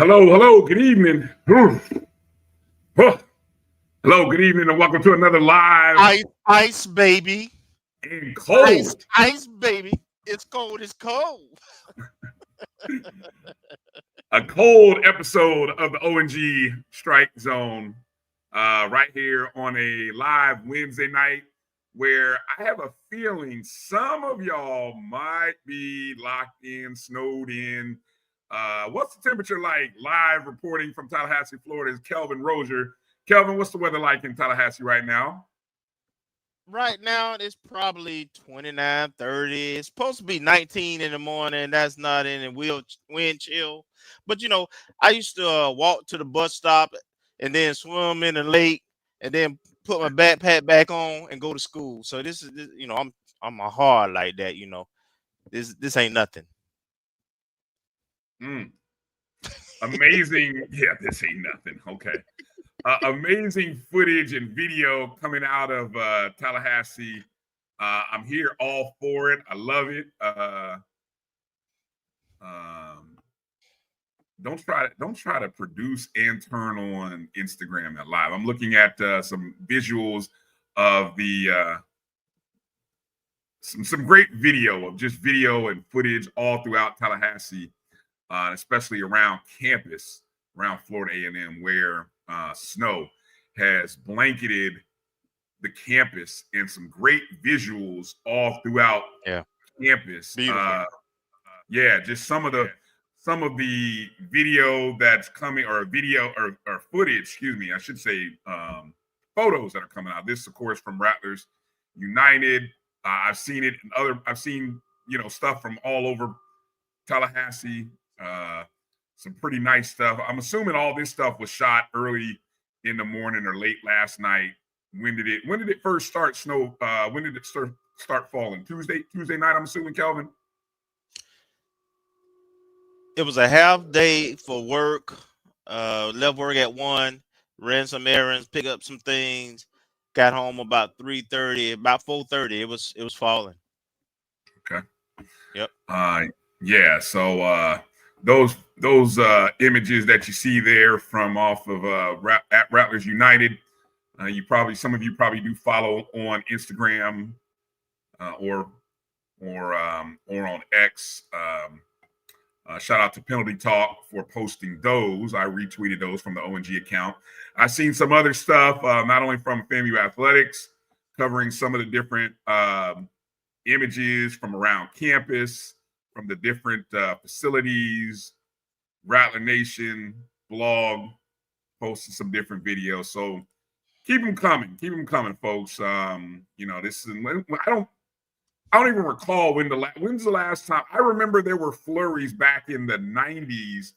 Hello, good evening. Hello, good evening, and welcome to another live Ice, baby. and cold. Ice, baby. It's cold. It's cold. A cold episode of the ONG Strike Zone, right here on a live Wednesday night, where I have a feeling some of y'all might be locked in, snowed in. What's the temperature like? Live reporting from Tallahassee, Florida is Kelvin Rozier. Kelvin, what's the weather like in Tallahassee right now? Right now, it's probably 29, 30. It's supposed to be 19 in the morning. That's not any wind chill. But, I used to walk to the bus stop and then swim in the lake and then put my backpack back on and go to school. So this is, I'm a hard like that, This ain't nothing. Amazing. Yeah, this ain't nothing. Okay. Amazing footage and video coming out of Tallahassee. I'm here all for it. I love it. Don't try to produce and turn on Instagram at live. I'm looking at some visuals of the some great video and footage all throughout Tallahassee, especially around campus, around Florida A&M, where snow has blanketed the campus, and some great visuals all throughout campus. Just some of the video that's coming, or footage, excuse me, I should say, photos that are coming out. This, of course, from Rattlers United. I've seen it in I've seen stuff from all over Tallahassee. Some pretty nice stuff. I'm assuming all this stuff was shot early in the morning or late last night. When did it first start snow? When did it start falling? Tuesday night, I'm assuming, Kelvin? It was a half day for work. Left work at 1, ran some errands, picked up some things, got home about 3:30, about 4:30. It was falling. Okay. Yep. Yeah. So those images that you see there from off of at Rattlers United, some of you probably do follow on Instagram or on X. Shout out to Penalty Talk for posting those. I retweeted those from the ONG account. I've seen some other stuff, not only from FAMU Athletics, covering some of the different images from around campus, from the different facilities. Rattler Nation blog posted some different videos. So keep them coming, folks. This is, I don't even recall when's the last time. I remember there were flurries back in the 90s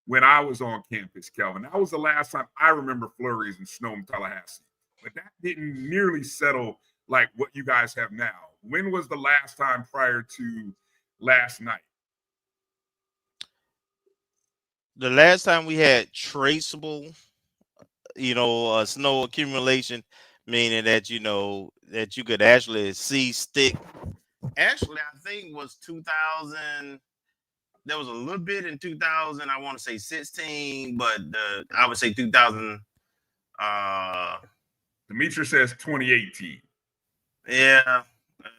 when I was on campus, Kelvin. That was the last time I remember flurries and snow in Tallahassee. But that didn't nearly settle like what you guys have now. When was the last time prior to last night? The last time we had traceable, snow accumulation, meaning that, that you could actually see stick. Actually, I think was 2000. There was a little bit in 2000. I want to say 16, but I would say 2000. Demetrius says 2018. Yeah.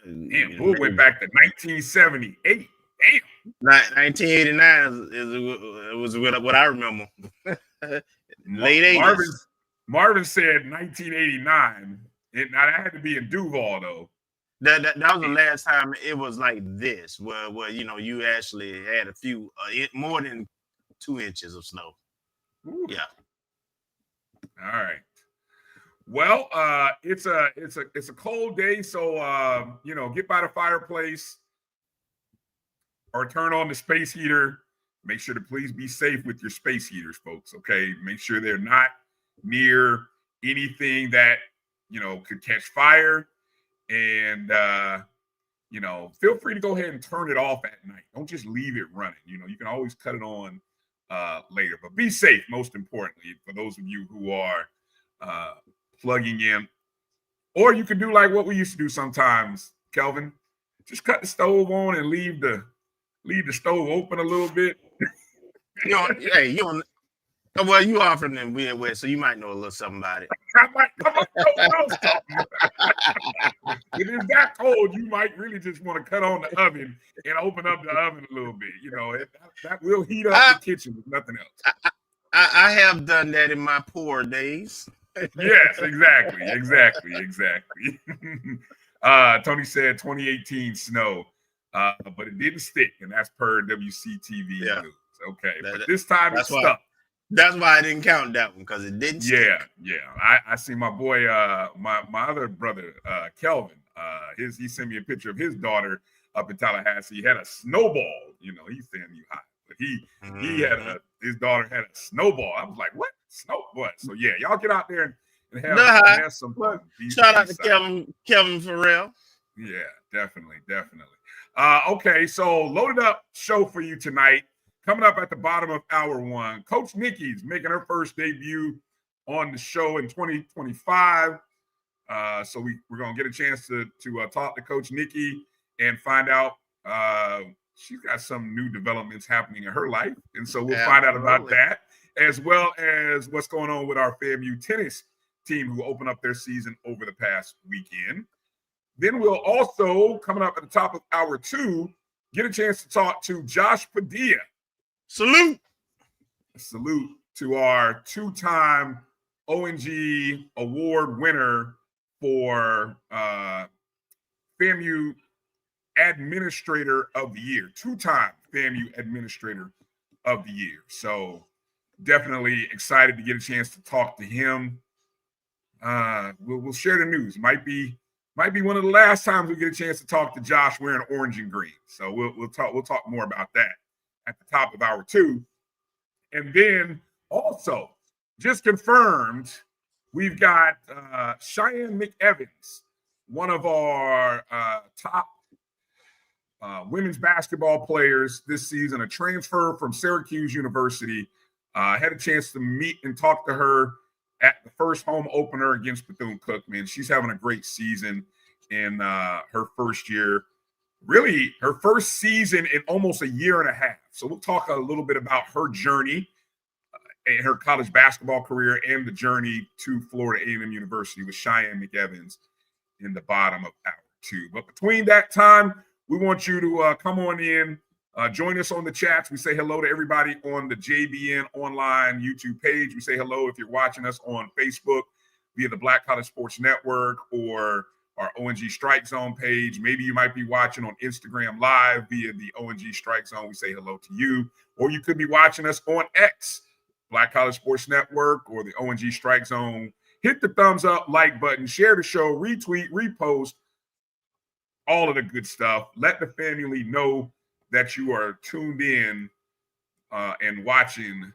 Damn, Bull went back to 1978. Damn. 1989 was what I remember. Late 80s. Marvin said 1989. That had to be in Duval, though. That was the last time it was like this, where you actually had a few more than 2 inches of snow. Ooh. Yeah. All right. Well, it's a cold day, so get by the fireplace or turn on the space heater. Make sure to please be safe with your space heaters, folks. Okay, make sure they're not near anything that could catch fire. And feel free to go ahead and turn it off at night. Don't just leave it running. You can always cut it on later. But be safe, most importantly, for those of you who are plugging in. Or you can do like what we used to do sometimes, Kelvin. Just cut the stove on and leave the stove open a little bit. Hey, you Well, you are from the Midwest, so you might know a little something about it. I might know something. If it's that cold, you might really just want to cut on the oven and open up the oven a little bit. That will heat up the kitchen if nothing else. I have done that in my poor days. Yes, exactly. Tony said 2018 snow, but it didn't stick, and that's per WCTV News. Okay, but this time it stuck. That's why I didn't count that one, because it didn't stick. Yeah. I see my boy, my other brother, Kelvin. He sent me a picture of his daughter up in Tallahassee. He had a snowball. He's FAMU high, but he had his daughter had a snowball. I was like, what? Snowball? So yeah, y'all get out there and have some fun. Shout out to Kelvin Farrell. Yeah, definitely. Okay, so loaded up show for you tonight. Coming up at the bottom of hour one, Coach Nikki's making her first debut on the show in 2025. So we're going to get a chance to talk to Coach Nikki and find out she's got some new developments happening in her life. And so we'll find out about that, as well as what's going on with our FAMU tennis team who opened up their season over the past weekend. Then we'll also, coming up at the top of hour two, get a chance to talk to Josh Padilla. Salute to our two-time ONG award winner for FAMU Administrator of the Year, two-time FAMU Administrator of the Year. So definitely excited to get a chance to talk to him. We'll share the news. Might be one of the last times we get a chance to talk to Josh wearing orange and green. So we'll talk more about that at the top of hour two. And then also just confirmed, we've got Cheyenne McEvans, one of our top women's basketball players this season, a transfer from Syracuse University. Had a chance to meet and talk to her at the first home opener against Bethune-Cookman. She's having a great season in her first year. Really, her first season in almost a year and a half. So we'll talk a little bit about her journey in her college basketball career and the journey to Florida A&M University with Cheyenne McEvans in the bottom of hour two. But between that time, we want you to come on in, join us on the chats. We say hello to everybody on the JBN Online YouTube page. We say hello if you're watching us on Facebook via the Black College Sports Network or our ONG StrikeZone page. Maybe you might be watching on Instagram Live via the ONG StrikeZone. We say hello to you. Or you could be watching us on X, Black College Sports Network, or the ONG StrikeZone. Hit the thumbs up, like button, share the show, retweet, repost, all of the good stuff. Let the family know that you are tuned in and watching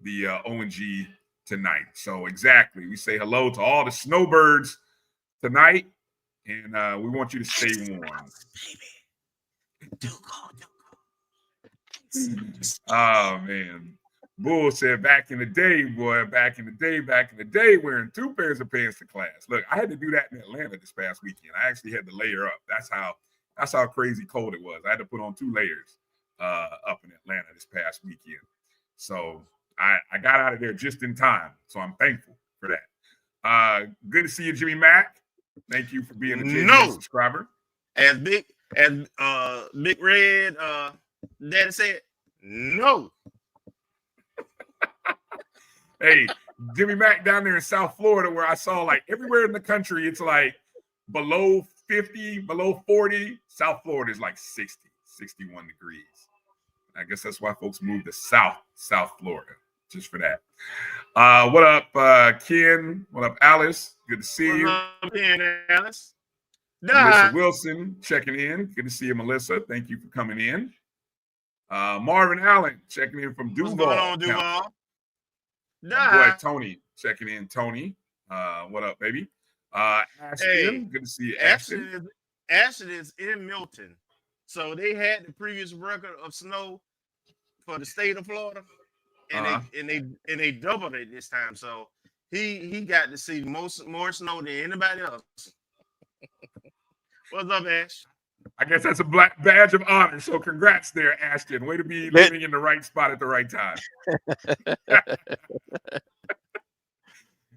the ONG tonight. So exactly, we say hello to all the snowbirds tonight. And we want you to stay warm. Oh, man. Bull said back in the day, wearing two pairs of pants to class. Look, I had to do that in Atlanta this past weekend. I actually had to layer up. That's how crazy cold it was. I had to put on 2 layers up in Atlanta this past weekend. So I got out of there just in time. So I'm thankful for that. Good to see you, Jimmy Mack. Thank you for being a JBN subscriber. As Big Red Daddy said, no. Hey, Jimmy Mack down there in South Florida, where I saw like everywhere in the country, it's like below 50, below 40. South Florida is like 60, 61 degrees. I guess that's why folks move to South Florida, just for that. What up, Ken? What up, Alice? Good to see you. What up, Ken, Alice? Melissa Wilson checking in. Good to see you, Melissa. Thank you for coming in. Marvin Allen checking in from Duval. What's going on, Duval? Boy, Tony checking in. Tony, what up, baby? Ashton, good to see you, Ashton. Ashton is in Milton, so they had the previous record of snow for the state of Florida, and they doubled it this time. So he got to see more snow than anybody else. What's up, Ash? I guess that's a black badge of honor. So congrats there, Ashton. Way to be living in the right spot at the right time.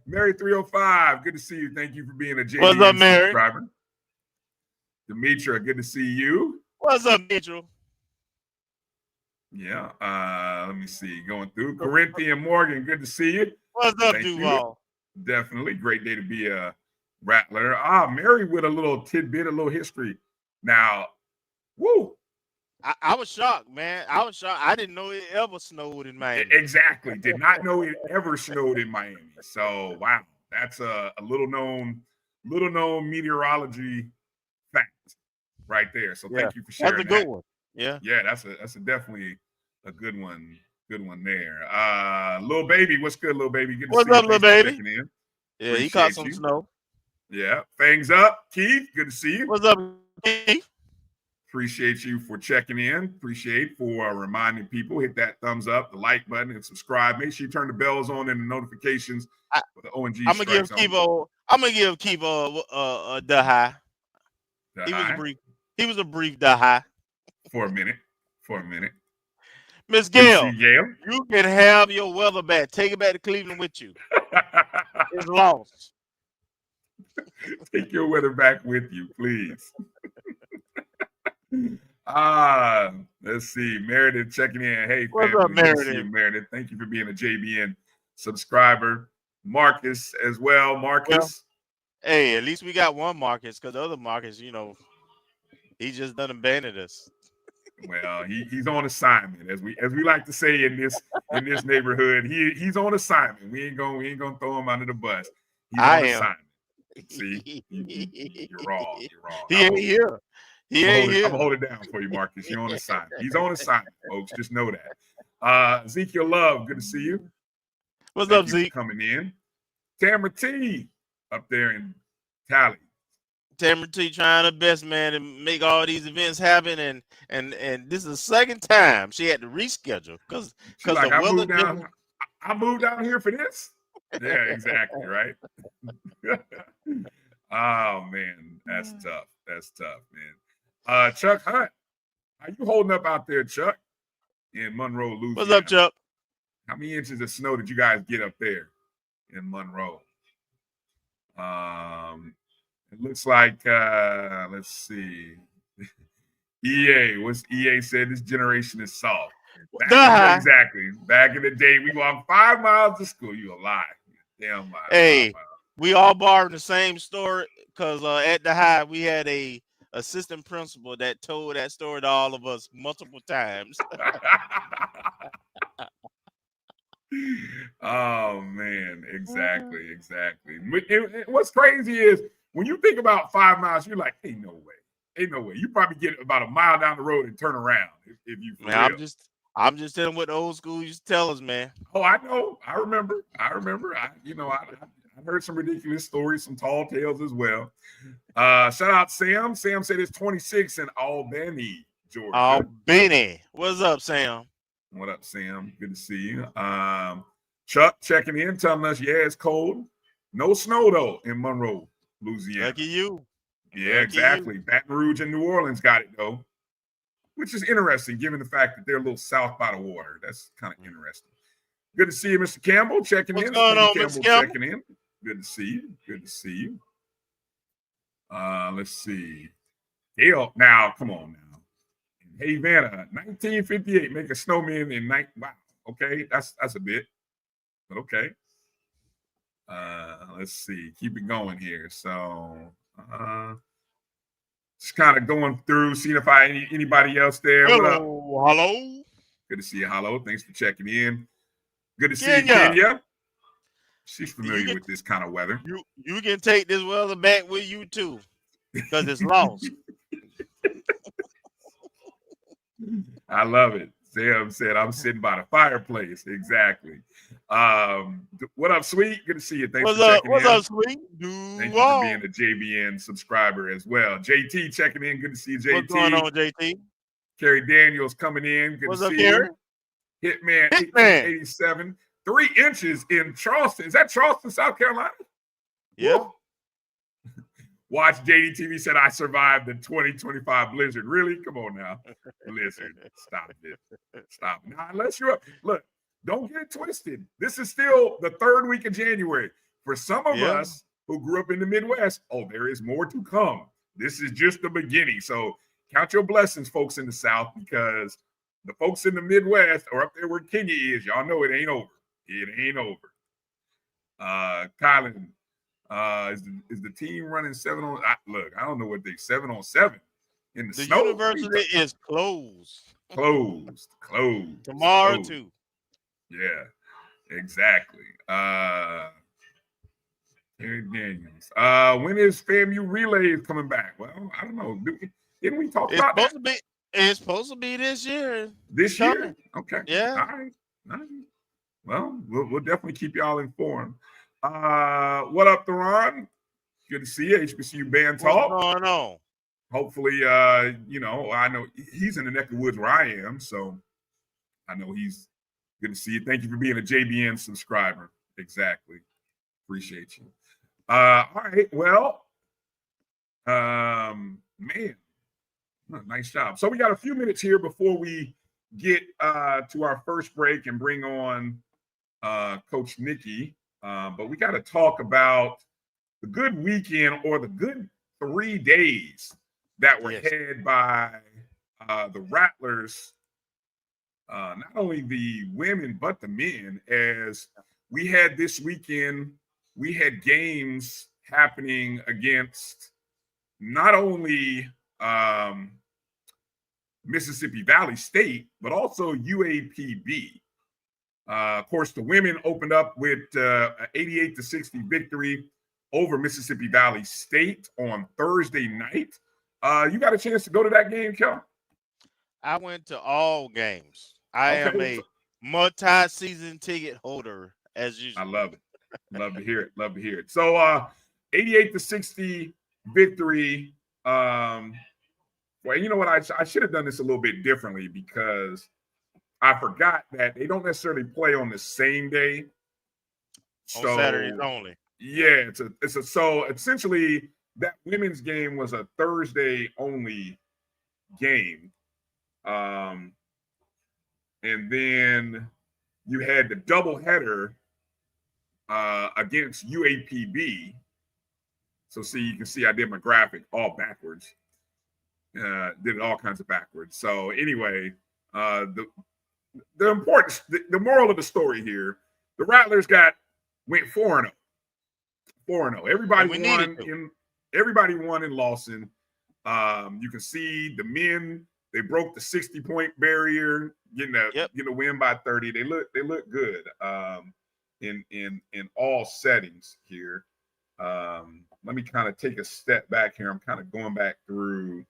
Mary 305, good to see you. Thank you for being a What's up, JDN Mary? subscriber. Demetra, good to see you. What's up, Mitchell? Yeah, let me see. Going through. Corinthian Morgan, good to see you. What's up, Thank Duval? you. Definitely. Great day to be a Rattler. Mary with a little tidbit, a little history. Now, woo. I was shocked, man. I was shocked. I didn't know it ever snowed in Miami. Exactly. Did not know it ever snowed in Miami. So, wow. That's a little known meteorology fact right there. So thank you for sharing that. That's a good one. Yeah. Yeah, that's a definitely a good one. Good one there. Little baby, what's good, little baby? Good to What's see up, you. little Thanks for baby? checking in. Yeah, he caught some snow. Yeah. Fangs up, Keith. Good to see you. What's up, Keith? Appreciate you for checking in. Appreciate for reminding people. Hit that thumbs up, the like button, and subscribe. Make sure you turn the bells on and the notifications for the ONG. I'm gonna give Kivo the high. He was a brief the high. For a minute. Miss Gail, you can have your weather back. Take it back to Cleveland with you. It's lost. Take your weather back with you, please. Let's see. Meredith checking in. Hey, what's family. up, Meredith? Good to see you, Meredith. Thank you for being a JBN subscriber. Marcus as well. Marcus. Well, hey, at least we got one Marcus, because the other Marcus, he just done abandoned us. Well, he's on assignment, as we like to say in this neighborhood. He's on assignment. We ain't gonna throw him under the bus. He's on assignment. See, you're wrong. He ain't here. I'm gonna hold it down for you, Marcus. You're on assignment. He's on assignment, folks. Just know that. Ezekiel Love, good to see you. What's up, Zeke? Coming in. Tamara T up there in Cali. Tamara T trying her best, man, to make all these events happen, and this is the second time she had to reschedule because like, I moved down here for this. Yeah, exactly, right. Oh man, that's tough. That's tough, man. Chuck Hunt, how you holding up out there, Chuck? In Monroe, Louisiana. What's up, Chuck? How many inches of snow did you guys get up there in Monroe? It looks like, let's see. What's EA said? This generation is soft. Exactly. Back in the day, we walked 5 miles to school. You a lie. Damn lie. Hey, we all borrowed the same story because at the high, we had a assistant principal that told that story to all of us multiple times. Oh, man. Exactly. What's crazy is, when you think about 5 miles, you're like, ain't no way. You probably get about a mile down the road and turn around if you. Man, I'm just telling what the old school used to tell us, man. Oh, I know. I remember. I heard some ridiculous stories, some tall tales as well. Shout out Sam. Sam said it's 26 in Albany, Georgia. Albany. What's up, Sam? What up, Sam? Good to see you. Chuck checking in, telling us, yeah, it's cold. No snow though in Monroe, Louisiana. Lucky you. Yeah, exactly. Baton Rouge and New Orleans got it though, which is interesting given the fact that they're a little south by the water. That's kind of interesting. Good to see you, Mr. Campbell, checking in. What's going on, Mr. Campbell? Checking in. Good to see you. Let's see. Gail, now, come on now. Hey, Vanna, 1958, make a snowman in night. Wow. Okay, that's a bit, but okay. Let's see. Keep it going here. So, just kind of going through, seeing if anybody else there. Hello. Good to see you. Hello. Thanks for checking in. Good to see you, Kenya. She's familiar with this kind of weather. You can take this weather back with you too, because it's lost. I love it. Sam said, I'm sitting by the fireplace. Exactly. What up, Sweet? Good to see you. Thanks for checking in. What's up, Sweet? Thank you for being a JBN subscriber as well. JT checking in. Good to see you, JT. What's going on, JT? Kerry Daniels coming in. Good What's to up, see Kerry? you. Hitman 1887. 3 inches in Charleston. Is that Charleston, South Carolina? Yeah. Woo. Watch JDTV said I survived the 2025 blizzard. Really? Come on now. Blizzard. Stop it. Stop. Now, unless you're look, don't get it twisted. This is still the third week of January. For some of us who grew up in the Midwest, there is more to come. This is just the beginning. So count your blessings, folks in the South, because the folks in the Midwest or up there where Kenya is, y'all know it ain't over. It ain't over. Kylan, is the team running 7 on? Look, I don't know what they 7 on 7 in the snow. University is closed. Closed Tomorrow closed. too. Yeah, exactly. Eric Daniels. When is FAMU Relays coming back? Well, I don't know. Didn't we talk about that? It's supposed to be this year. This year? Okay. Yeah. All right. Well, we'll definitely keep y'all informed. What up, Theron? Good to see you. HBCU Band Talk. What's going on? Hopefully, I know he's in the neck of the woods where I am, so I know he's good to see you. Thank you for being a JBN subscriber. Exactly. Appreciate you. All right. Well, man, nice job. So we got a few minutes here before we get to our first break and bring on Coach Nikki. But we got to talk about the good weekend or the good 3 days that were had by the Rattlers, not only the women, but the men. As we had this weekend, we had games happening against not only Mississippi Valley State, but also UAPB. Of course, the women opened up with an 88-60 victory over Mississippi Valley State on Thursday night. You got a chance to go to that game, Kel? I went to all games. I am a multi-season ticket holder, as usual. I love it. Love to hear it. So 88-60 victory. Well, you know what? I should have done this a little bit differently because I forgot that they don't necessarily play on the same day. On Saturdays only. Yeah, so essentially that women's game was a Thursday only game. And then you had the doubleheader against UAPB. So you can see I did my graphic all backwards. Did it all kinds of backwards. So anyway, the moral of the story here, the Rattlers went 4-0. 4-0. Everybody won in Lawson. You can see the men, they broke the 60-point barrier, getting a win by 30. They look good in all settings here. Let me kind of take a step back here. I'm kind of going back through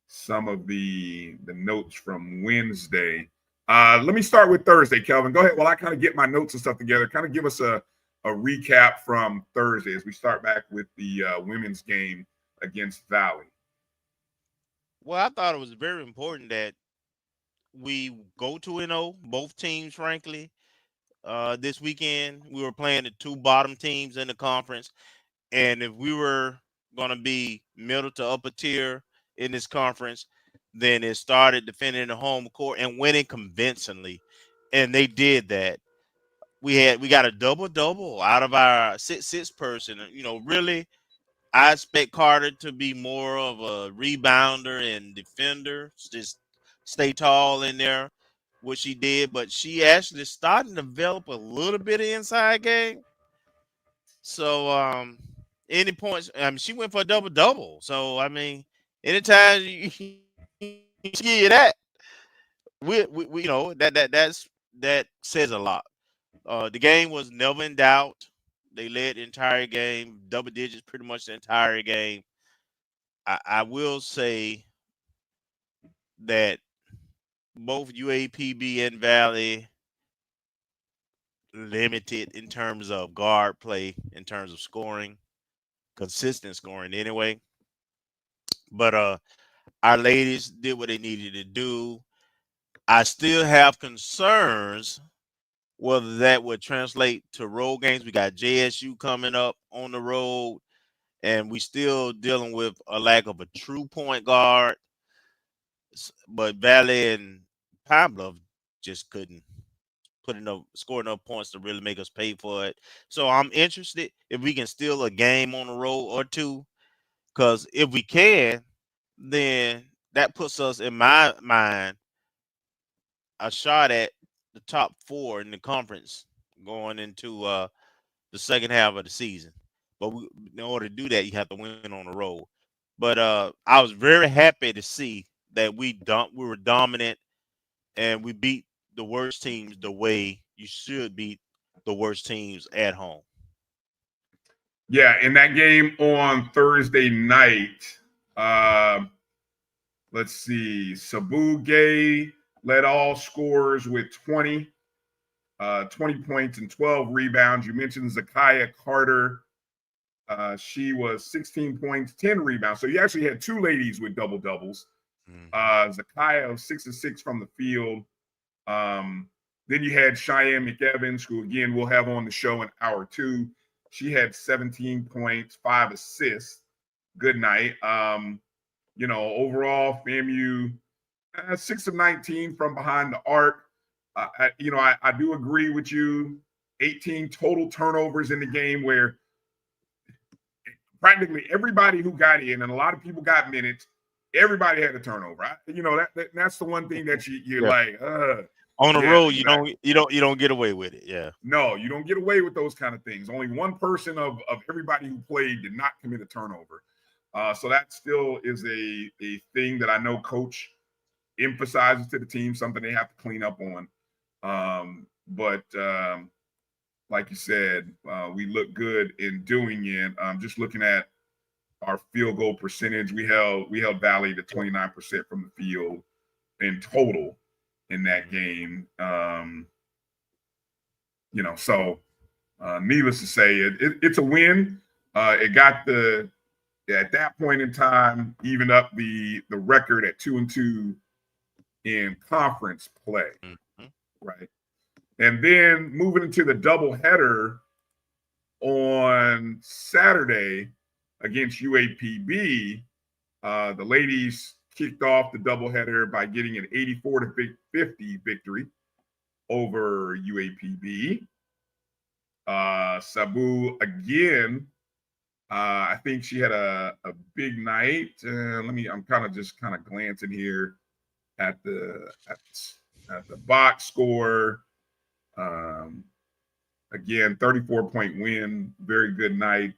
some of the notes from Wednesday. Let me start with Thursday, Kelvin. Go ahead while I kind of get my notes and stuff together. Kind of give us a recap from Thursday as we start back with the women's game against Valley. Well, I thought it was very important that we go 2-0, both teams, frankly. This weekend, we were playing the two bottom teams in the conference. And if we were going to be middle to upper tier in this conference, then it started defending the home court and winning convincingly. And they did that. We got a double-double out of our 6'6" person. Really, I expect Carter to be more of a rebounder and defender, just stay tall in there, which she did. But she actually started to develop a little bit of inside game. So, any points? She went for a double-double. So, anytime you give you that, that says a lot. The game was never in doubt. They led the entire game, double digits pretty much the entire game. I will say that both UAPB and Valley limited in terms of guard play, in terms of scoring, consistent scoring anyway. But our ladies did what they needed to do. I still have concerns whether that would translate to road games. We got JSU coming up on the road, and we still dealing with a lack of a true point guard. But Valley and Pine Bluff just couldn't score enough points to really make us pay for it. So I'm interested if we can steal a game on the road or two, because if we can, then that puts us, in my mind, a shot at the top 4 in the conference going into the second half of the season. But in order to do that, you have to win on the road. But I was very happy to see that we were dominant and we beat the worst teams the way you should beat the worst teams at home. Yeah, in that game on Thursday night, let's see, Sabu Gay led all scorers with 20 points and 12 rebounds. You mentioned Zakiya Carter. She was 16 points, 10 rebounds. So you actually had 2 ladies with double doubles. Zakiya 6 of 6 from the field. Then you had Cheyenne McEvans, who again we'll have on the show in hour 2. She had 17 points, 5 assists. Good night. Overall, FAMU 6 of 19 from behind the arc. I do agree with you. 18 total turnovers in the game, where practically everybody who got in, and a lot of people got minutes, everybody had a turnover. That's the one thing that you're like, on the road, you don't get away with it. Yeah. No, you don't get away with those kind of things. Only one person of everybody who played did not commit a turnover. So that still is a thing that I know Coach emphasizes to the team, something they have to clean up on. But like you said, we look good in doing it. Just looking at our field goal percentage, we held Valley to 29% from the field in total in that game. So needless to say, it's a win. It got at that point in time, even up the record at 2-2 in conference play. Mm-hmm. Right. And then moving into the doubleheader on Saturday against UAPB, the ladies kicked off the doubleheader by getting an 84-50 victory over UAPB. Sabu again, I think she had a big night. I'm kind of glancing here at the box score. Again, 34-point win, very good night.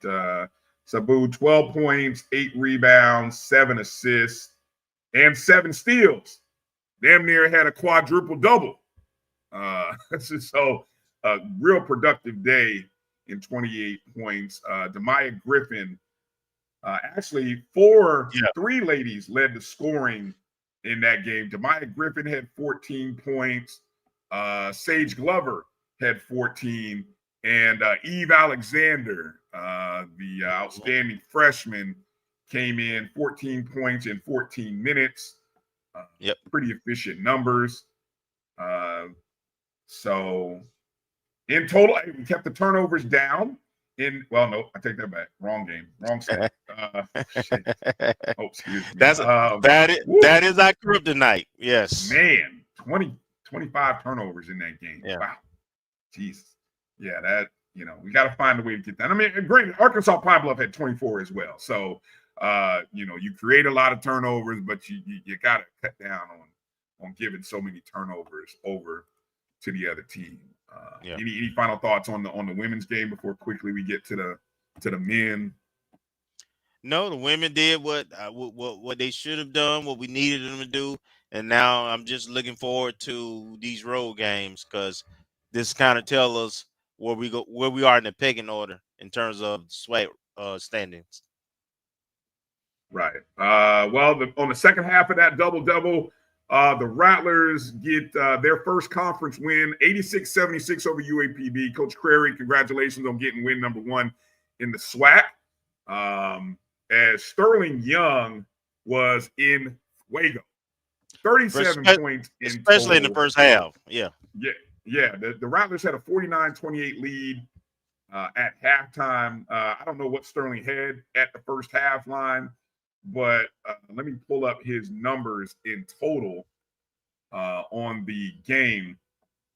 Sabu 12 points, 8 rebounds, 7 assists, and 7 steals. Damn near had a quadruple double. So a real productive day in 28 points. Demaya Griffin, actually 3 ladies led the scoring in that game. Demaya Griffin had 14 points. Sage Glover had 14. And Eve Alexander, the outstanding freshman, came in 14 points in 14 minutes. Pretty efficient numbers. So in total, we kept the turnovers down. No, I take that back. Wrong game. Wrong set. Excuse me. That is our kryptonite. Yes. Man, 25 turnovers in that game. Yeah. Wow. Jesus. Yeah, that, we got to find a way to get that. I mean, great. Arkansas Pine Bluff had 24 as well. So, you create a lot of turnovers, but you got to cut down on giving so many turnovers over to the other team. Any final thoughts on the women's game before quickly we get to the men? No, the women did what they should have done, what we needed them to do, and now I'm just looking forward to these road games, because this kind of tell us where we are in the pecking order in terms of SWAC standings. Right. On the second half of that double-double, the Rattlers get their first conference win, 86-76 over UAPB. Coach Crary, congratulations on getting win number 1 in the SWAC. As Sterling Young was in fuego. 37 points especially total. in the first half. Yeah. The Rattlers had a 49-28 lead At halftime, I don't know what Sterling had at the first half line, but let me pull up his numbers in total on the game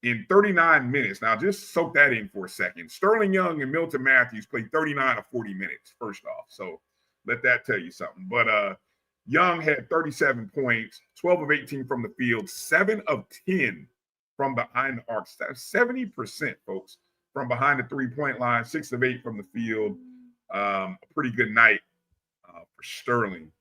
in 39 minutes. Now, just soak that in for a second. Sterling Young and Milton Matthews played 39 of 40 minutes, first off. So let that tell you something. But Young had 37 points, 12 of 18 from the field, 7 of 10 from behind the arc. That's 70%, folks, from behind the three-point line, 6 of 8 from the field. A pretty good night for Sterling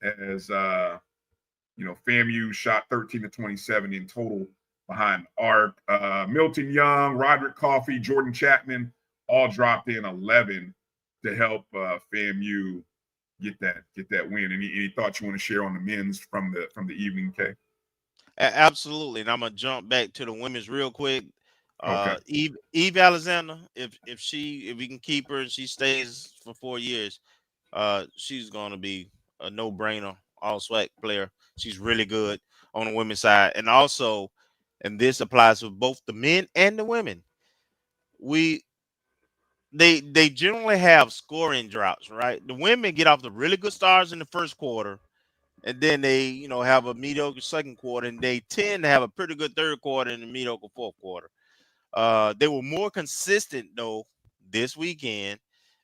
as FAMU shot 13 to 27 in total behind the arc. Milton Young, Roderick Coffey, Jordan Chapman all dropped in 11 to help FAMU get that win. Any thoughts you want to share on the men's from the evening, Kay? Absolutely, and I'm gonna jump back to the women's real quick. Okay. Eve Alexander, if we can keep her and she stays for 4 years, she's gonna be a no-brainer, all SWAC player. She's really good on the women's side, and also, and this applies to both the men and the women. They generally have scoring droughts, right? The women get off the really good starts in the first quarter, and then they have a mediocre second quarter, and they tend to have a pretty good third quarter and a mediocre fourth quarter. They were more consistent though this weekend,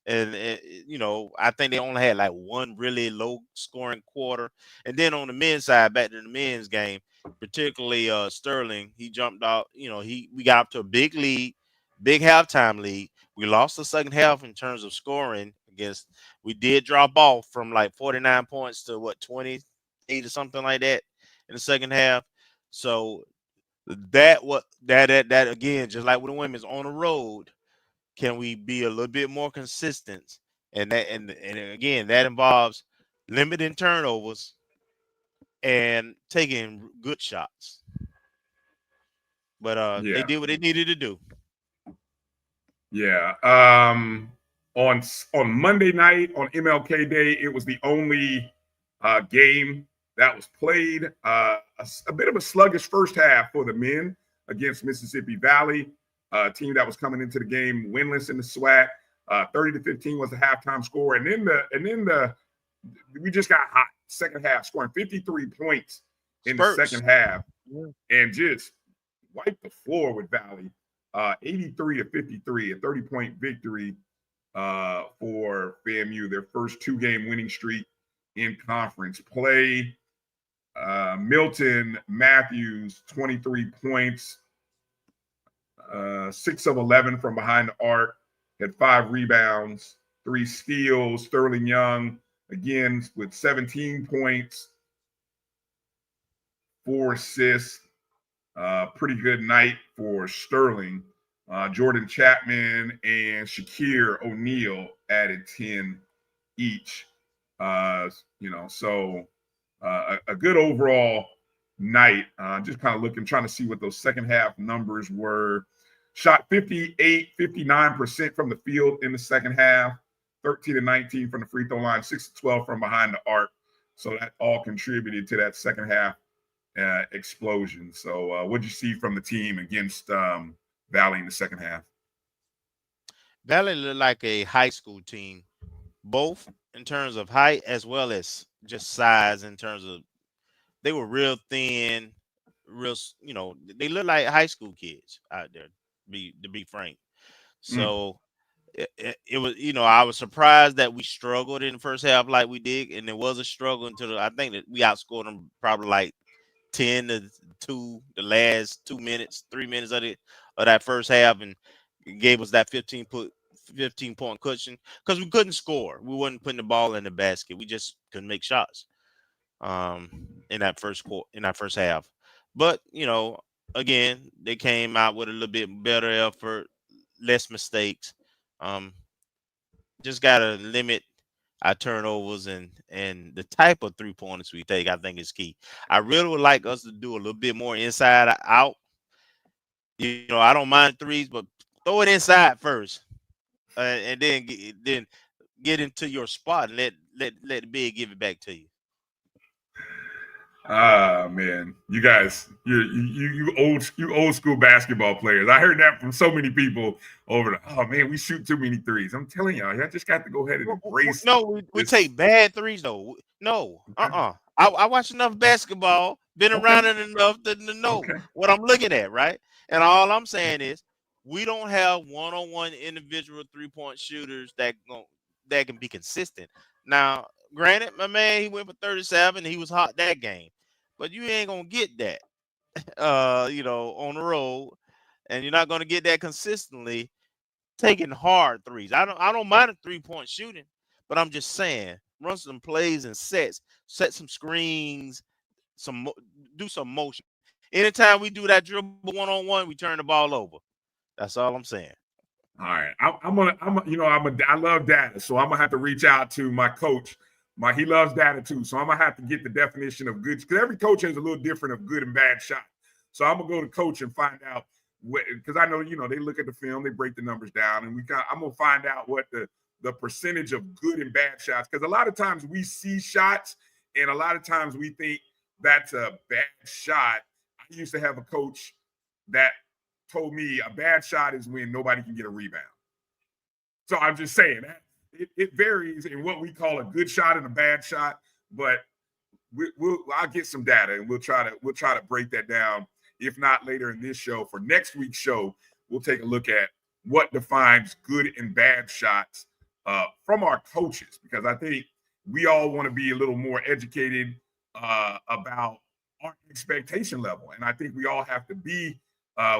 and I think they only had like one really low scoring quarter. And then on the men's side, back to the men's game, particularly Sterling, he jumped out. We got up to a big lead, big halftime lead. We lost the second half in terms of scoring against. We did drop off from like 49 points to what 28 or something like that in the second half. So that again, just like with the women's on the road, can we be a little bit more consistent? And again, that involves limiting turnovers and taking good shots. But Yeah. they did what they needed to do. Yeah. On Monday night on MLK Day, it was the only game that was played. A bit of a sluggish first half for the men against Mississippi Valley, a team that was coming into the game winless in the SWAC. 30-15 was the halftime score, and then we just got hot second half, scoring 53 points in the second half, and just wiped the floor with Valley. 83-53, a 30-point victory for FAMU, their first 2-game winning streak in conference play. Milton Matthews, 23 points, 6 of 11 from behind the arc, had 5 rebounds, 3 steals. Sterling Young, again, with 17 points, 4 assists. Pretty good night for Sterling. Jordan Chapman and Shakir O'Neal added 10 each. So a good overall night. Just kind of trying to see what those second half numbers were. Shot 59% from the field in the second half, 13-19 from the free throw line, 6-12 from behind the arc. So that all contributed to that second half explosion. So what did you see from the team against Valley in the second half? Valley looked like a high school team, both in terms of height as well as just size. In terms of, they were real thin, they look like high school kids out there, to be frank. So it was, I was surprised that we struggled in the first half like we did, and it was a struggle until I think that we outscored them probably like 10-2 the last 3 minutes of that first half, and gave us that 15-point cushion because we couldn't score. We wasn't putting the ball in the basket. We just couldn't make shots in that first half. But again, they came out with a little bit better effort, less mistakes. Just gotta limit our turnovers and the type of 3-pointers we take. I think is key. I really would like us to do a little bit more inside out. I don't mind threes, but throw it inside first, and then get into your spot and let the big give it back to you. Ah, man, you guys, you old school basketball players. I heard that from so many people over the. Oh man, we shoot too many threes. I'm telling y'all just got to go ahead and embrace. No, we take bad threes though. No, I watch enough basketball, been around it enough to know what I'm looking at, right? And all I'm saying is, we don't have one-on-one individual 3-point shooters that can be consistent. Now, granted, my man, he went for 37. He was hot that game. But you ain't gonna get that, on the road, and you're not gonna get that consistently taking hard threes. I don't mind a 3-point shooting, but I'm just saying, run some plays and set some screens, do some motion. Anytime we do that dribble 1-on-1, we turn the ball over. That's all I'm saying. All right, I love data, so I'm gonna have to reach out to my coach. He loves data too, so I'm gonna have to get the definition of good, because every coach has a little different of good and bad shot. So I'm gonna go to coach and find out because I know they look at the film, they break the numbers down, and I'm gonna find out what the percentage of good and bad shots, because a lot of times we see shots and a lot of times we think that's a bad shot. I used to have a coach that told me a bad shot is when nobody can get a rebound. So I'm just saying that. It varies in what we call a good shot and a bad shot, but I'll get some data and we'll try to break that down. If not later in this show, for next week's show, we'll take a look at what defines good and bad shots from our coaches, because I think we all want to be a little more educated about our expectation level, and I think we all have to be.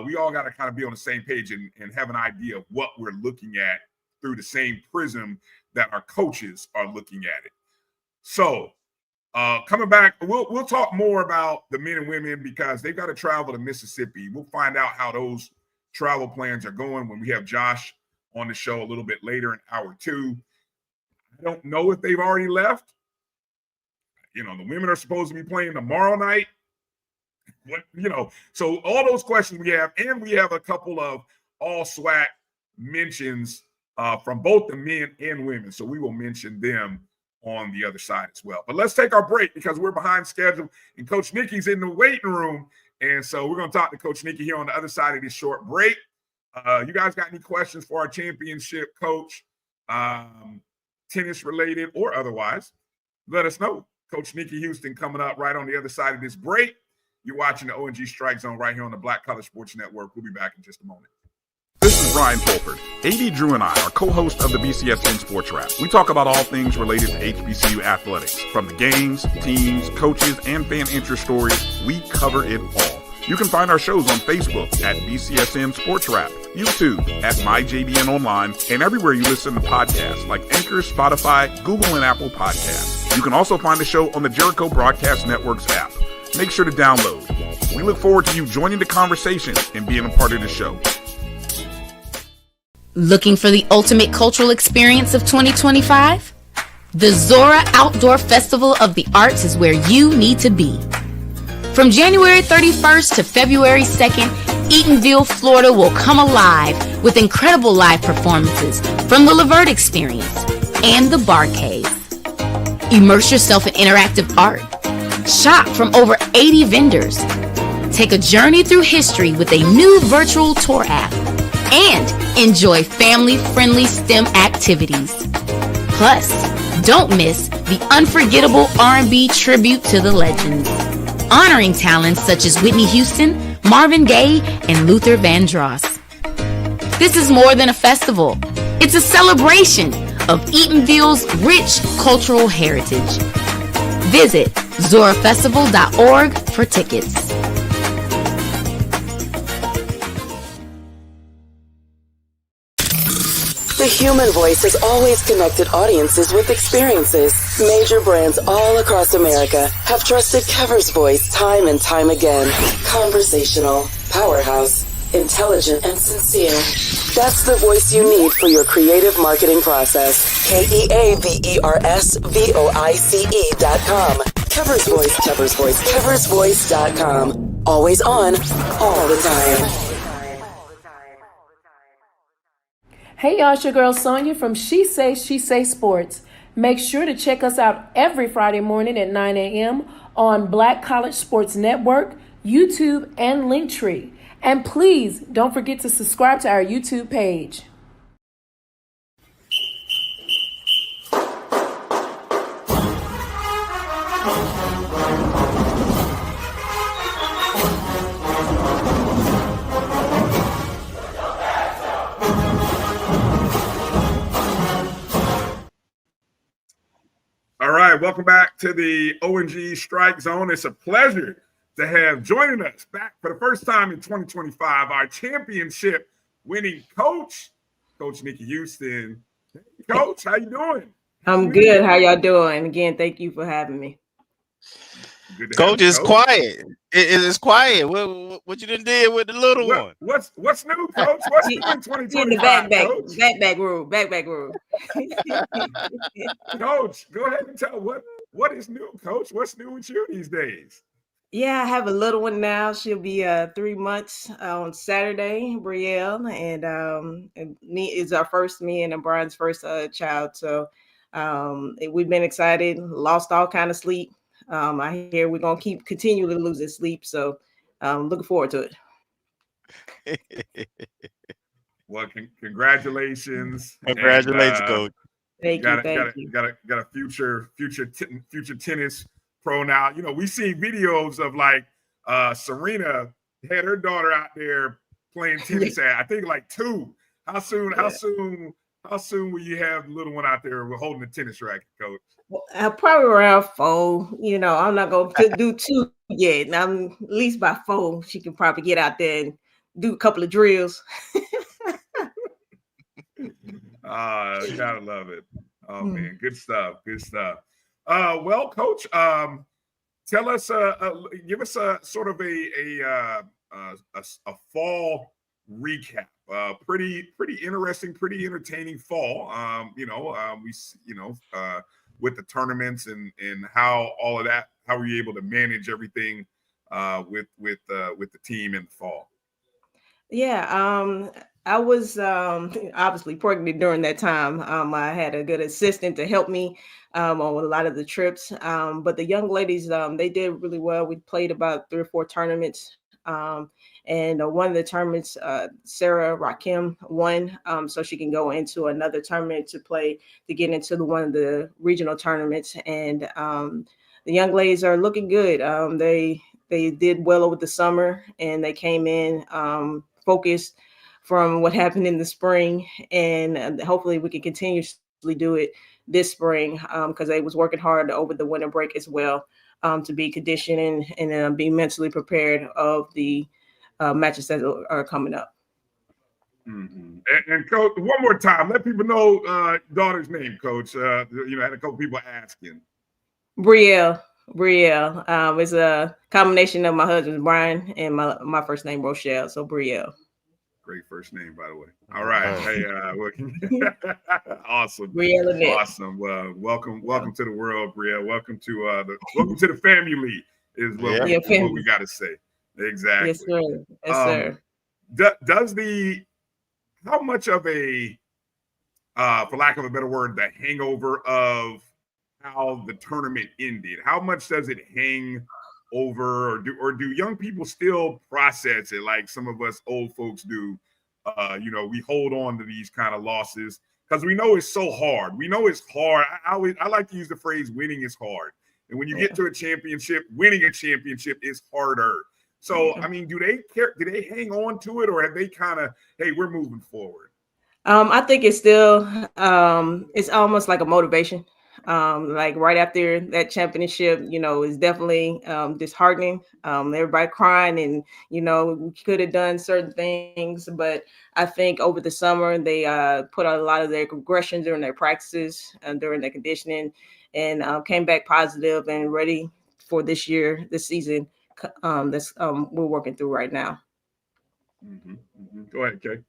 We all got to kind of be on the same page and have an idea of what we're looking at through the same prism that our coaches are looking at it. So coming back, we'll talk more about the men and women because they've got to travel to Mississippi. We'll find out how those travel plans are going when we have Josh on the show a little bit later in hour 2. I don't know if they've already left. The women are supposed to be playing tomorrow night. So all those questions we have, and we have a couple of all SWAC mentions from both the men and women. So we will mention them on the other side as well. But let's take our break because we're behind schedule and Coach Nikki's in the waiting room. And so we're going to talk to Coach Nikki here on the other side of this short break. You guys got any questions for our championship coach, tennis related or otherwise, let us know. Coach Nikki Houston coming up right on the other side of this break. You're watching the ONG Strike Zone right here on the Black College Sports Network. We'll be back in just a moment. This is Bryan Fulford. AD Drew and I are co-hosts of the BCSN Sports Wrap. We talk about all things related to HBCU athletics. From the games, teams, coaches, and fan interest stories, we cover it all. You can find our shows on Facebook at BCSN Sports Wrap, YouTube at MyJBN Online, and everywhere you listen to podcasts like Anchor, Spotify, Google, and Apple Podcasts. You can also find the show on the Jericho Broadcast Network's app. Make sure to download. We look forward to you joining the conversation and being a part of the show. Looking for the ultimate cultural experience of 2025? The Zora Outdoor Festival of the Arts is where you need to be. From January 31st to February 2nd, Eatonville, Florida will come alive with incredible live performances from the Levert Experience and the Bar Cave. Immerse yourself in interactive art. Shop from over 80 vendors. Take a journey through history with a new virtual tour app. And enjoy family-friendly STEM activities. Plus, don't miss the unforgettable R&B tribute to the legends, honoring talents such as Whitney Houston, Marvin Gaye, and Luther Vandross. This is more than a festival. It's a celebration of Eatonville's rich cultural heritage. Visit zorafestival.org for tickets. The human voice has always connected audiences with experiences. Major brands all across America have trusted Kever's voice time and time again. Conversational, powerhouse, intelligent, and sincere. That's the voice you need for your creative marketing process. KEAVERSVOICE.com. Kever's Voice, Kever's Voice, KeversVoice.com. Always on, all the time. Hey y'all, it's your girl Sonia from She Say Sports. Make sure to check us out every Friday morning at 9 a.m. on Black College Sports Network, YouTube, and Linktree. And please don't forget to subscribe to our YouTube page. All right, welcome back to the O&G Strike Zone. It's a pleasure to have joining us back for the first time in 2025, our championship winning coach, Coach Nikki Houston. Hey, Coach, how you doing? I'm good. How y'all doing? Again, thank you for having me. Good to Coach have you, is quiet. It's quiet. What you done did with the little one? What's new, Coach? What's new in 2025, in the backpack room. Coach, go ahead and tell what is new, Coach? What's new with you these days? Yeah, I have a little one now. She'll be 3 months on Saturday, Brielle, and is our first, me and Bryan's first child. So we've been excited, lost all kind of sleep. I hear we're gonna continually losing sleep. So looking forward to it. Well, congratulations. Congratulations, and, Coach. Thank you. Got a future tennis pro now. You know, we see videos of like Serena had her daughter out there playing tennis at I think like 2. How soon will you have the little one out there holding the tennis racket, Coach? Well, probably around 4. You know, I'm not going to do 2 yet. I'm at least by 4. She can probably get out there and do a couple of drills. You gotta love it. Oh man, good stuff. Well, Coach, tell us, give us a sort of a fall recap. Pretty interesting, pretty entertaining fall. With the tournaments and how all of that, how were you able to manage everything with the team in the fall? Yeah, I was obviously pregnant during that time. I had a good assistant to help me on a lot of the trips. But the young ladies, they did really well. We played about 3 or 4 tournaments. And one of the tournaments, Sarah Rakim won, so she can go into another tournament to get into one of the regional tournaments. And the young ladies are looking good. They did well over the summer, and they came in focused from what happened in the spring, and hopefully we can continuously do it this spring because they was working hard over the winter break as well to be conditioned and be mentally prepared of the matches that are coming up. Mm-hmm. And Coach, one more time, let people know daughter's name, Coach. I had a couple people asking. Brielle. It's a combination of my husband's Bryan and my first name Rochelle. So Brielle. Great first name, by the way. All right. Hey, awesome. Brielle. Awesome. Welcome to the world, Brielle. Welcome to the family is what we got to say. Exactly. Yes, sir. Yes, sir. How much of a, for lack of a better word, the hangover of how the tournament ended, how much does it hang over, or do young people still process it like some of us old folks do? We hold on to these kind of losses because we know it's so hard. We know it's hard. I like to use the phrase "winning is hard," and when you get to a championship, winning a championship is harder. So, I mean, do they care? Do they hang on to it, or have they kind of, hey, we're moving forward? I think it's still, it's almost like a motivation. Like right after that championship, is definitely disheartening. Everybody crying, and we could have done certain things, but I think over the summer they put out a lot of their aggression during their practices and during their conditioning, and came back positive and ready for this season. That's we're working through right now. Mm-hmm. Mm-hmm. Go ahead, Kay.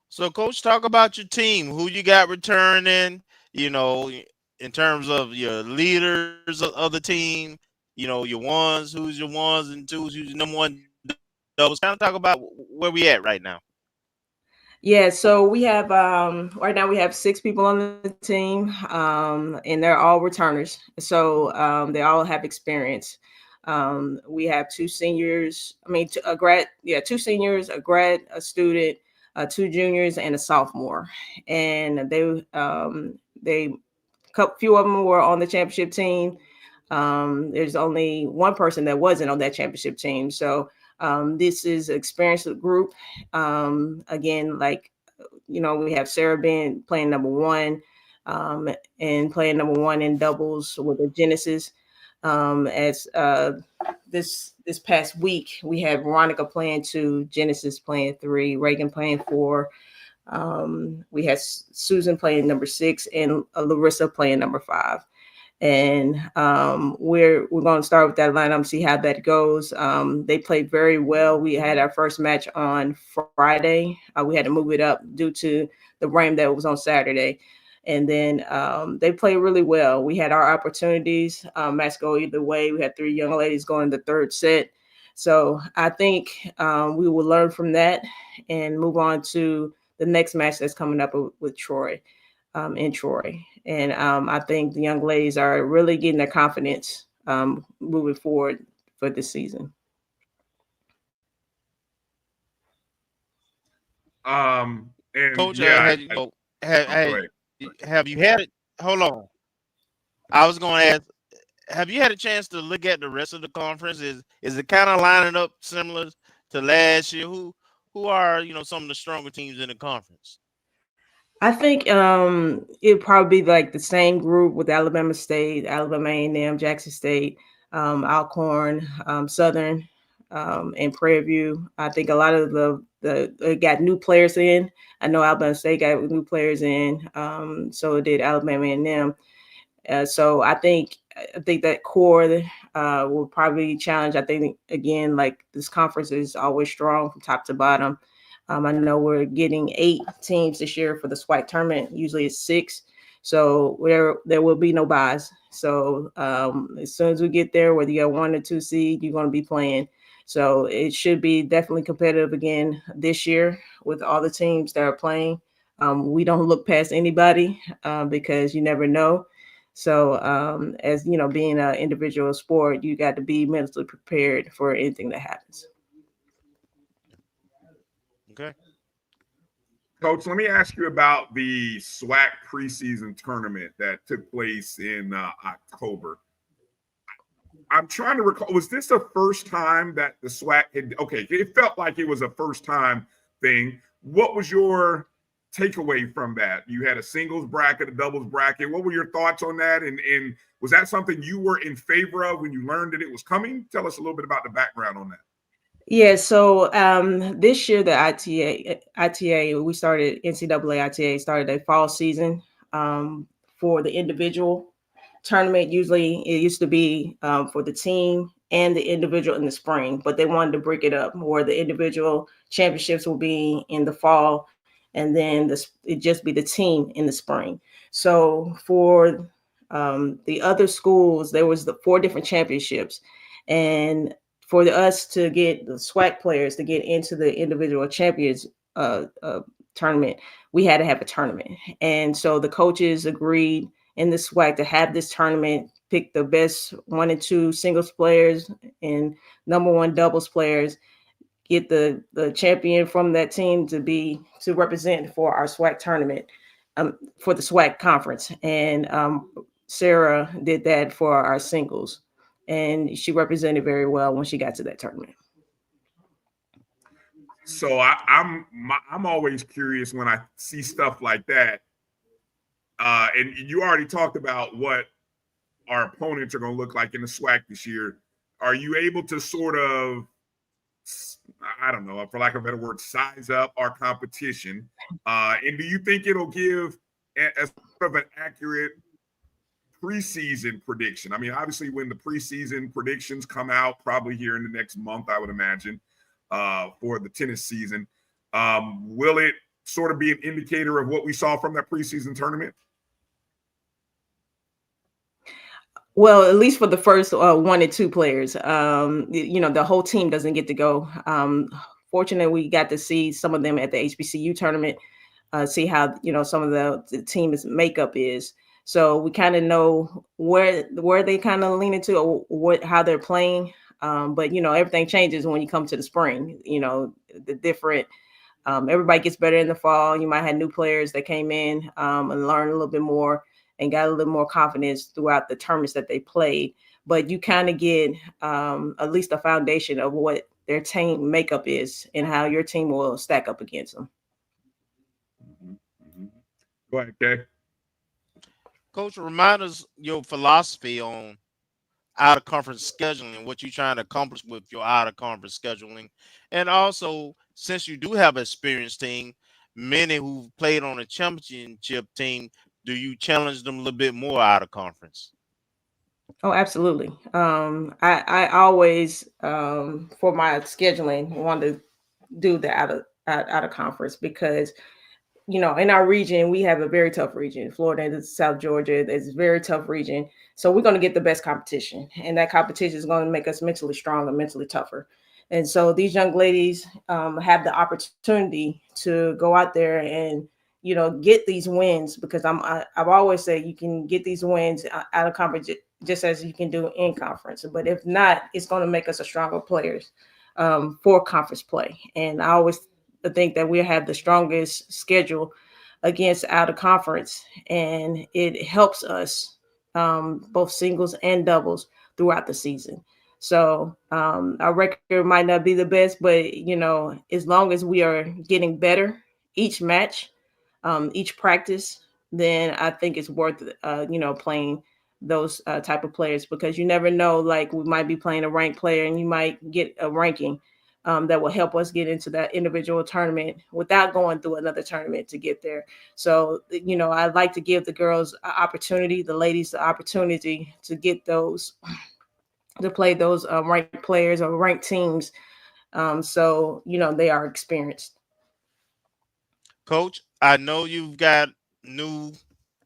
So, Coach, talk about your team. Who you got returning? In terms of your leaders of the team, your ones, who's your ones and twos, who's your number one doubles. Kind of talk about where we at right now. Yeah, so we have right now we have 6 people on the team, and they're all returners. So they all have experience. We have 2 seniors. I mean, a grad. Yeah, 2 seniors, a grad, a student, 2 juniors, and a sophomore. And they few of them were on the championship team. There's only one person that wasn't on that championship team. So this is an experienced group. Again, like, we have Sarah playing number one, and playing number one in doubles with the Genesis. As this past week, we have Veronica playing 2, Genesis playing 3, Reagan playing 4. We had Susan playing number 6, and Larissa playing number 5. And we're going to start with that lineup, see how that goes. They played very well. We had our first match on Friday. We had to move it up due to the rain that was on Saturday. And then they played really well. We had our opportunities. Match go either way. We had 3 young ladies going the third set. So I think we will learn from that and move on to the next match that's coming up with Troy, in Troy. And I think the young ladies are really getting their confidence moving forward for this season. And Coach, yeah, have you had it? Hold on. I was going to ask, have you had a chance to look at the rest of the conference? Is it kind of lining up similar to last year? Who are some of the stronger teams in the conference? I think it'd probably be like the same group with Alabama State, Alabama A&M, Jackson State, Alcorn, Southern, and Prairie View. I think a lot of the got new players in. I know Alabama State got new players in, so did Alabama A&M. So I think that core will probably challenge. I think, again, like, this conference is always strong from top to bottom. I know we're getting 8 teams this year for the SWAC tournament. Usually it's 6. So there will be no buys. So as soon as we get there, whether you got 1 or 2 seed, you're going to be playing. So it should be definitely competitive again this year with all the teams that are playing. We don't look past anybody because you never know. So as you know, being an individual sport, you got to be mentally prepared for anything that happens. Okay. Coach, let me ask you about the SWAC preseason tournament that took place in October. I'm trying to recall, was this the first time that the SWAC had, okay, it felt like it was a first time thing. What was your takeaway from that? You had a singles bracket, a doubles bracket. What were your thoughts on that? And was that something you were in favor of when you learned that it was coming? Tell us a little bit about the background on that. Yeah, so this year the ITA, we started, NCAA ITA started a fall season for the individual tournament. Usually it used to be for the team and the individual in the spring, but they wanted to break it up where the individual championships will be in the fall, and then it just be the team in the spring. So for the other schools, there was the 4 different championships, and for us to get the SWAC players to get into the individual champions tournament, we had to have a tournament. And so the coaches agreed in the SWAC to have this tournament, pick the best 1 and 2 singles players and number 1 doubles players, get the champion from that team to represent for our SWAC tournament, for the SWAC conference. And Sarah did that for our singles, and she represented very well when she got to that tournament. So I'm always curious when I see stuff like that. And you already talked about what our opponents are going to look like in the SWAC this year. Are you able to sort of, I don't know, for lack of a better word, size up our competition? And do you think it'll give a sort of an accurate preseason prediction? I mean, obviously, when the preseason predictions come out, probably here in the next month, I would imagine, for the tennis season, will it sort of be an indicator of what we saw from that preseason tournament? Well, at least for the first 1 and 2 players, the whole team doesn't get to go. fortunate we got to see some of them at the HBCU tournament, see how some of the team's makeup is. So we kind of know where they kind of lean into, or how they're playing. But everything changes when you come to the spring. The different. Everybody gets better in the fall. You might have new players that came in and learned a little bit more and got a little more confidence throughout the tournaments that they played. But you kind of get at least a foundation of what their team makeup is and how your team will stack up against them. Go ahead, Kay. Coach, remind us your philosophy on out-of-conference scheduling, what you're trying to accomplish with your out-of-conference scheduling. And also, since you do have an experienced team, many who've played on a championship team, do you challenge them a little bit more out-of-conference? Oh, absolutely. I always, for my scheduling, want to do the out of conference because in our region, we have a very tough region. Florida and South Georgia, it's a very tough region. So we're going to get the best competition. And that competition is going to make us mentally stronger, mentally tougher. And so these young ladies have the opportunity to go out there and, get these wins, because I've always said you can get these wins out of conference just as you can do in conference. But if not, it's going to make us a stronger players for conference play. And I always think that we have the strongest schedule against out of conference, and it helps us both singles and doubles throughout the season. So our record might not be the best, but as long as we are getting better each match, each practice, then I think it's worth playing those type of players, because you never know, like we might be playing a ranked player and you might get a ranking that will help us get into that individual tournament without going through another tournament to get there. So, I'd like to give the girls an opportunity, the ladies the opportunity to get those, to play those ranked players or ranked teams. So, they are experienced. Coach, I know you've got new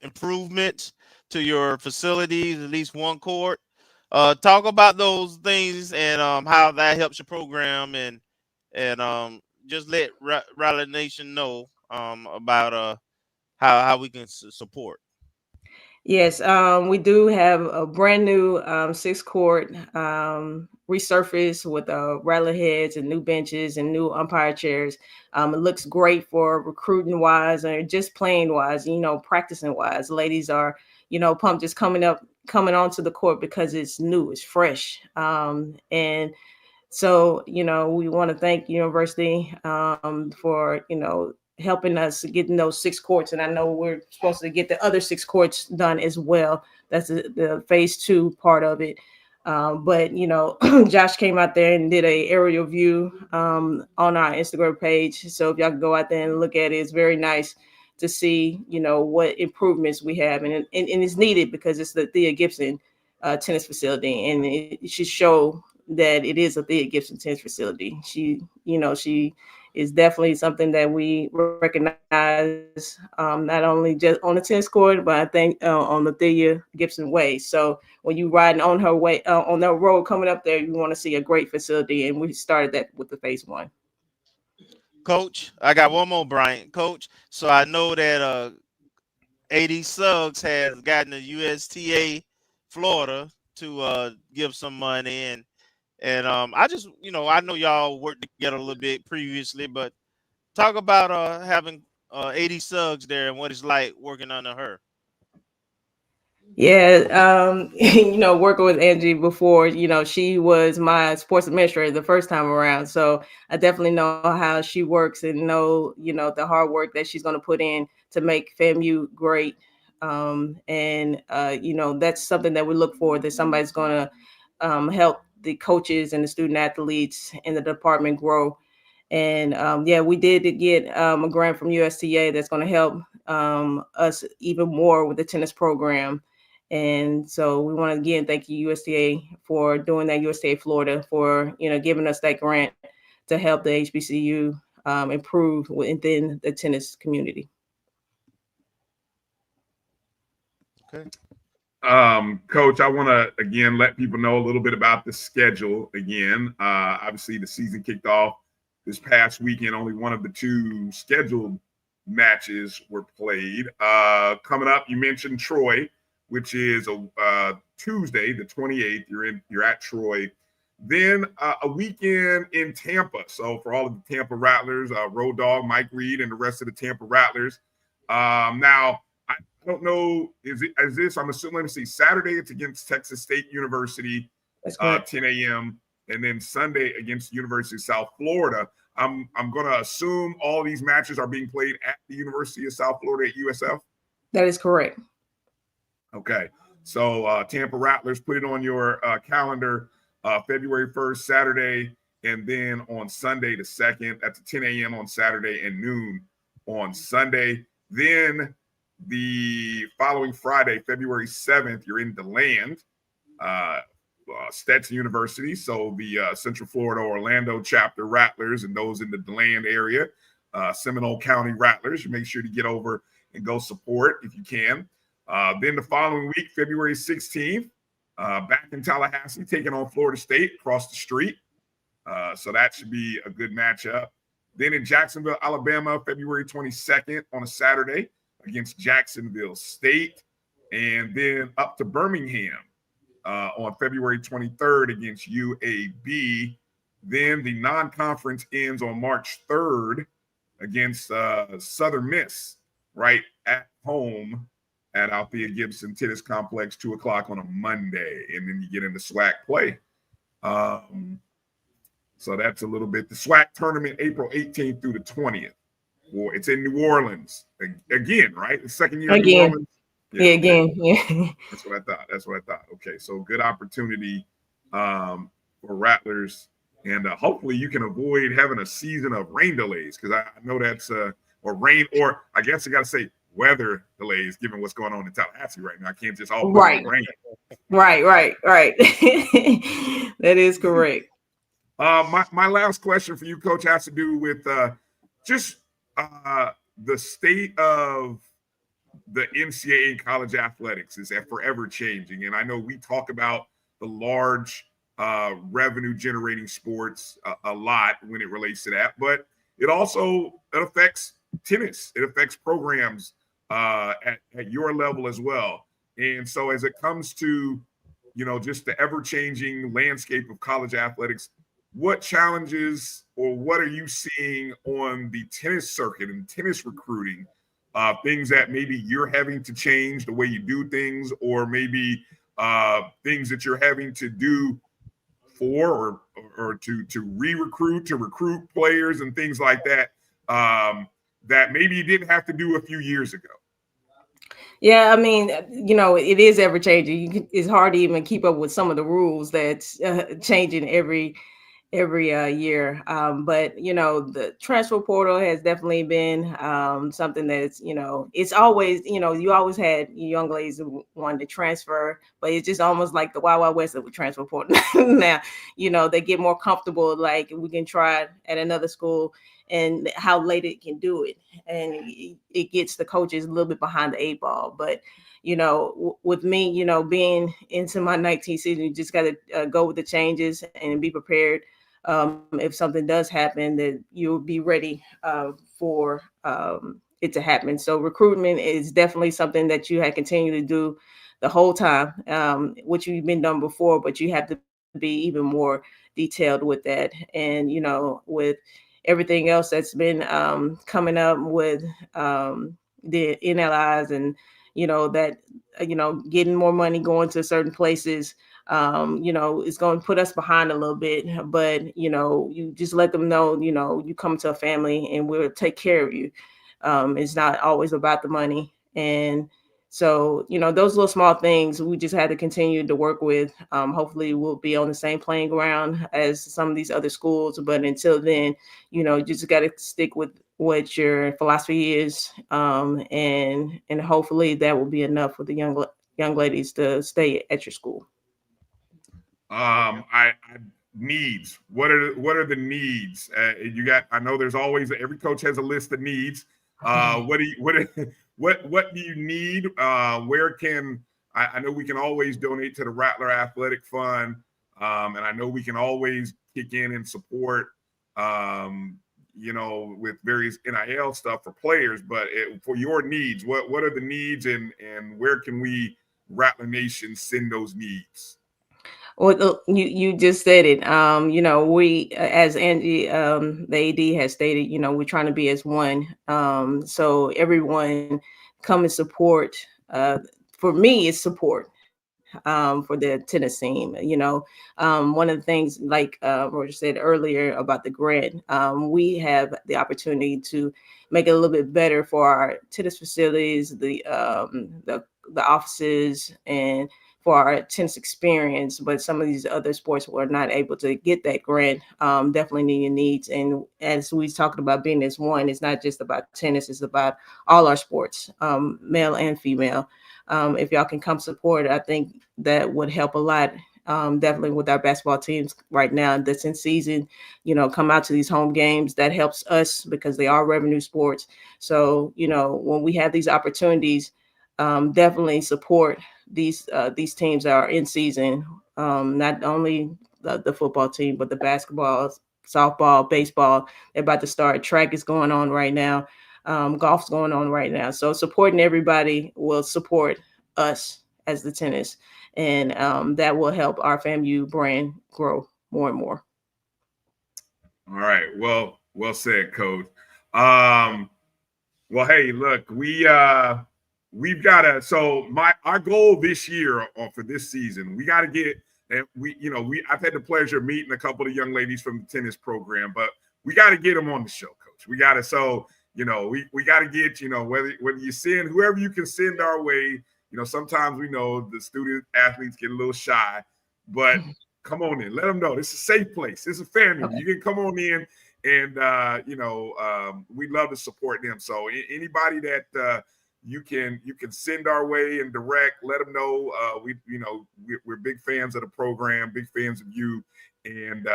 improvements to your facilities, at least one court. Talk about those things and how that helps your program, and just let Raleigh Nation know about how we can support. Yes, we do have a brand new 6-court resurfaced with rattler heads and new benches and new umpire chairs. It looks great for recruiting wise or just playing wise, practicing wise. Ladies are, pumped just coming onto the court because it's new, it's fresh. And so, we want to thank University for, helping us getting those 6 courts. And I know we're supposed to get the other 6 courts done as well. That's the phase 2 part of it. But, Josh came out there and did a aerial view on our Instagram page. So if y'all can go out there and look at it, it's very nice to see, what improvements we have. And it's needed because it's the Thea Gibson tennis facility. And it should show that it is a Thea Gibson tennis facility. She is definitely something that we recognize, not only just on the tennis court, but I think on the Thea Gibson way. So when you riding on her way, on that road coming up there, you want to see a great facility. And we started that with the phase 1. Coach, I got one more, Bryan. Coach, so I know that AD Suggs has gotten the USTA Florida to give some money in. And I just, I know y'all worked together a little bit previously, but talk about having AD Suggs there and what it's like working under her. Yeah, working with Angie before, she was my sports administrator the first time around. So I definitely know how she works and know, the hard work that she's going to put in to make FAMU great. That's something that we look for, that somebody's going to help the coaches and the student athletes in the department grow. And we did get a grant from USTA that's going to help us even more with the tennis program. And so we want to again thank you, USTA, for doing that, USTA Florida, for giving us that grant to help the HBCU improve within the tennis community. Okay. Coach, I want to again let people know a little bit about the schedule again. Obviously, the season kicked off this past weekend, only one of the two scheduled matches were played. Coming up, you mentioned Troy, which is a Tuesday, the 28th. You're at Troy. Then a weekend in Tampa. So for all of the Tampa Rattlers, Road Dogg, Mike Reed, and the rest of the Tampa Rattlers. Now, I don't know, is this, I'm assuming, let me see, Saturday it's against Texas State University, 10 a.m., and then Sunday against the University of South Florida. I'm going to assume all these matches are being played at the University of South Florida at USF? That is correct. Okay. So Tampa Rattlers, put it on your calendar, February 1st, Saturday, and then on Sunday the 2nd, that's 10 a.m. on Saturday and noon on Sunday. Then the following Friday, February 7th, you're in DeLand, Stetson University. So the Central Florida Orlando chapter Rattlers and those in the DeLand area, Seminole County Rattlers, you make sure to get over and go support if you can. Then the following week, February 16th, back in Tallahassee, taking on Florida State across the street. So that should be a good matchup. Then in Jacksonville, Alabama, February 22nd on a Saturday against Jacksonville State. And then up to Birmingham on February 23rd against UAB. Then the non-conference ends on March 3rd against Southern Miss, right at home at Althea Gibson Tennis Complex, 2 o'clock on a Monday. And then you get into SWAC play. So that's a little bit. The SWAC tournament, April 18th through the 20th. Well, it's in New Orleans again, right? The second year in New Orleans. Yeah, again. Yeah. That's what I thought. Okay, so good opportunity for Rattlers. And hopefully you can avoid having a season of rain delays, because I know that's or rain, or I guess I got to say weather delays, given what's going on in Tallahassee right now. I can't just all rain. Right. That is correct. My last question for you, Coach, has to do with just the state of the NCAA and college athletics is forever changing. And I know we talk about the large revenue generating sports a lot when it relates to that, but it affects tennis. It affects programs at your level as well. And so as it comes to, just the ever changing landscape of college athletics, what challenges or what are you seeing on the tennis circuit and tennis recruiting? Things that maybe you're having to change the way you do things, or maybe things that you're having to do for or to re-recruit, to recruit players and things like that, that maybe you didn't have to do a few years ago. Yeah, I mean, it is ever changing. It's hard to even keep up with some of the rules that's changing every year. But, the transfer portal has definitely been something that's, it's always, you always had young ladies who wanted to transfer, but it's just almost like the Wild Wild West of the transfer portal. Now, they get more comfortable, like we can try it at another school and how late it can do it. And it gets the coaches a little bit behind the 8 ball. But, with me, being into my 19th season, you just got to go with the changes and be prepared. If something does happen, that you'll be ready for it to happen. So recruitment is definitely something that you have continued to do the whole time, which you've been done before, but you have to be even more detailed with that. And, with everything else that's been coming up with the NLIs and, getting more money going to certain places, it's going to put us behind a little bit, but, you just let them know, you come to a family and we'll take care of you. It's not always about the money. And so, those little small things we just had to continue to work with. Hopefully we'll be on the same playing ground as some of these other schools. But until then, you just got to stick with what your philosophy is. And hopefully that will be enough for the young ladies to stay at your school. Needs. What are the needs? I know there's always, every coach has a list of needs. What do you need? Where can I know we can always donate to the Rattler Athletic Fund, and I know we can always kick in and support with various NIL stuff for players, but for your needs, what are the needs, and where can we, Rattler Nation, send those needs? Well, you just said it. We, as Angie, the AD has stated, we're trying to be as one. So everyone come and support. For me, it's support. For the tennis team, one of the things, like Roger said earlier about the grant, we have the opportunity to make it a little bit better for our tennis facilities, the offices, and for our tennis experience. But some of these other sports were not able to get that grant. Definitely needing needs. And as we talking about being as one, it's not just about tennis, it's about all our sports, male and female. If y'all can come support, I think that would help a lot. Definitely with our basketball teams right now that's in season, come out to these home games. That helps us because they are revenue sports. So, when we have these opportunities, definitely support these teams that are in season. Not only the football team, but the basketball, softball, baseball. They're about to start. Track is going on right now. Golf's going on right now. So supporting everybody will support us as the tennis, and that will help our FAMU brand grow more and more. All right. Well said, Coach. Well, hey, look, we've got our goal this year, or for this season, we got to get, and I've had the pleasure of meeting a couple of young ladies from the tennis program, but we got to get them on the show, Coach. We got to, we got to get, whether you send whoever you can send our way. Sometimes we know the student athletes get a little shy, but come on in. Let them know this is a safe place. It's a family. Okay. You can come on in, and we love to support them. So anybody that you can send our way and direct, let them know. We're big fans of the program, big fans of you, and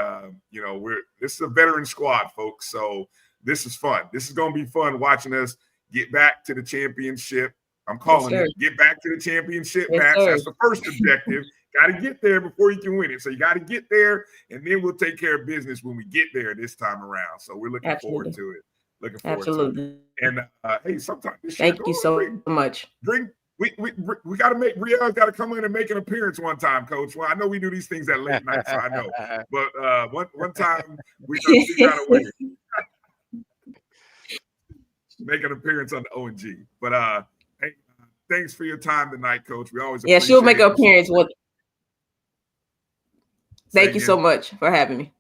this is a veteran squad, folks. So this is fun. This is going to be fun watching us get back to the championship. I'm calling it get back to the championship match. That's the first objective. Got to get there before you can win it. So you got to get there, and then we'll take care of business when we get there this time around. So we're looking forward to it. Looking forward to it. And hey, sometimes thank you so much. We got to make Riel's got to come in and make an appearance one time, Coach. Well, I know we do these things at late night, so I know. But one time we got to win. Make an appearance on the ONG. But hey, thanks for your time tonight, Coach. We always she'll make an appearance. Thank you so much for having me.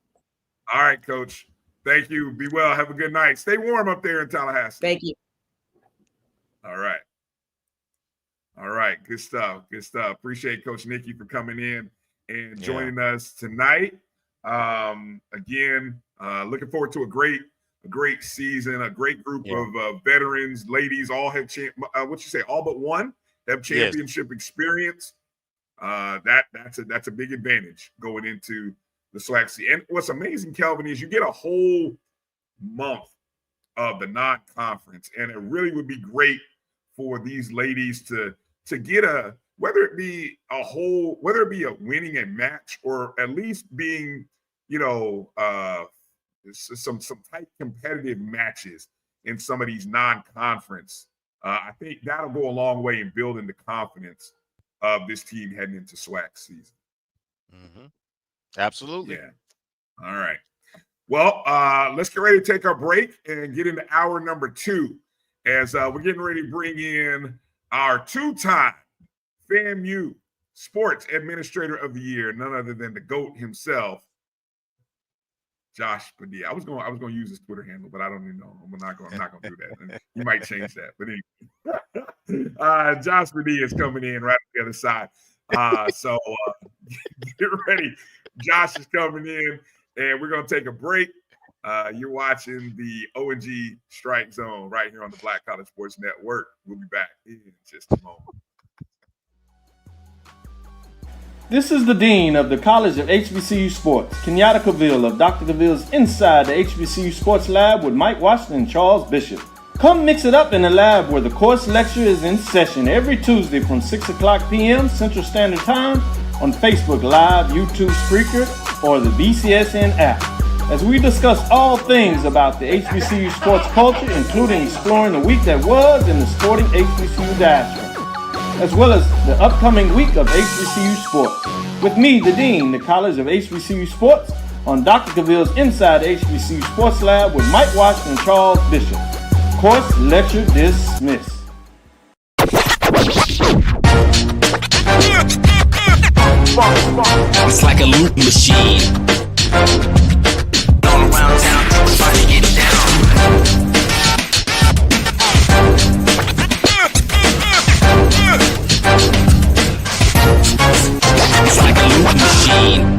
All right, Coach. Thank you. Be well. Have a good night. Stay warm up there in Tallahassee. Thank you. All right. Good stuff. Appreciate Coach Nikki for coming in and joining us tonight. Again, looking forward to a great season, a great group of veterans, ladies, all have all but one have championship experience. That's a big advantage going into the SWAC season. And what's amazing, Kelvin, is you get a whole month of the non-conference, and it really would be great for these ladies to get whether it be a winning a match, or at least being, some tight competitive matches in some of these non-conference. I think that'll go a long way in building the confidence of this team heading into SWAC season. Mm-hmm. Absolutely. Yeah. All right. Well, let's get ready to take our break and get into hour number 2, as we're getting ready to bring in our 2-time FAMU Sports Administrator of the Year, none other than the GOAT himself, Josh Padilla. I was going to use his Twitter handle, but I don't even know. I'm not going to do that. You might change that. But anyway, Josh Padilla is coming in right on the other side. So get ready. Josh is coming in, and we're going to take a break. You're watching the ONG Strike Zone right here on the Black College Sports Network. We'll be back in just a moment. This is the Dean of the College of HBCU Sports, Kenyatta Cavill of Dr. Cavill's Inside the HBCU Sports Lab with Mike Washington and Charles Bishop. Come mix it up in the lab where the course lecture is in session every Tuesday from 6 o'clock p.m. Central Standard Time on Facebook Live, YouTube Spreaker, or the BCSN app. as we discuss all things about the HBCU sports culture, including exploring the week that was in the sporting HBCU diaspora, as well as the upcoming week of HBCU sports. With me, the Dean, the College of HBCU Sports, on Dr. Cavill's Inside HBCU Sports Lab with Mike Washington and Charles Bishop. Course lecture dismissed. It's like a loop machine. All around town, trying to get down. It's like a loop machine.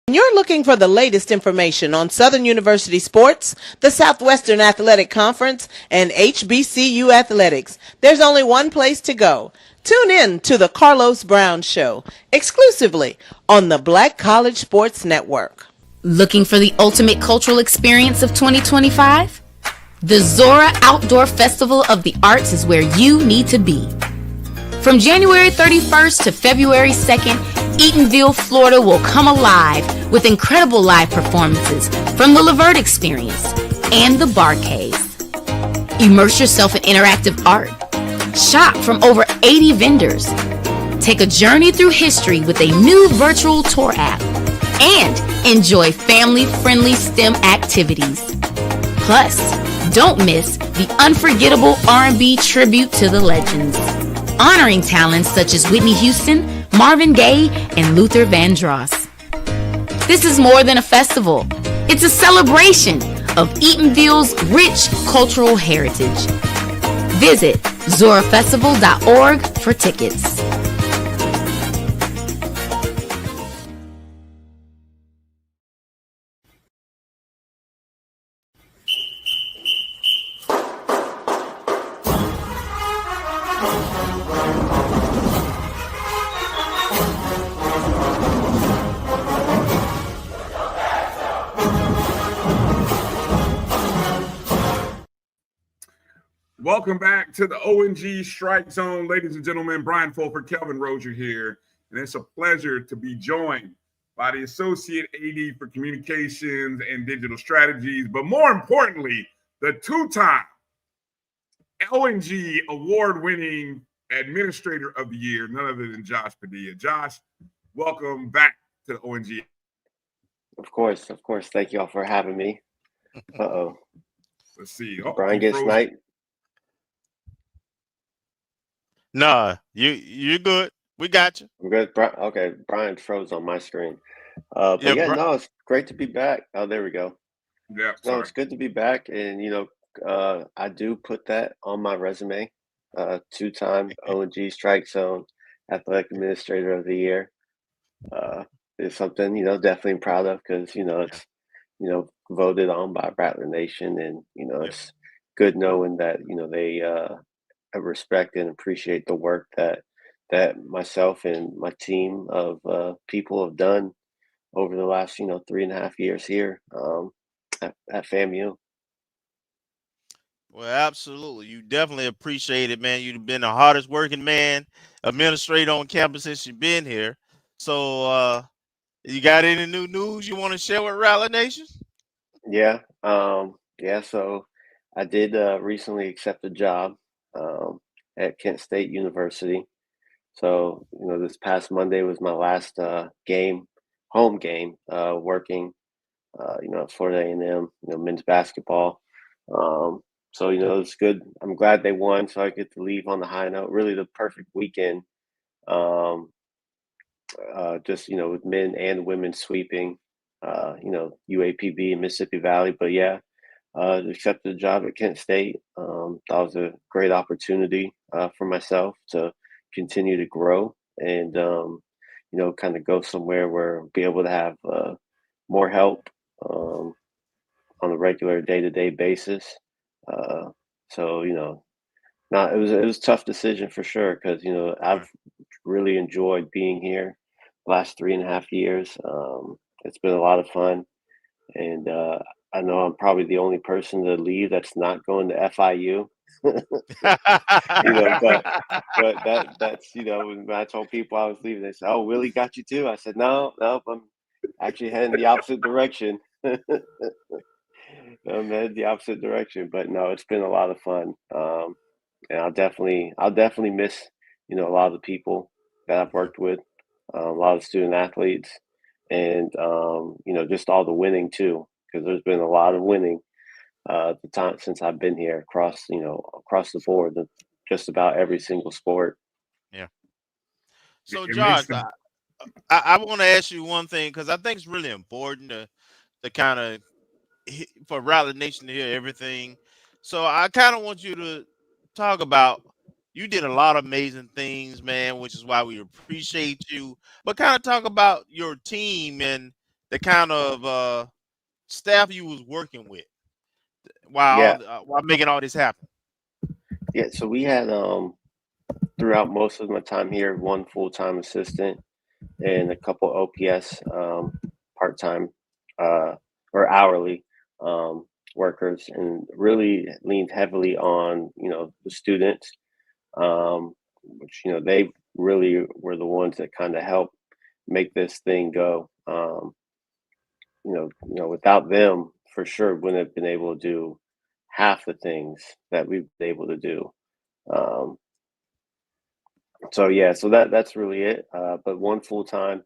You're looking for the latest information on Southern University sports, the Southwestern Athletic Conference, and HBCU athletics. There's only one place to go. Tune in to the Carlos Brown Show, exclusively on the Black College Sports Network. Looking for the ultimate cultural experience of 2025? The Zora Outdoor Festival of the Arts is where you need to be. From January 31st to February 2nd, Eatonville, Florida will come alive with incredible live performances from the Levert Experience and the Bar Cave. Immerse yourself in interactive art. Shop from over 80 vendors. Take a journey through history with a new virtual tour app. And enjoy family-friendly STEM activities. Plus, don't miss the unforgettable R&B tribute to the legends, honoring talents such as Whitney Houston, Marvin Gaye, and Luther Vandross. This is more than a festival. It's a celebration of Eatonville's rich cultural heritage. Visit zorafestival.org for tickets. Welcome back to the ONG Strike Zone, ladies and gentlemen. Bryan Fulford, Kelvin Rozier here, and it's a pleasure to be joined by the Associate AD for Communications and Digital Strategies, but more importantly, the two-time ONG award-winning Administrator of the Year, none other than Josh Padilla. Josh, welcome back to the ONG. Of course. Thank you all for having me. Uh-oh. Let's see. Bryan gets sniped. Nah, you're good. We got you. I'm good. Okay, Bryan froze on my screen. But no, it's great to be back. Oh, there we go. Yeah. No, it's good to be back, and I do put that on my resume. Two-time ONG StrikeZone Athletic Administrator of the Year. It's something definitely proud of because it's voted on by Rattler Nation, and it's good knowing that they respect and appreciate the work that myself and my team of people have done over the last 3.5 years here at FAMU. Well, absolutely. You definitely appreciate it, man. You've been the hardest working man administrator on campus since you've been here. So you got any new news you want to share with Rattler Nation? Yeah. So I did recently accept a job at Kent State University. So, this past Monday was my last home game, working, at Florida A&M, men's basketball. So, it's good. I'm glad they won, so I get to leave on the high note. Really the perfect weekend, just, with men and women sweeping, UAPB and Mississippi Valley. But yeah, accepted a job at Kent State. That was a great opportunity for myself to continue to grow and, kind of go somewhere where I'll be able to have more help on a regular day-to-day basis. So, it was a tough decision for sure because, I've really enjoyed being here the last 3.5 years. It's been a lot of fun. And I know I'm probably the only person to leave that's not going to FIU. That's when I told people I was leaving, they said, "Oh, Willie got you too." I said, "No, I'm actually heading the opposite direction." I'm headed the opposite direction, but no, it's been a lot of fun. And I'll definitely miss a lot of the people that I've worked with, a lot of student athletes, and just all the winning too, because there's been a lot of winning the time since I've been here across the board, just about every single sport. Yeah. So, It makes Josh, the I want to ask you one thing because I think it's really important to kind of for Rally Nation to hear everything. So I kind of want you to talk about you did a lot of amazing things, man, which is why we appreciate you. But kind of talk about your team and the kind of staff you was working with Yeah, while making all this happen. yeah. So we had throughout most of my time here, one full-time assistant and a couple OPS part-time or hourly workers, and really leaned heavily on the students, which they really were the ones that kind of helped make this thing go. Without them, for sure, wouldn't have been able to do half the things that we've been able to do. Um, so yeah, so that's really it. But one full time,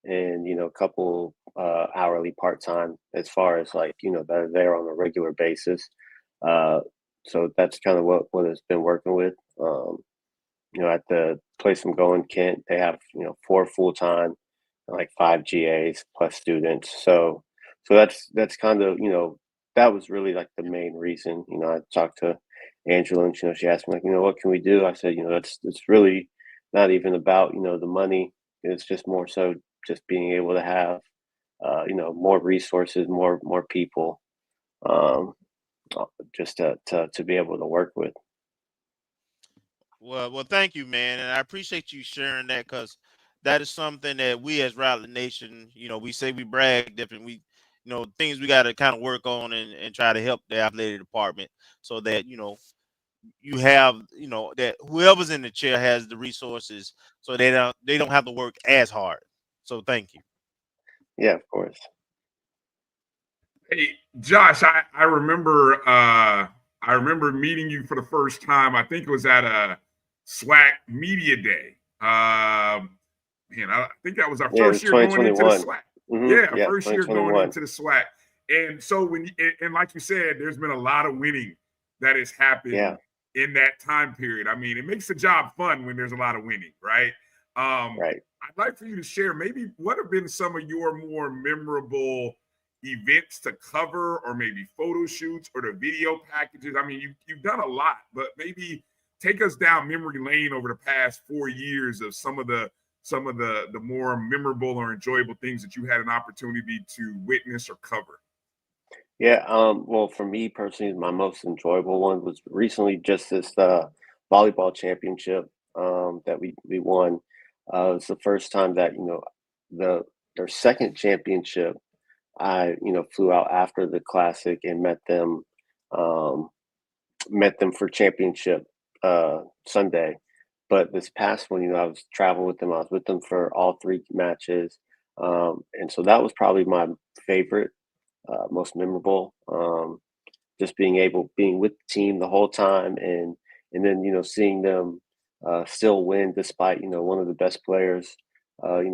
and a couple hourly part time, as far as that are there on a regular basis. Uh, so that's kind of what it's been working with. At the place I'm going, Kent, they have 4 full time, like 5 GAs plus students. So that's kind of that was really like the main reason. I talked to Angela, and she asked me like, what can we do? I said, it's really not even about the money. It's just more so just being able to have more resources, more people, um, just to be able to work with. Well, thank you, man, and I appreciate you sharing that because that is something that we as Rally Nation, we say we brag different. We, things we got to kind of work on and try to help the athletic department so that you have that whoever's in the chair has the resources so they don't have to work as hard. So thank you. Yeah, of course. Hey, Josh, I remember meeting you for the first time. I think it was at a SWAC Media Day. I think that was our first year going into the SWAC. Mm-hmm. Yeah, first year going 2021. into the SWAC. And so and like you said, there's been a lot of winning that has happened in that time period. I mean, it makes the job fun when there's a lot of winning, right? Right. I'd like for you to share maybe what have been some of your more memorable events to cover, or maybe photo shoots or the video packages. I mean, you've done a lot, but maybe take us down memory lane over the past 4 years of some of the more memorable or enjoyable things that you had an opportunity to witness or cover. Yeah, well, for me personally, my most enjoyable one was recently just this volleyball championship that we won. It was the first time that their second championship. I flew out after the classic and met them for championship Sunday. But this past one, I was traveling with them. I was with them for all 3 matches, and so that was probably my favorite. Most memorable. Just being with the team the whole time, and then seeing them still win despite one of the best players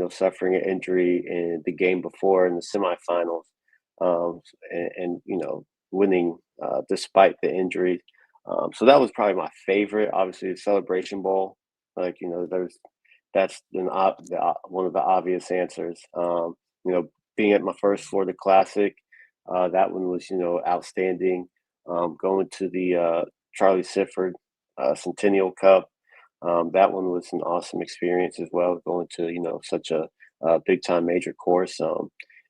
suffering an injury in the game before in the semifinals, and winning despite the injury. So that was probably my favorite. Obviously, the Celebration Bowl, that's one of the obvious answers. Being at my first Florida Classic. That one was, outstanding. Going to the Charlie Sifford Centennial Cup, that one was an awesome experience as well. Going to, such a big time major course,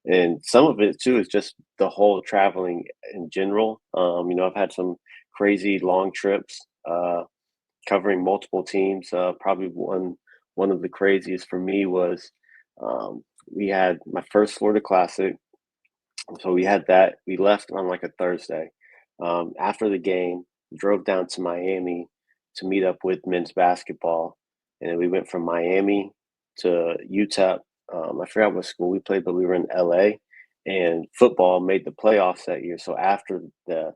and some of it too is just the whole traveling in general. I've had some crazy long trips covering multiple teams. Probably one of the craziest for me was we had my first Florida Classic. So we had that. We left on like a Thursday. After the game, drove down to Miami to meet up with men's basketball, and then we went from Miami to UTEP. I forgot what school we played, but we were in LA, and football made the playoffs that year. So after the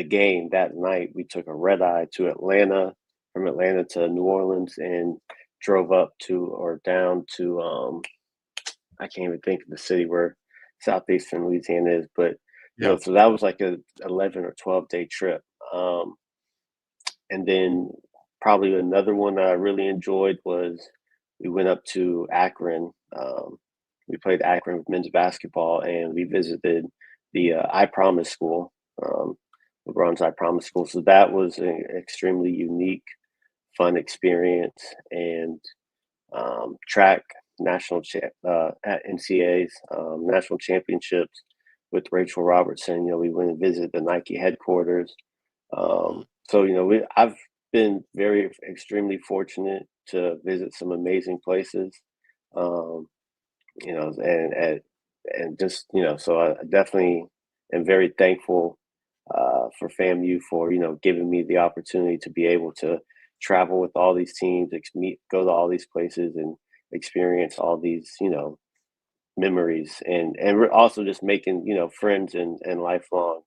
game that night, we took a red eye to Atlanta, from Atlanta to New Orleans, and drove up to or down to I can't even think of the city where southeastern Louisiana is, but you know, so that was like a 11 or 12-day trip. And then probably another one that I really enjoyed was we went up to Akron. We played Akron men's basketball, and we visited the I Promise School, LeBron's I Promise School. So that was an extremely unique, fun experience. And track at NCAAs, national championships with Rachel Robertson. You know, we went and visited the Nike headquarters. So, you know, I've been extremely fortunate to visit some amazing places. You know, and just, you know, so I definitely am very thankful for FAMU for, you know, giving me the opportunity to be able to travel with all these teams, go to all these places and experience all these, you know, memories, and we're also just making, you know, friends and lifelong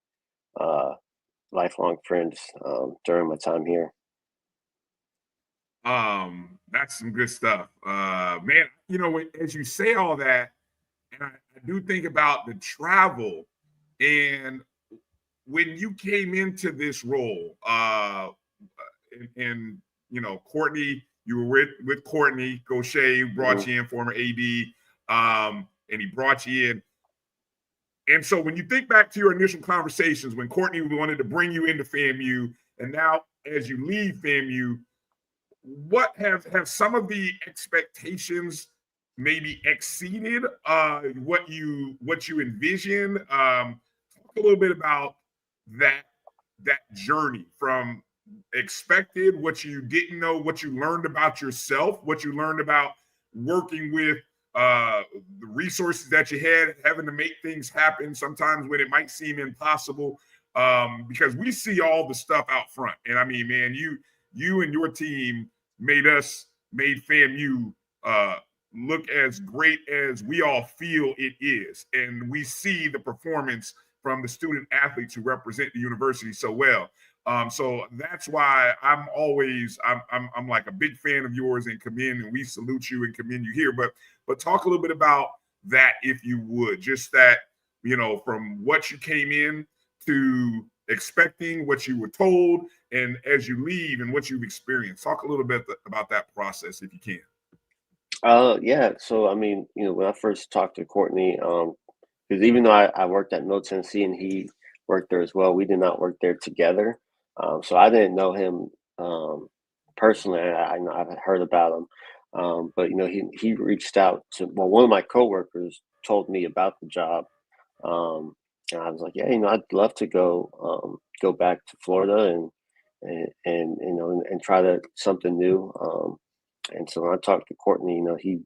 friends during my time here. That's some good stuff. Man, you know, as you say all that, and I do think about the travel, and when you came into this role, and you know, Courtney, you were with Courtney Gaucher, brought you in, former AD, and he brought you in. And so when you think back to your initial conversations when Courtney wanted to bring you into FAMU, and now as you leave FAMU, what have some of the expectations maybe exceeded what you envision? Talk a little bit about that journey from expected, what you didn't know, what you learned about yourself, what you learned about working with the resources that you had, having to make things happen sometimes when it might seem impossible, because we see all the stuff out front. And I mean, man, you and your team made FAMU look as great as we all feel it is. And we see the performance from the student athletes who represent the university so well. So that's why I'm like a big fan of yours, and we salute you and commend you here. But talk a little bit about that, if you would, just that, you know, from what you came in to expecting, what you were told, and as you leave and what you've experienced. Talk a little bit about that process, if you can. Yeah. So, I mean, you know, when I first talked to Courtney, because even though I worked at Middle Tennessee and he worked there as well, we did not work there together. So I didn't know him personally. I've heard about him. But, you know, he reached out to, one of my coworkers told me about the job. And I was like, yeah, you know, I'd love to go back to Florida and you know, and try something new. And so when I talked to Courtney, you know, he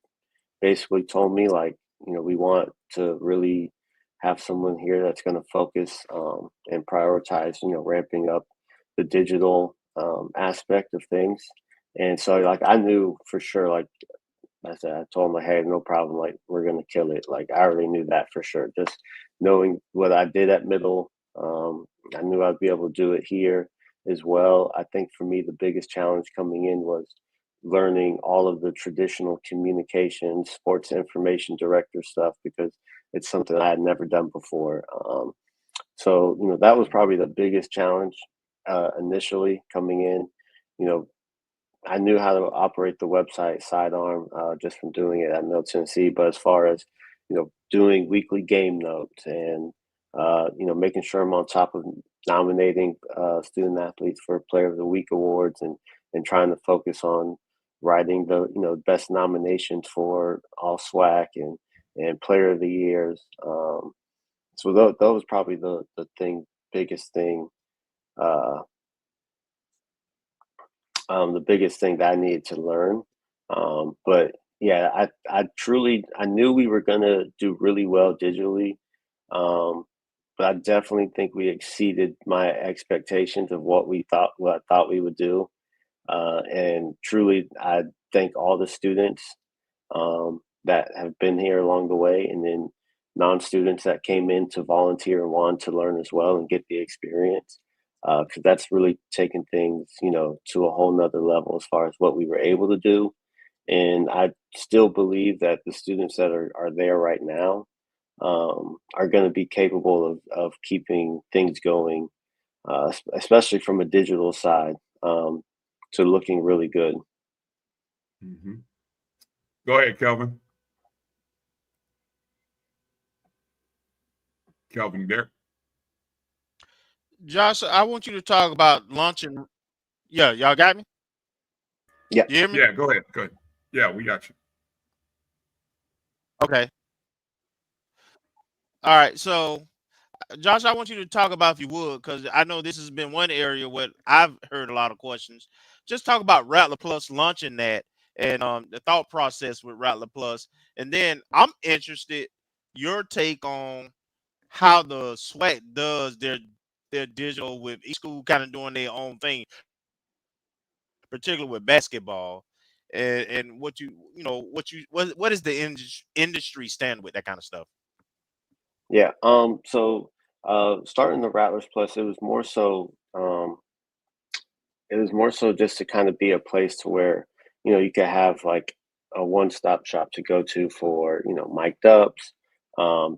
basically told me, like, you know, we want to really have someone here that's going to focus and prioritize, you know, ramping up the digital aspect of things. And so, like, I knew for sure, like I said, I told him, like, hey, no problem. Like, we're going to kill it. Like, I already knew that for sure. Just knowing what I did at Middle, I knew I'd be able to do it here as well. I think for me, the biggest challenge coming in was learning all of the traditional communication, sports information director stuff, because it's something I had never done before. So, you know, that was probably the biggest challenge initially coming in. You know, I knew how to operate the website sidearm just from doing it at Middle Tennessee. But as far as, you know, doing weekly game notes and, you know, making sure I'm on top of nominating student athletes for Player of the Week awards and trying to focus on writing the, you know, best nominations for all SWAC and Player of the Years. So that was probably the biggest thing. The biggest thing that I needed to learn. But yeah, I knew we were gonna do really well digitally. But I definitely think we exceeded my expectations of what I thought we would do. And truly, I thank all the students that have been here along the way, and then non-students that came in to volunteer and wanted to learn as well and get the experience. Because that's really taken things, to a whole nother level as far as what we were able to do. And I still believe that the students that are there right now are going to be capable of keeping things going, especially from a digital side, to looking really good. Mm-hmm. Go ahead, Kelvin. Kelvin there. Josh, I want you to talk about launching. Yeah, y'all got me? Yeah. You hear me? Yeah, go ahead. Go ahead. Yeah, we got you. Okay. All right. So, Josh, I want you to talk about, if you would, because I know this has been one area where I've heard a lot of questions. Just talk about Rattler Plus launching that and the thought process with Rattler Plus. And then I'm interested your take on how the SWAC does their digital, with each school kind of doing their own thing, particularly with basketball, and what what is the industry stand with that kind of stuff. Yeah. So starting the Rattlers Plus, it was more so just to kind of be a place to where, you could have like a one-stop shop to go to for, mic'd ups,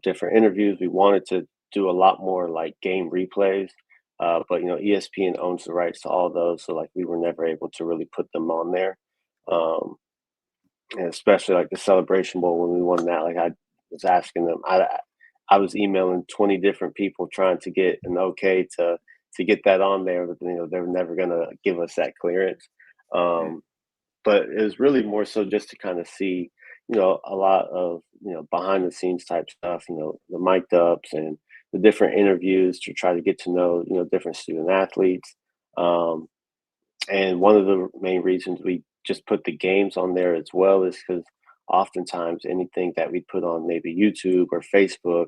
different interviews. We wanted to do a lot more like game replays. But ESPN owns the rights to all those, so like we were never able to really put them on there. And especially like the Celebration Bowl when we won that, like I was asking them, I was emailing 20 different people trying to get an okay to get that on there, but they were never gonna give us that clearance. But it was really more so just to kind of see, a lot of behind the scenes type stuff, the mic'd ups and the different interviews to try to get to know different student athletes. And one of the main reasons we just put the games on there as well is because oftentimes anything that we put on maybe YouTube or Facebook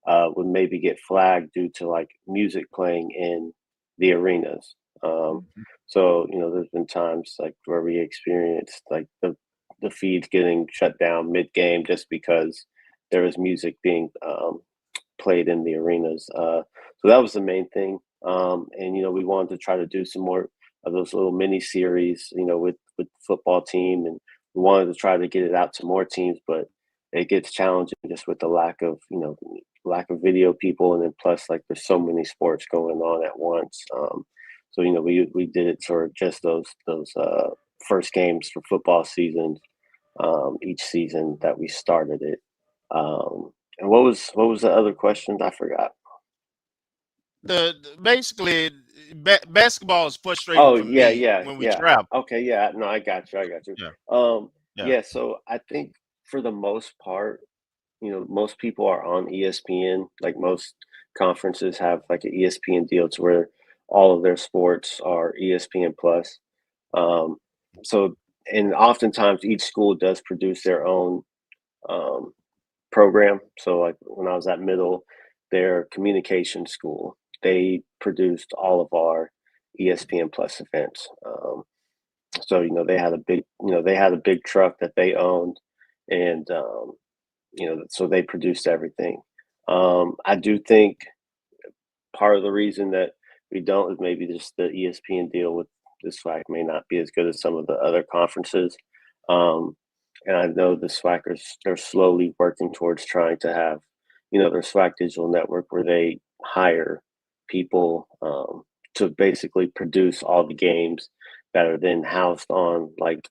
would maybe get flagged due to like music playing in the arenas. So there's been times like where we experienced like the feeds getting shut down mid game just because there was music being played in the arenas. So that was the main thing. And we wanted to try to do some more of those little mini series, with the football team, and we wanted to try to get it out to more teams, but it gets challenging just with the lack of video people, and then plus like there's so many sports going on at once. So we did it for just those first games for football seasons, each season that we started it. And what was the other questions? I forgot. Basically basketball is frustrating Oh for me yeah. when we travel. Okay, yeah. No, I got you. Yeah. Yeah. So I think for the most part, most people are on ESPN. Like most conferences have like an ESPN deal to where all of their sports are ESPN plus. So and oftentimes each school does produce their own program. So like when I was at middle, their communication school, they produced all of our ESPN plus events. So they had a big truck that they owned, and so they produced everything. I do think part of the reason that we don't is maybe just the ESPN deal with this SWAC may not be as good as some of the other conferences. And I know the SWACers, they're slowly working towards trying to have, their SWAC digital network where they hire people to basically produce all the games that are then housed on like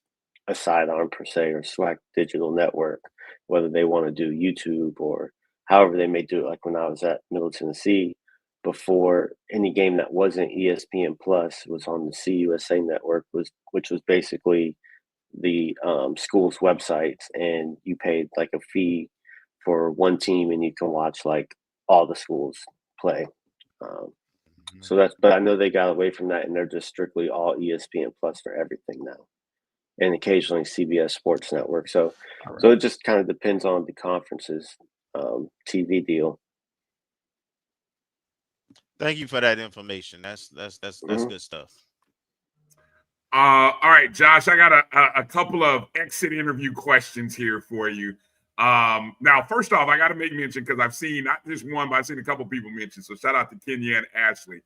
a sidearm per se or SWAC digital network, whether they want to do YouTube or however they may do it. Like when I was at Middle Tennessee, before any game that wasn't ESPN Plus was on the CUSA network, which was basically the school's websites, and you paid like a fee for one team, and you can watch like all the schools play. But I know they got away from that, and they're just strictly all ESPN Plus for everything now, and occasionally CBS Sports Network. So it just kind of depends on the conference's TV deal. Thank you for that information. That's Mhm. good stuff. All right, Josh, I got a couple of exit interview questions here for you. Now, first off, I got to make mention because I've seen not just one, but I've seen a couple people mention. So shout out to Kenya and Ashley.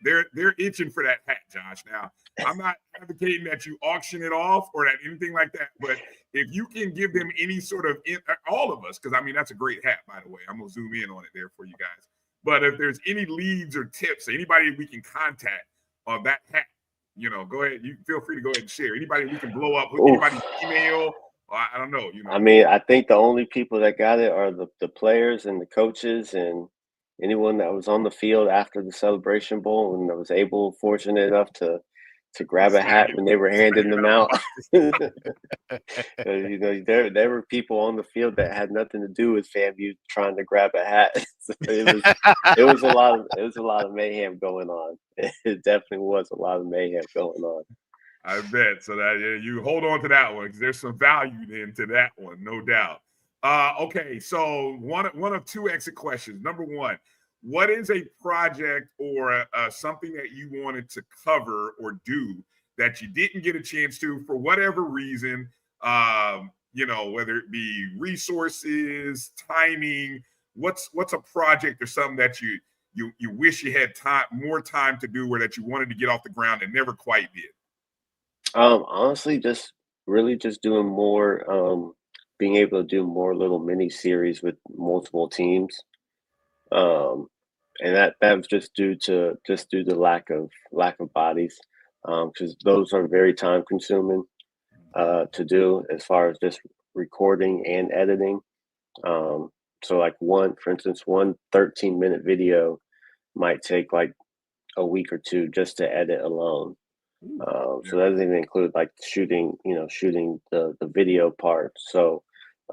They're itching for that hat, Josh. Now, I'm not advocating that you auction it off or that anything like that, but if you can give them any sort of all of us, because I mean that's a great hat, by the way. I'm gonna zoom in on it there for you guys. But if there's any leads or tips, anybody we can contact on that hat, go ahead. You feel free to go ahead and share. Anybody we can blow up, anybody's email. I don't know. I mean, I think the only people that got it are the players and the coaches and anyone that was on the field after the Celebration Bowl and that was fortunate enough to grab a hat when they were handing them out. There were people on the field that had nothing to do with FAMU trying to grab a hat. So it was a lot of mayhem going on. It definitely was a lot of mayhem going on. I bet. So that you hold on to that one because there's some value then to that one, no doubt. Okay, so one of two exit questions. Number one, what is a project or something that you wanted to cover or do that you didn't get a chance to for whatever reason? Whether it be resources, timing. What's a project or something that you wish you had more time to do, or that you wanted to get off the ground and never quite did? Honestly, just doing more, being able to do more little mini series with multiple teams. And that was just due to the lack of bodies, because those are very time consuming to do as far as just recording and editing. So like for instance, one 13-minute video might take like a week or two just to edit alone. So that doesn't even include like shooting the video part. So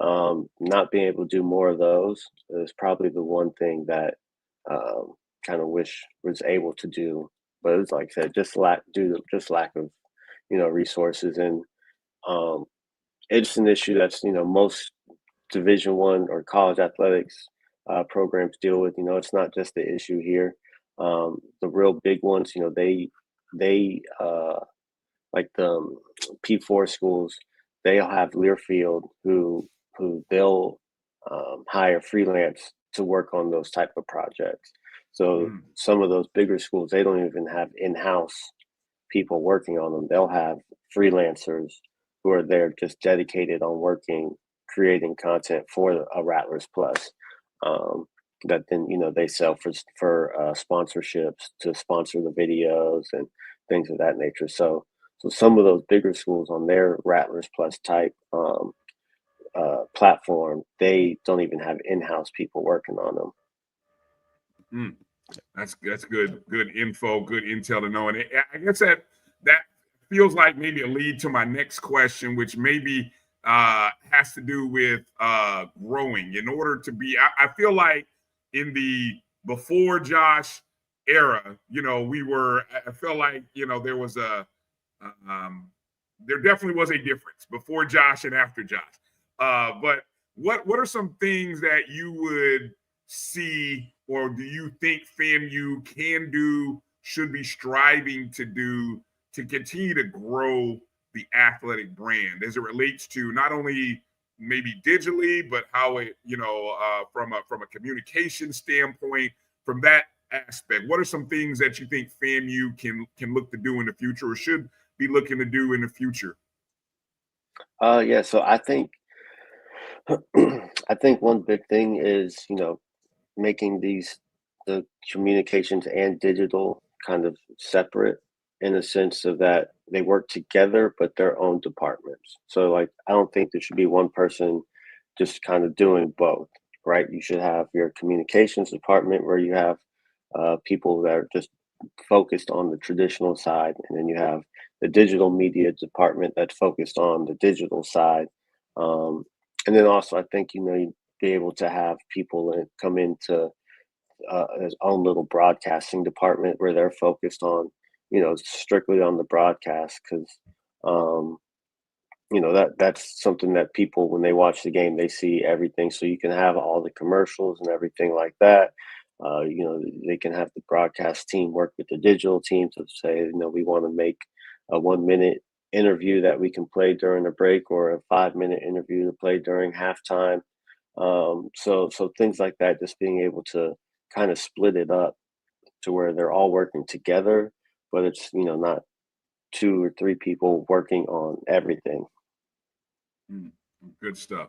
not being able to do more of those is probably the one thing that kind of wish was able to do. But it's like I said, due to lack of resources, and it's an issue that's most Division I or college athletics programs deal with. It's not just the issue here. The real big ones, they like the P4 schools, they'll have Learfield who they'll hire freelance to work on those type of projects. So some of those bigger schools, they don't even have in-house people working on them. They'll have freelancers who are there just dedicated on creating content for a Rattlers Plus. That then they sell for sponsorships to sponsor the videos and things of that nature. So some of those bigger schools on their Rattlers Plus type platform, they don't even have in-house people working on them. That's good info, good intel to know. And I guess that feels like maybe a lead to my next question, which maybe has to do with growing. In order to be, I feel like in the before Josh era, I felt like there was there definitely was a difference before Josh and after Josh. But what are some things that you would see, or do you think FAMU can do, should be striving to do to continue to grow the athletic brand as it relates to not only maybe digitally, but how it, from a communication standpoint, from that aspect? What are some things that you think FAMU can look to do in the future, or should be looking to do in the future? Yeah, so I think one big thing is, making the communications and digital kind of separate, in a sense of that they work together, but their own departments. So like, I don't think there should be one person just kind of doing both, right? You should have your communications department where you have people that are just focused on the traditional side, and then you have the digital media department that's focused on the digital side. And then also, I think, you'd be able to have people come into his own little broadcasting department where they're focused on, strictly on the broadcast, because, that's something that people, when they watch the game, they see everything. So you can have all the commercials and everything like that. They can have the broadcast team work with the digital team to say, we want to make a 1-minute interview that we can play during a break, or a 5-minute interview to play during halftime. So things like that, just being able to kind of split it up to where they're all working together, but it's, not 2 or 3 people working on everything. Good stuff.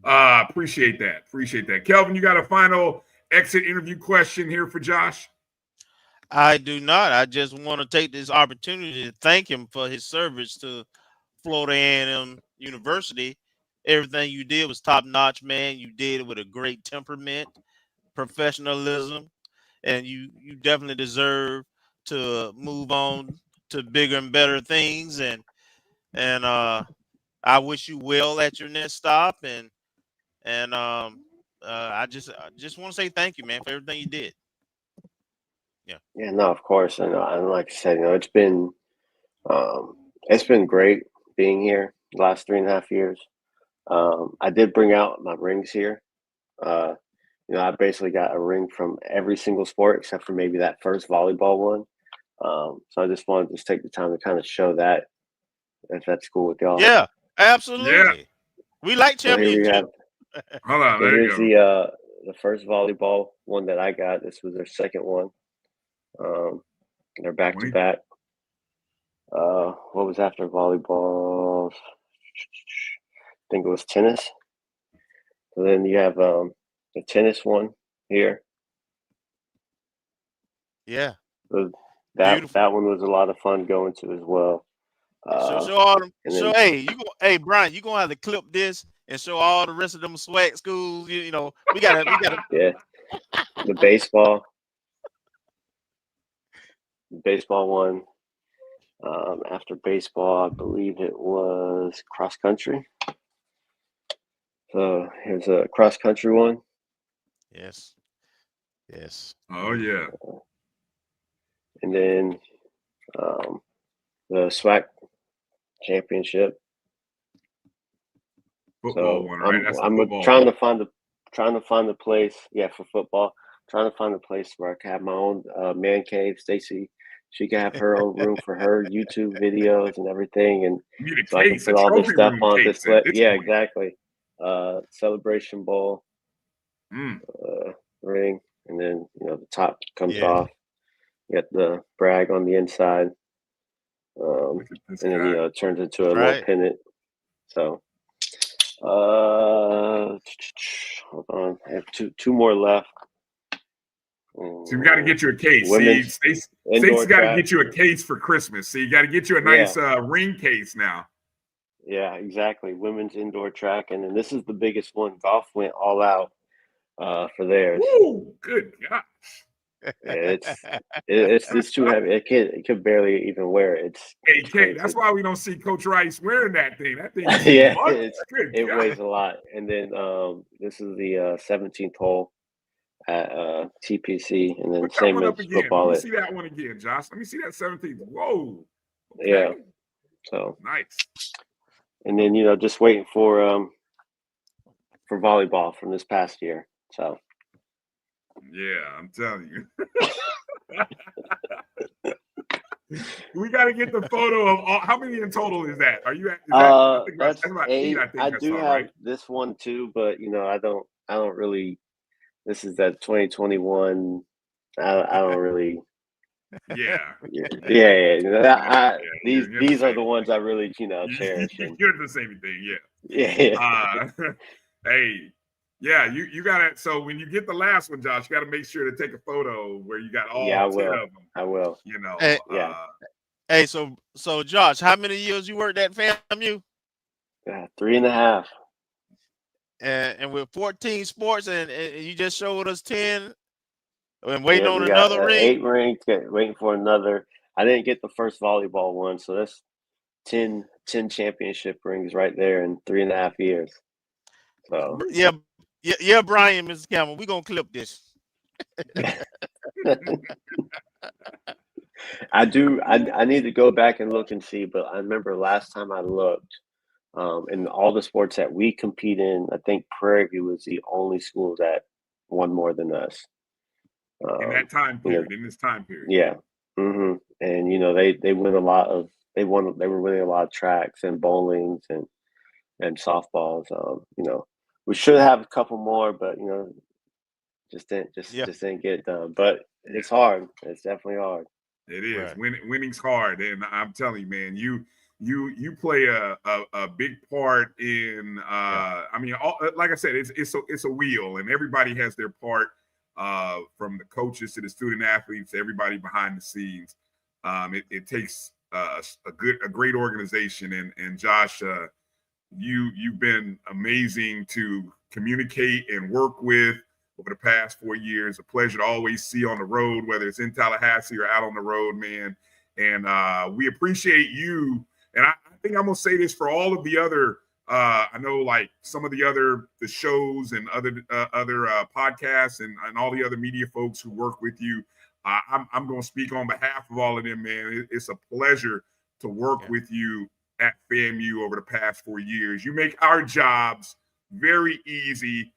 Appreciate that. Kelvin, you got a final exit interview question here for Josh? I do not. I just want to take this opportunity to thank him for his service to Florida A&M University. Everything you did was top notch, man. You did it with a great temperament, professionalism, and you definitely deserve to move on to bigger and better things. And I wish you well at your next stop. And I just want to say thank you, man, for everything you did. Yeah, no, of course. And like I said, it's been great being here the last 3.5 years. I did bring out my rings here. I basically got a ring from every single sport except for maybe that first volleyball one. So I just wanted to take the time to kind of show that, if that's cool with y'all. Yeah, absolutely. Yeah. We like championship. Hold on, so here's the first volleyball one that I got. This was their second one. They're back to back. What was after volleyball? I think it was tennis. So then you have the tennis one here. Yeah. So that one was a lot of fun going to as well. Show all them. Hey Bryan, you gonna have to clip this and show all the rest of them swag schools. We gotta. Yeah. The baseball one. After baseball, I believe it was cross country. So here's a cross country one. Yes. Oh yeah. And then the SWAC championship. Football one, right? I'm trying to find the place. Yeah, for football. Trying to find a place where I can have my own man cave. Stacy, she can have her own room for her YouTube videos and everything, and so I can put all this stuff on display. Yeah, exactly. Celebration bowl, ring, and then the top comes off. You got the brag on the inside, and then it turns into a little pennant. So, hold on, I have two more left. So we got to get you a case. Stacy's got to get you a case for Christmas. So you got to get you a nice ring case now. Yeah, exactly. Women's indoor track, and then this is the biggest one. Golf went all out for theirs. Woo! Good gosh. It's too heavy. It could barely even wear it. It's that's why we don't see Coach Rice wearing that thing. That thing, it weighs a lot. And then this is the 17th hole at TPC, and then same as football. Let me see that one again, Josh. Let me see that 17th. Whoa. Okay. Yeah. So nice. And then just waiting for volleyball from this past year. So. Yeah, I'm telling you. We got to get the photo of how many in total is that? Are you at? That's about 8. I do have this one too, but I don't really. This is that 2021. I don't really. Yeah. These are the ones I really cherish. You're the same thing, yeah. Hey. Yeah, you got it. So when you get the last one, Josh, you got to make sure to take a photo where you got all 10 of them. I will. Hey, so Josh, how many years you worked at FAMU? 3.5. And with 14 sports, and you just showed us 10, and waiting on another ring. 8 rings, waiting for another. I didn't get the first volleyball one, so that's 10 championship rings right there in 3.5 years. So yeah, Bryan, Mr. Campbell, we're gonna clip this. I need to go back and look and see, but I remember last time I looked, in all the sports that we compete in, I think Prairie View was the only school that won more than us. In that time period, in this time period. Yeah. And they win a lot of they were winning a lot of tracks and bowlings and softballs. We should have a couple more, but just didn't get it done. But it's hard. It's definitely hard. It is. Winning's hard, and I'm telling you, man, you play a big part in. I mean, like I said, it's a wheel, and everybody has their part. From the coaches to the student athletes, everybody behind the scenes. It takes a great organization, and Josh, you've been amazing to communicate and work with over the past 4 years. A pleasure to always see you on the road, whether it's in Tallahassee or out on the road, man. And we appreciate you. And I think I'm gonna say this for all of the other. I know, like some of the shows and other podcasts and all the other media folks who work with you. I'm going to speak on behalf of all of them, man. It's a pleasure to work with you at FAMU over the past 4 years. You make our jobs very easy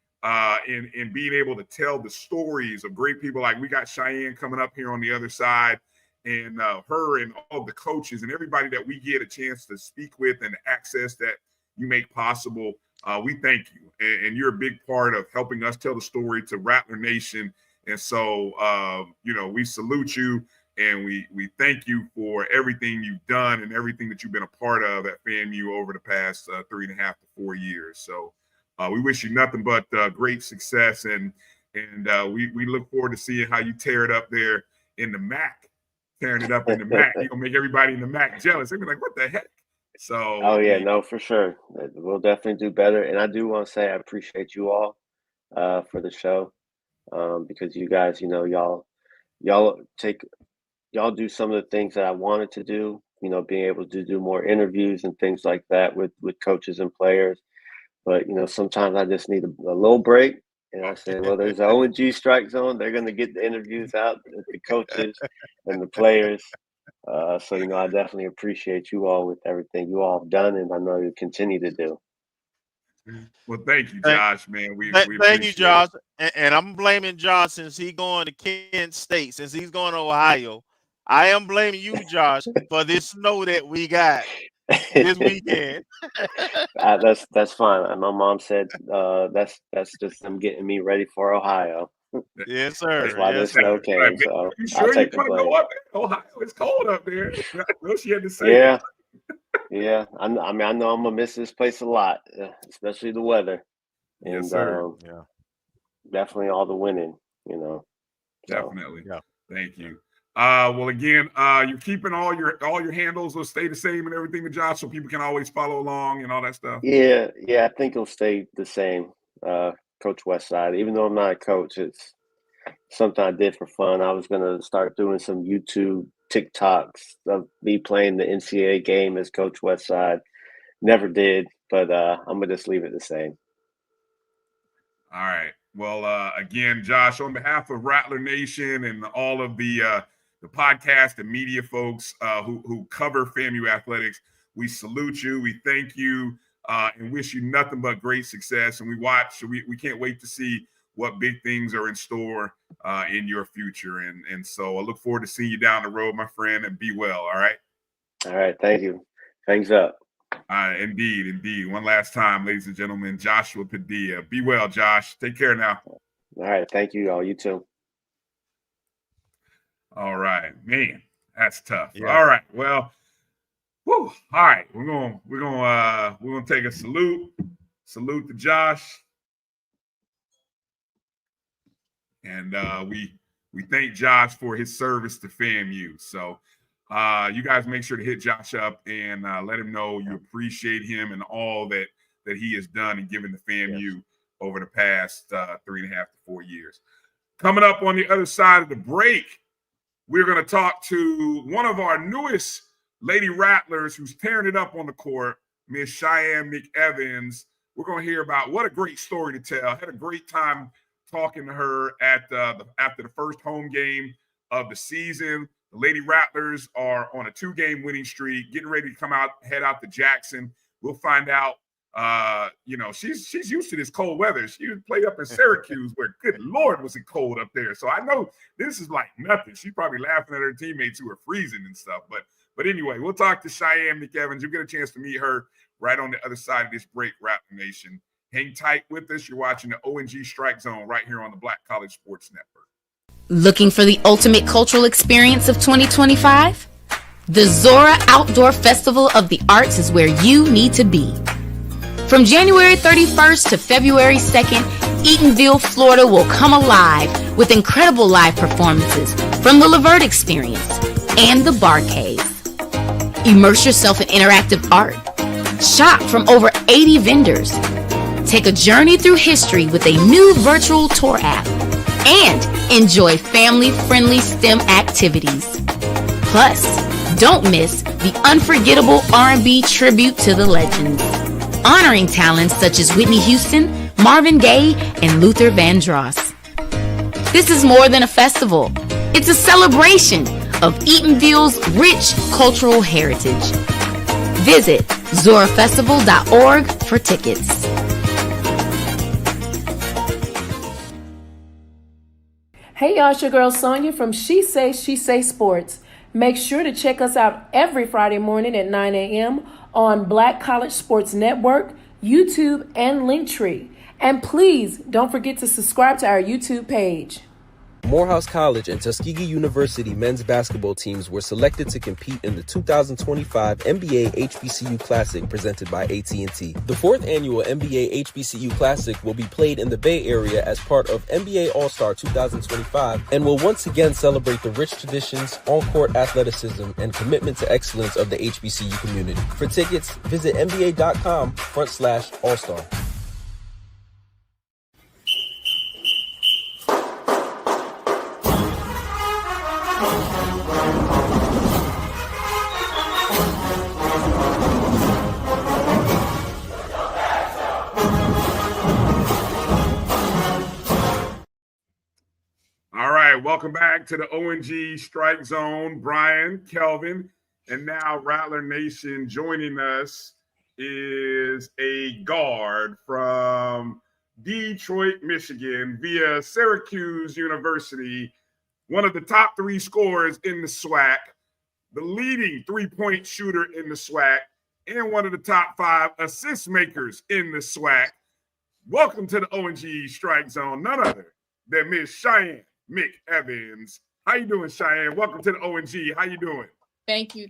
in being able to tell the stories of great people. Like we got Cheyenne coming up here on the other side, and her and all of the coaches and everybody that we get a chance to speak with and access that you make possible. We thank you, and you're a big part of helping us tell the story to Rattler Nation. And so, we salute you, and we thank you for everything you've done and everything that you've been a part of at FAMU over the past 3.5 to 4 years. So we wish you nothing but great success, and we look forward to seeing how you tear it up there in the MAC, tearing it up in the MAC. You're going to make everybody in the MAC jealous. They'll be like, what the heck? So, oh yeah, no, for sure. We'll definitely do better. And I do want to say I appreciate you all for the show, because you guys, y'all do some of the things that I wanted to do, being able to do more interviews and things like that with coaches and players. But, sometimes I just need a little break. And I said, well, there's the O&G Strike Zone. They're going to get the interviews out with the coaches and the players. So, I definitely appreciate you all with everything you all have done, and I know you continue to do. Well, thank you, Josh, man. We thank you, Josh. And I'm blaming Josh since he's going to Kent State, since he's going to Ohio. I am blaming you, Josh, for this snow that we got this weekend. That's fine. My mom said that's just them getting me ready for Ohio. Yes, sir. That's why the snow came. Right. So you sure I'll you take the want to blame. go up there? Ohio, it's cold up there. No, she had to say Yeah, that. yeah. I know I'm gonna miss this place a lot, especially the weather. And Yes, sir. definitely all the winning. So, definitely. Yeah. Thank you. Well, again, you're keeping all your handles will stay the same and everything, Josh, so people can always follow along and all that stuff. Yeah. I think it'll stay the same. Coach Westside, even though I'm not a coach, it's something I did for fun. I was gonna start doing some YouTube TikToks of me playing the NCAA game as Coach Westside. Never did, but I'm gonna just leave it the same. All right. Well, again, Josh, on behalf of Rattler Nation and all of the podcast and media folks who cover FAMU athletics, we salute you. We thank you and wish you nothing but great success. And we can't wait to see what big things are in store in your future. And so I look forward to seeing you down the road, my friend, and be well. All right. All right. Thank you. Thanks up. Indeed. One last time, ladies and gentlemen, Joshua Padilla. Be well, Josh. Take care now. All right. Thank you all. You too. All right, man. That's tough. Yeah. All right. Well, whew. All right. We're gonna take a salute. Salute to Josh. And we thank Josh for his service to FAMU. So you guys make sure to hit Josh up and let him know you appreciate him and all that he has done and given to FAMU over the past 3.5 to 4 years. Coming up on the other side of the break, we're going to talk to one of our newest Lady Rattlers who's tearing it up on the court, Miss Cheyenne McEvans. We're going to hear about what a great story to tell. I had a great time talking to her after the first home game of the season. The Lady Rattlers are on a 2-game winning streak, getting ready to head out to Jackson. We'll find out she's used to this cold weather. She played up in Syracuse where, good Lord, was it cold up there. So I know this is like nothing. She's probably laughing at her teammates who are freezing and stuff. But anyway, we'll talk to Cheyenne McEvans. You'll get a chance to meet her right on the other side of this break, Rattler Nation. Hang tight with us. You're watching the O&G Strike Zone right here on the Black College Sports Network. Looking for the ultimate cultural experience of 2025? The Zora Outdoor Festival of the Arts is where you need to be. From January 31st to February 2nd, Eatonville, Florida will come alive with incredible live performances from the Levert Experience and the Bar Cave. Immerse yourself in interactive art. Shop from over 80 vendors. Take a journey through history with a new virtual tour app. And enjoy family-friendly STEM activities. Plus, don't miss the unforgettable R&B tribute to the legends, honoring talents such as Whitney Houston, Marvin Gaye, and Luther Vandross. This is more than a festival. It's a celebration of Eatonville's rich cultural heritage. Visit zorafestival.org for tickets. Hey y'all, it's your girl Sonia from She Say Sports. Make sure to check us out every Friday morning at 9 a.m. on Black College Sports Network, YouTube, and Linktree. And please don't forget to subscribe to our YouTube page. Morehouse College and Tuskegee University men's basketball teams were selected to compete in the 2025 NBA HBCU Classic presented by AT&T. The fourth annual NBA HBCU Classic will be played in the Bay Area as part of NBA All-Star 2025 and will once again celebrate the rich traditions, on-court athleticism, and commitment to excellence of the HBCU community. For tickets, visit nba.com/all-star. Welcome back to the O&G Strike Zone. Bryan, Kelvin, and now Rattler Nation. Joining us is a guard from Detroit, Michigan, via Syracuse University, one of the top 3 scorers in the SWAC, the leading three-point shooter in the SWAC, and one of the top 5 assist makers in the SWAC. Welcome to the O&G Strike Zone, none other than Miss Cheyenne McEvans. How you doing, Cheyenne? Welcome to the O&G. How you doing? Thank you.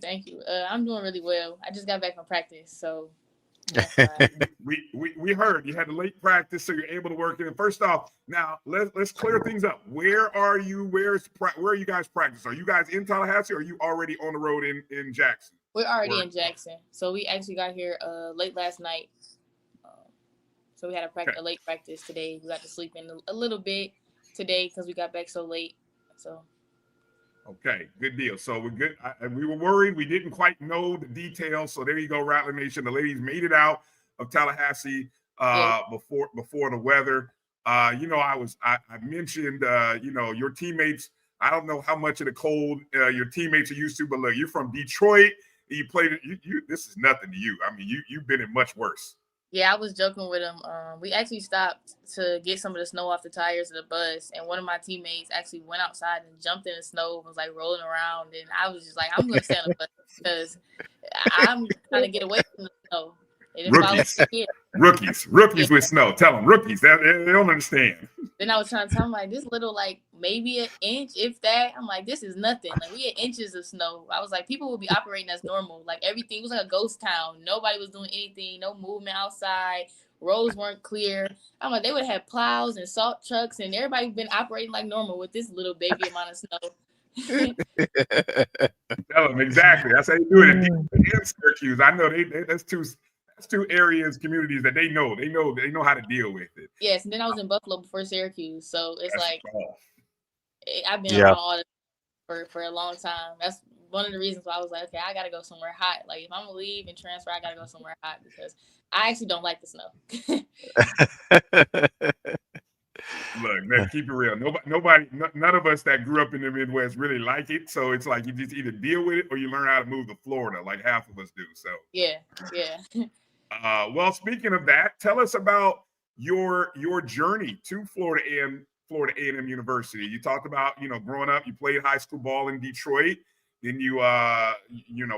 I'm doing really well. I just got back from practice, so we heard you had a late practice, so you're able to work in. First off, now let's clear things up. Where are you? Where are you guys practicing? Are you guys in Tallahassee, or are you already on the road in Jackson? We're already in Jackson, so we actually got here late last night. So we had a late practice today. We got to sleep in a little bit today because we got back so late. So okay, good deal. So we're good. We were worried. We didn't quite know the details. So there you go, Rattler Nation. The ladies made it out of Tallahassee before the weather. I mentioned your teammates. I don't know how much of the cold your teammates are used to, but look, you're from Detroit. You played it. This is nothing to you. I mean, you've been in much worse. Yeah, I was joking with him. We actually stopped to get some of the snow off the tires of the bus, and one of my teammates actually went outside and jumped in the snow and was like rolling around, and I was just like, I'm going to stay on the bus because I'm trying to get away from the snow. Rookies with snow. Tell them, rookies. They don't understand. Then I was trying to tell them, like, this little, like, maybe an inch, if that. I'm like, this is nothing. Like, we had inches of snow. I was like, people will be operating as normal. Like, everything was like a ghost town. Nobody was doing anything. No movement outside. Roads weren't clear. I'm like, they would have plows and salt trucks, and everybody been operating like normal with this little baby amount of snow. Tell them exactly. That's how you do it in Syracuse. I know that's two areas, communities that they know how to deal with it. Yes, and then I was in Buffalo before Syracuse, so it's I've been around all this for a long time. That's one of the reasons why I was like, okay, I gotta go somewhere hot. Like, if I'm gonna leave and transfer, I gotta go somewhere hot because I actually don't like the snow. Look, let's keep it real. None of us that grew up in the Midwest really like it. So it's like you just either deal with it or you learn how to move to Florida, like half of us do. So yeah. Well, speaking of that, tell us about your journey to Florida A&M University. You talked about, growing up, you played high school ball in Detroit, then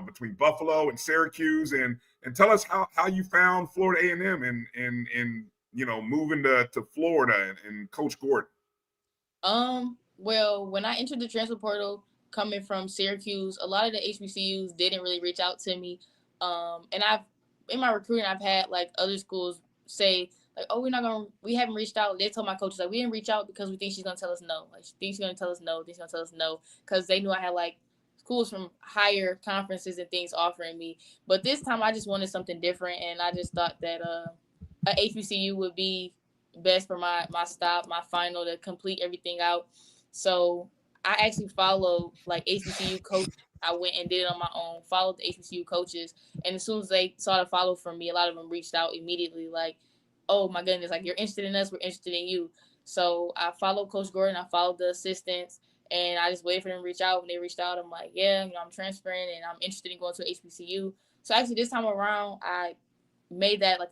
between Buffalo and Syracuse, and tell us how you found Florida A&M and moving to Florida and Coach Gordon. Well, when I entered the transfer portal coming from Syracuse, a lot of the HBCUs didn't really reach out to me. And in my recruiting, I've had like other schools say like, "Oh, we haven't reached out." They told my coaches like, "We didn't reach out because we think she's gonna tell us no. Like, she thinks she's gonna tell us no. She's gonna tell us no," because they knew I had like schools from higher conferences and things offering me. But this time, I just wanted something different, and I just thought that a HBCU would be best for my stop, my final to complete everything out. So I actually followed like HBCU coach. I went and did it on my own, followed the HBCU coaches. And as soon as they saw the follow from me, a lot of them reached out immediately like, "Oh my goodness, like you're interested in us, we're interested in you." So I followed Coach Gordon, I followed the assistants, and I just waited for them to reach out. When they reached out, I'm like, "Yeah, I'm transferring and I'm interested in going to HBCU." So actually this time around, I made that like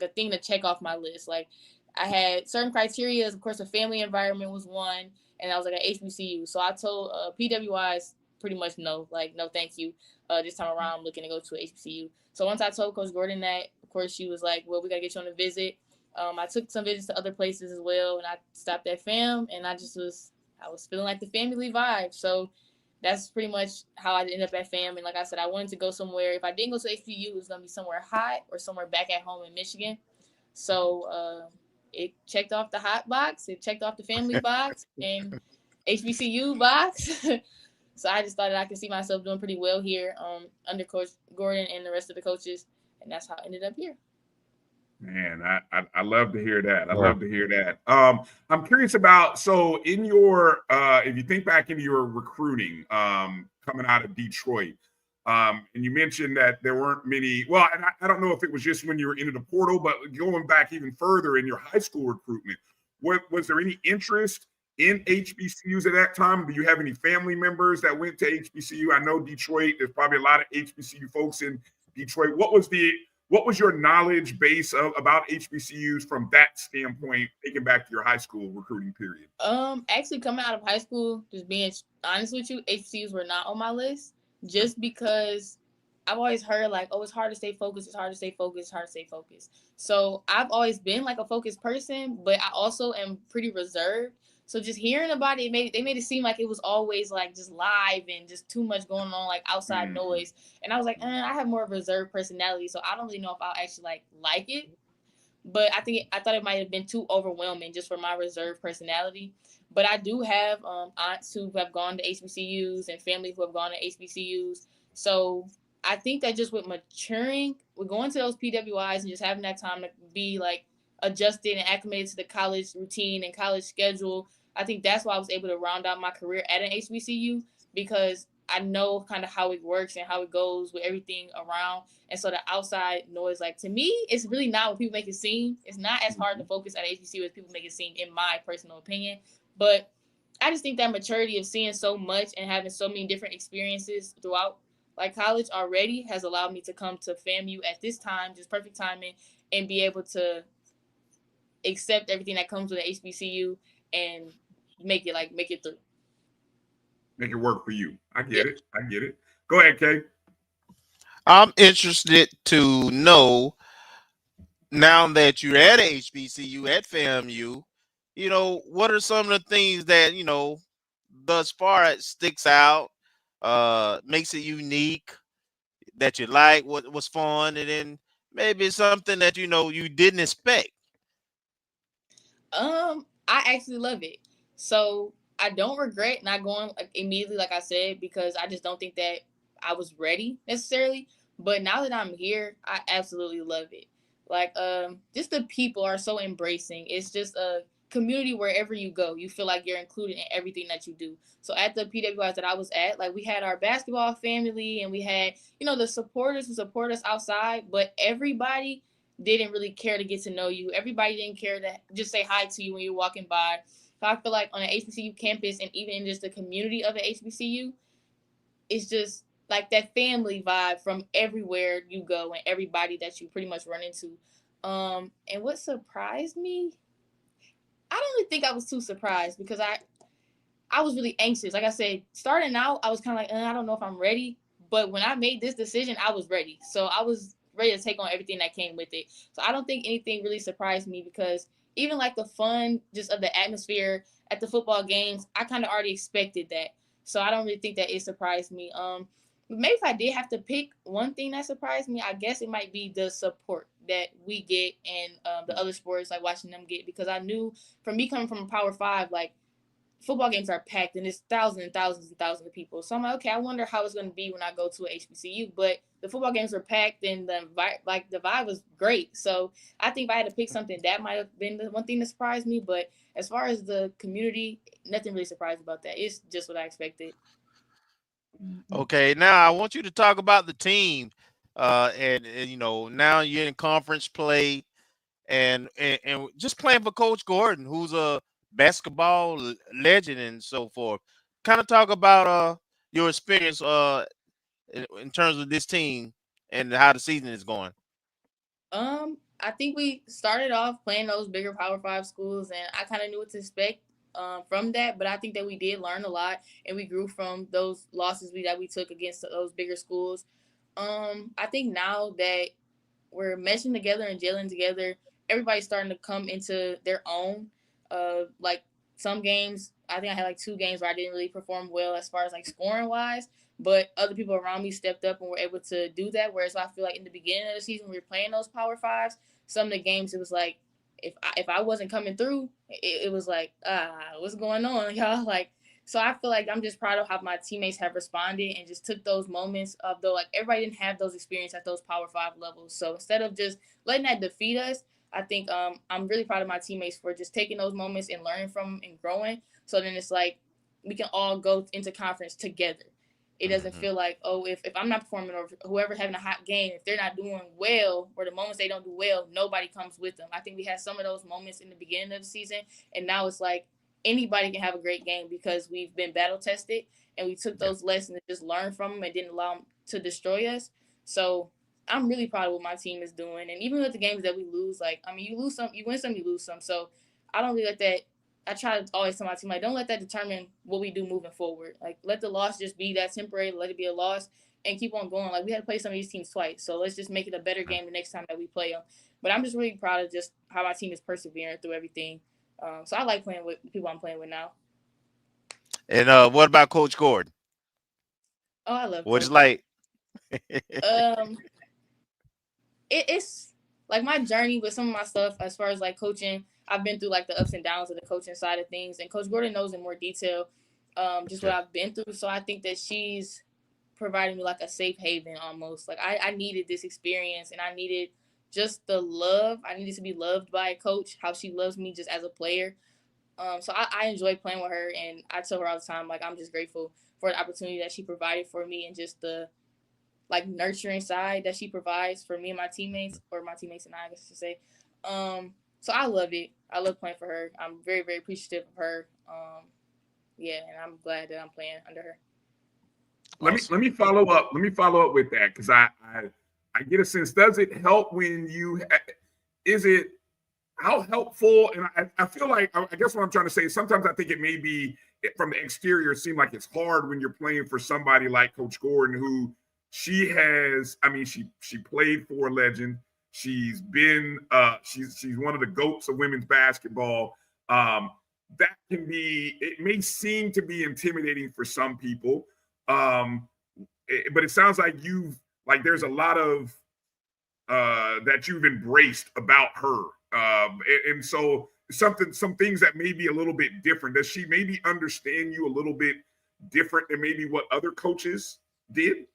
a thing to check off my list. Like I had certain criteria. Of course, a family environment was one, and I was like an HBCU. So I told PWIs pretty much no, like no, thank you. This time around, I'm looking to go to a HBCU. So once I told Coach Gordon that, of course, she was like, "Well, we gotta get you on a visit." I took some visits to other places as well, and I stopped at FAM, and I was feeling like the family vibe. So that's pretty much how I ended up at FAM. And like I said, I wanted to go somewhere. If I didn't go to HBCU, it was gonna be somewhere hot or somewhere back at home in Michigan. So it checked off the hot box, it checked off the family box, and HBCU box. So I just thought that I could see myself doing pretty well here under Coach Gordon and the rest of the coaches, and that's how I ended up here. Man, I love to hear that. I love to hear that. I'm curious about, so in your if you think back into your recruiting coming out of Detroit, and you mentioned that there weren't many, well, and I don't know if it was just when you were into the portal, but going back even further in your high school recruitment, was there any interest in HBCUs at that time? Do you have any family members that went to HBCU? I know Detroit, there's probably a lot of HBCU folks in Detroit. What was your knowledge base about HBCUs from that standpoint, taking back to your high school recruiting period? Actually coming out of high school, just being honest with you, HBCUs were not on my list just because I've always heard like, "Oh, it's hard to stay focused. It's hard to stay focused. It's hard to stay focused." So I've always been like a focused person, but I also am pretty reserved. So just hearing about it, they made it seem like it was always like just live and just too much going on, like outside noise. And I was like, I have more of a reserved personality, so I don't really know if I'll actually like it. But I thought it might have been too overwhelming just for my reserved personality. But I do have aunts who have gone to HBCUs and family who have gone to HBCUs. So I think that just with maturing, with going to those PWIs and just having that time to be like adjusted and acclimated to the college routine and college schedule, I think that's why I was able to round out my career at an HBCU, because I know kind of how it works and how it goes with everything around. And so the outside noise, like to me, it's really not what people make it seem. It's not as hard to focus at HBCU as people make it seem, in my personal opinion. But I just think that maturity of seeing so much and having so many different experiences throughout like college already has allowed me to come to FAMU at this time, just perfect timing, and be able to accept everything that comes with an HBCU and make it through. Make it work for you. I get it. I get it. Go ahead, Kay. I'm interested to know, now that you're at HBCU at FAMU, what are some of the things that, thus far it sticks out, makes it unique, that you like, what was fun, and then maybe something that, you didn't expect? I actually love it. So I don't regret not going immediately, like I said, because I just don't think that I was ready necessarily. But now that I'm here, I absolutely love it. Like, just the people are so embracing. It's just a community wherever you go. You feel like you're included in everything that you do. So at the PWIs that I was at, like we had our basketball family and we had, the supporters who support us outside, but everybody didn't really care to get to know you. Everybody didn't care to just say hi to you when you're walking by. So I feel like on an HBCU campus and even in just the community of the HBCU, it's just like that family vibe from everywhere you go and everybody that you pretty much run into. And what surprised me, I don't really think I was too surprised because I was really anxious. Like I said, starting out, I was kind of like, I don't know if I'm ready. But when I made this decision, I was ready. So I was ready to take on everything that came with it. So I don't think anything really surprised me because even like the fun just of the atmosphere at the football games, I kind of already expected that. So I don't really think that it surprised me. Maybe if I did have to pick one thing that surprised me, I guess it might be the support that we get and the other sports, like watching them get, because I knew from me coming from a Power 5, like football games are packed and it's thousands and thousands and thousands of people. So I'm like, okay, I wonder how it's going to be when I go to a HBCU. But the football games were packed and the vibe was great. So I think if I had to pick something, that might have been the one thing that surprised me. But as far as the community, nothing really surprised about that. It's just what I expected. Okay, now I want you to talk about the team. And you know, now you're in conference play and just playing for Coach Gordon, who's a basketball legend and so forth. Kind of talk about your experience in terms of this team and how the season is going. I think we started off playing those bigger Power 5 schools, and I kind of knew what to expect from that. But I think that we did learn a lot, and we grew from those losses that we took against those bigger schools. I think now that we're meshing together and gelling together, everybody's starting to come into their own. Like some games, I think I had like 2 games where I didn't really perform well as far as like scoring wise, but other people around me stepped up and were able to do that. Whereas I feel like in the beginning of the season, we were playing those Power 5s. Some of the games, it was like if I wasn't coming through, it was like, what's going on, y'all? Like, so I feel like I'm just proud of how my teammates have responded and just took those moments of though, like everybody didn't have those experiences at those Power 5 levels. So instead of just letting that defeat us, I think I'm really proud of my teammates for just taking those moments and learning from them and growing. So then it's like we can all go into conference together. It doesn't feel like, oh, if I'm not performing or whoever having a hot game, if they're not doing well or the moments they don't do well, nobody comes with them. I think we had some of those moments in the beginning of the season, and now it's like anybody can have a great game because we've been battle tested and we took those lessons and just learned from them and didn't allow them to destroy us. So I'm really proud of what my team is doing. And even with the games that we lose, like, I mean, you lose some, you win some, you lose some. So I don't really let that. I try to always tell my team, like, don't let that determine what we do moving forward. Like, let the loss just be that temporary, let it be a loss, and keep on going. Like, we had to play some of these teams twice, so let's just make it a better game the next time that we play them. But I'm just really proud of just how my team is persevering through everything. So I like playing with people I'm playing with now. And what about Coach Gordon? Oh, I love what's Coach. Like? It's like my journey with some of my stuff as far as like coaching. I've been through like the ups and downs of the coaching side of things, and Coach Gordon knows in more detail just what I've been through. So I think that she's providing me like a safe haven almost. Like I needed this experience, and I needed just the love. I needed to be loved by a coach, how she loves me just as a player. So I enjoy playing with her, and I tell her all the time, like, I'm just grateful for the opportunity that she provided for me and just the like nurturing side that she provides for me and my teammates, or my teammates and I guess I should say. So I love it. I love playing for her. I'm very, very appreciative of her. Yeah, and I'm glad that I'm playing under her. Let me follow up. Let me follow up with that, because I get a sense. Does it help when you? Is it how helpful? And I feel like I guess what I'm trying to say is sometimes I think it may be from the exterior seem like it's hard when you're playing for somebody like Coach Gordon, who she has. I mean, she played for a legend. She's been she's one of the GOATs of women's basketball. That can be, it may seem to be intimidating for some people. But it sounds like there's a lot of that you've embraced about her. And so some things that may be a little bit different. Does she maybe understand you a little bit different than maybe what other coaches did?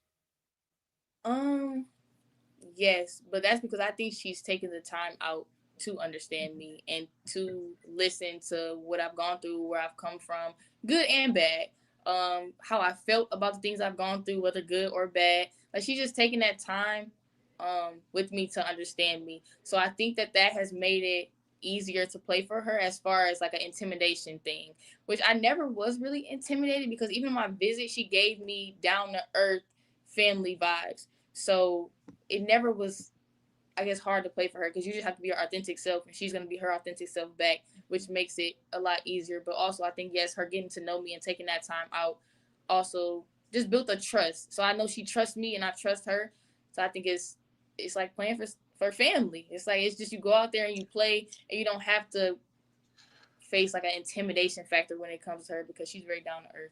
Yes, but that's because I think she's taken the time out to understand me and to listen to what I've gone through, where I've come from, good and bad. How I felt about the things I've gone through, whether good or bad. Like, she's just taking that time with me to understand me. So I think that has made it easier to play for her as far as like an intimidation thing, which I never was really intimidated, because even in my visit, she gave me down to earth family vibes. So it never was, I guess, hard to play for her because you just have to be your authentic self, and she's going to be her authentic self back, which makes it a lot easier. But also, I think, yes, her getting to know me and taking that time out also just built a trust. So I know she trusts me and I trust her. So I think it's like playing for family. It's like, it's just you go out there and you play, and you don't have to face like an intimidation factor when it comes to her because she's very down to earth.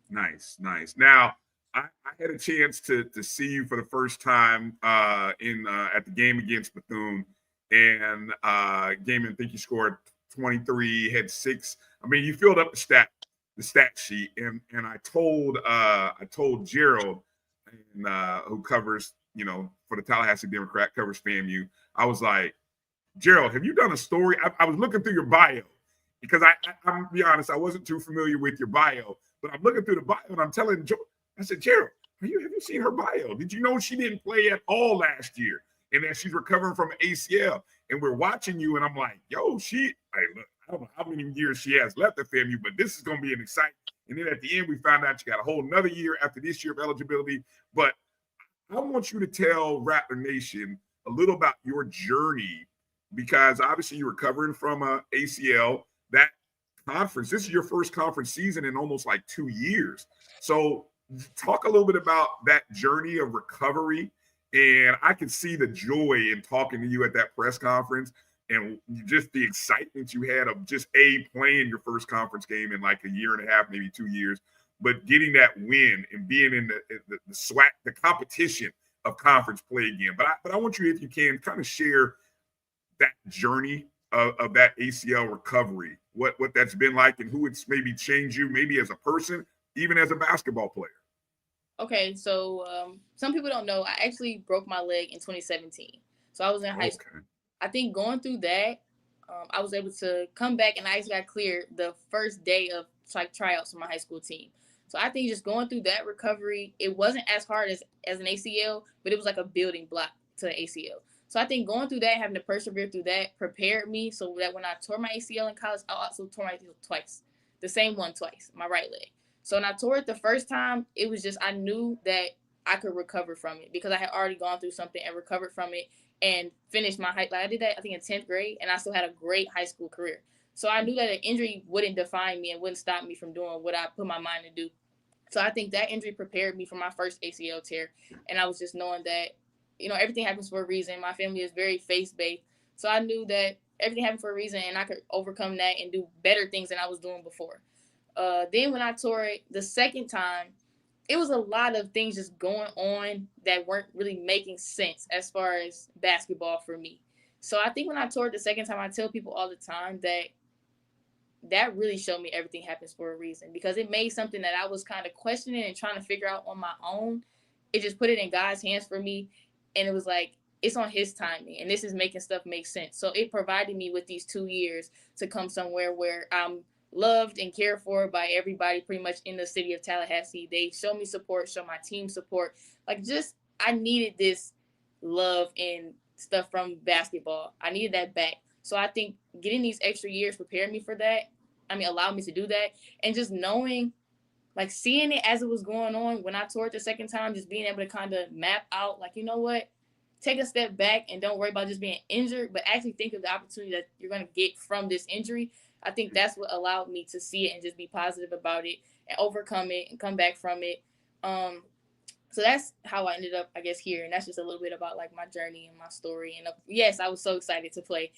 Nice. Now, I had a chance to see you for the first time at the game against Bethune, and game, I think you scored 23, had 6. I mean, you filled up the stat sheet, and I told Gerald, who covers, for the Tallahassee Democrat, covers FAMU. I was like, Gerald, have you done a story? I was looking through your bio because I'm gonna be honest, I wasn't too familiar with your bio, but I'm looking through the bio and I'm telling Joe, I said, Gerald, have you seen her bio? Did you know she didn't play at all last year and that she's recovering from an ACL? And we're watching you, and I'm like, yo, look, I don't know how many years she has left at FAMU, but this is going to be an exciting. And then at the end, we found out she got a whole another year after this year of eligibility. But I want you to tell Rattler Nation a little about your journey, because obviously you're recovering from a ACL. That conference, this is your first conference season in almost like 2 years. So talk a little bit about that journey of recovery. And I could see the joy in talking to you at that press conference and just the excitement you had of just playing your first conference game in like a year and a half, maybe 2 years, but getting that win and being in the competition of conference play again. But I want you, if you can, kind of share that journey of that ACL recovery, what that's been like, and who it's maybe changed you, maybe as a person, even as a basketball player. Okay, so some people don't know, I actually broke my leg in 2017. So I was in high school. I think going through that, I was able to come back, and I actually got cleared the first day of tryouts for my high school team. So I think just going through that recovery, it wasn't as hard as an ACL, but it was like a building block to the ACL. So I think going through that, having to persevere through that, prepared me so that when I tore my ACL in college, I also tore my ACL twice, the same one twice, my right leg. So when I tore it the first time, it was just, I knew that I could recover from it because I had already gone through something and recovered from it and finished my high. Like I did that, I think, in 10th grade, and I still had a great high school career. So I knew that an injury wouldn't define me and wouldn't stop me from doing what I put my mind to do. So I think that injury prepared me for my first ACL tear. And I was just knowing that, everything happens for a reason. My family is very faith-based. So I knew that everything happened for a reason, and I could overcome that and do better things than I was doing before. Then when I tore it the second time, it was a lot of things just going on that weren't really making sense as far as basketball for me. So I think when I tore it the second time, I tell people all the time that really showed me everything happens for a reason, because it made something that I was kind of questioning and trying to figure out on my own. It just put it in God's hands for me. And it was like, it's on his timing, and this is making stuff make sense. So it provided me with these 2 years to come somewhere where I'm loved and cared for by everybody pretty much in the city of Tallahassee. They show me support, show my team support. Like, just, I needed this love and stuff from basketball. I needed that back. So I think getting these extra years prepared me for that. Allowed me to do that. And just knowing, like, seeing it as it was going on when I tore it the second time, just being able to kind of map out, like, you know what? Take a step back and don't worry about just being injured, but actually think of the opportunity that you're going to get from this injury. I think that's what allowed me to see it and just be positive about it and overcome it and come back from it. So that's how I ended up, I guess, here. And that's just a little bit about, like, my journey and my story. And yes, I was so excited to play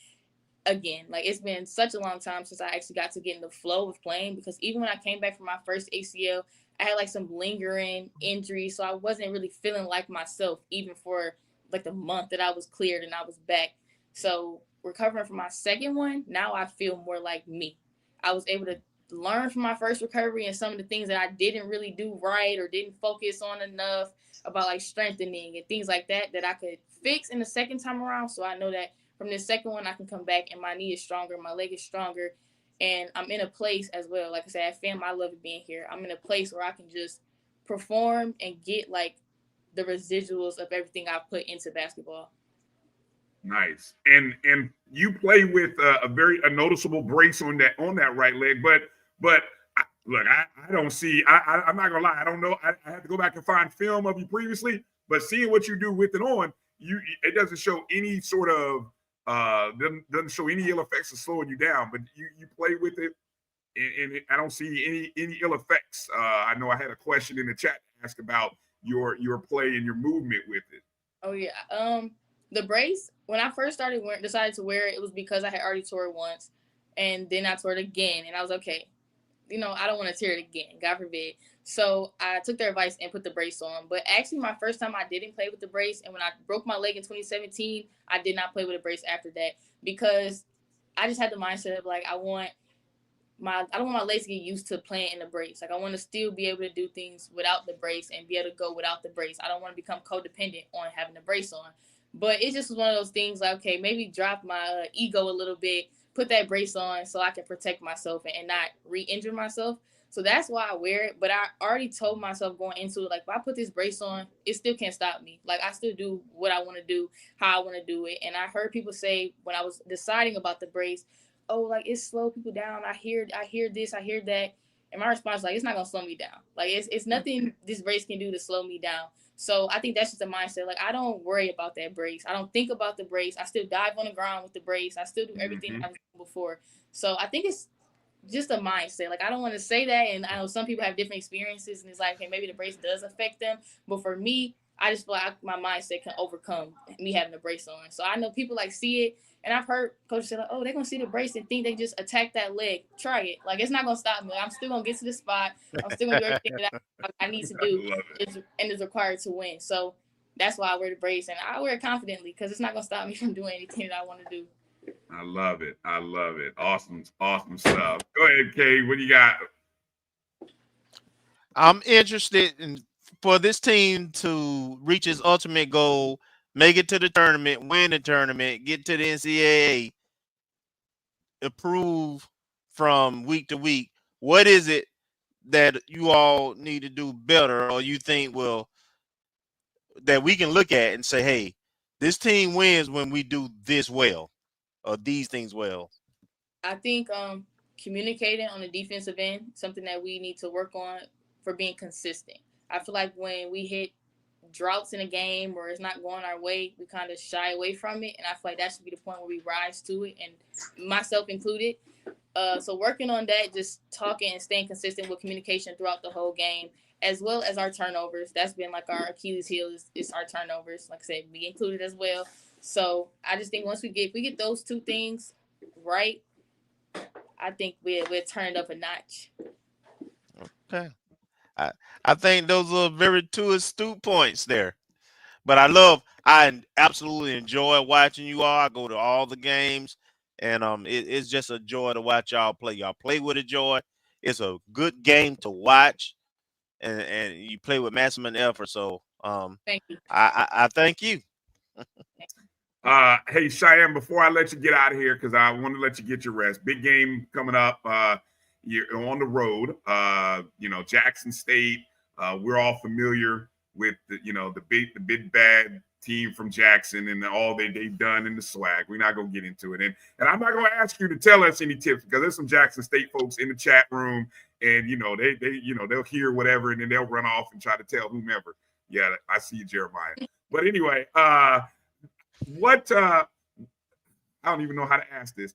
again. Like, it's been such a long time since I actually got to get in the flow of playing, because even when I came back from my first ACL, I had like some lingering injuries. So I wasn't really feeling like myself, even for like the month that I was cleared and I was back. So recovering from my second one, now I feel more like me. I was able to learn from my first recovery and some of the things that I didn't really do right or didn't focus on enough about, like, strengthening and things like that I could fix in the second time around. So I know that from this second one, I can come back and my knee is stronger, my leg is stronger, and I'm in a place as well. Like I said, at FAM, I love being here. I'm in a place where I can just perform and get, like, the residuals of everything I've put into basketball. Nice. And you play with a noticeable brace on that right leg, but Look, I don't see. I'm not gonna lie. I don't know. I have to go back and find film of you previously, but seeing what you do with it on, it doesn't show any sort of doesn't show any ill effects of slowing you down. But you play with it, and I don't see any ill effects. I know I had a question in the chat to ask about your play and your movement with it. Oh yeah. The brace, when I first decided to wear it, it was because I had already tore it once, and then I tore it again, and I was okay. I don't want to tear it again, God forbid. So I took their advice and put the brace on. But actually, my first time I didn't play with the brace, and when I broke my leg in 2017, I did not play with a brace after that because I just had the mindset of like I don't want my legs to get used to playing in the brace. Like I want to still be able to do things without the brace and be able to go without the brace. I don't want to become codependent on having the brace on. But it just was one of those things like, okay, maybe drop my ego a little bit, put that brace on so I can protect myself and not re-injure myself. So that's why I wear it. But I already told myself going into it, like, if I put this brace on, it still can't stop me. Like, I still do what I want to do, how I want to do it. And I heard people say when I was deciding about the brace, oh, like, it slow people down. I hear this, I hear that. And my response was like, it's not going to slow me down. Like, it's nothing this brace can do to slow me down. So I think that's just a mindset. Like, I don't worry about that brace. I don't think about the brace. I still dive on the ground with the brace. I still do everything I was doing before. So I think it's just a mindset. Like, I don't want to say that. And I know some people have different experiences. And it's like, okay, maybe the brace does affect them. But for me, I just feel like my mindset can overcome me having the brace on. So I know people, like, see it. And I've heard coaches say, like, oh, they're going to see the brace and think they just attack that leg. Try it. Like, it's not going to stop me. Like, I'm still going to get to the spot. I'm still going to do everything that I need to do and is required to win. So that's why I wear the brace. And I wear it confidently because it's not going to stop me from doing anything that I want to do. I love it. I love it. Awesome stuff. Go ahead, Kay. What do you got? I'm interested in for this team to reach its ultimate goal, make it to the tournament, win the tournament, get to the NCAA, improve from week to week. What is it that you all need to do better, or you think that we can look at and say, hey, this team wins when we do this well or these things well? I think communicating on the defensive end, something that we need to work on for being consistent. I feel like when we hit droughts in a game or it's not going our way, we kind of shy away from it. And I feel like that should be the point where we rise to it, and myself included. So working on that, just talking and staying consistent with communication throughout the whole game, as well as our turnovers. That's been like our Achilles heel is our turnovers. Like I said, we included as well. So I just think once we get those two things right, I think we're turned up a notch. Okay. I think those are very two astute points there. But I absolutely enjoy watching you all. I go to all the games, and it's just a joy to watch y'all play. Y'all play with a joy. It's a good game to watch, and you play with maximum effort. So thank you. I thank you. Hey, Cheyenne, before I let you get out of here, because I want to let you get your rest. Big game coming up. You're on the road. Jackson State. We're all familiar with the big bad team from Jackson and all they've done in the swag. We're not gonna get into it, and I'm not gonna ask you to tell us any tips because there's some Jackson State folks in the chat room, and they'll hear whatever and then they'll run off and try to tell whomever. Yeah, I see you, Jeremiah. But anyway, what I don't even know how to ask this.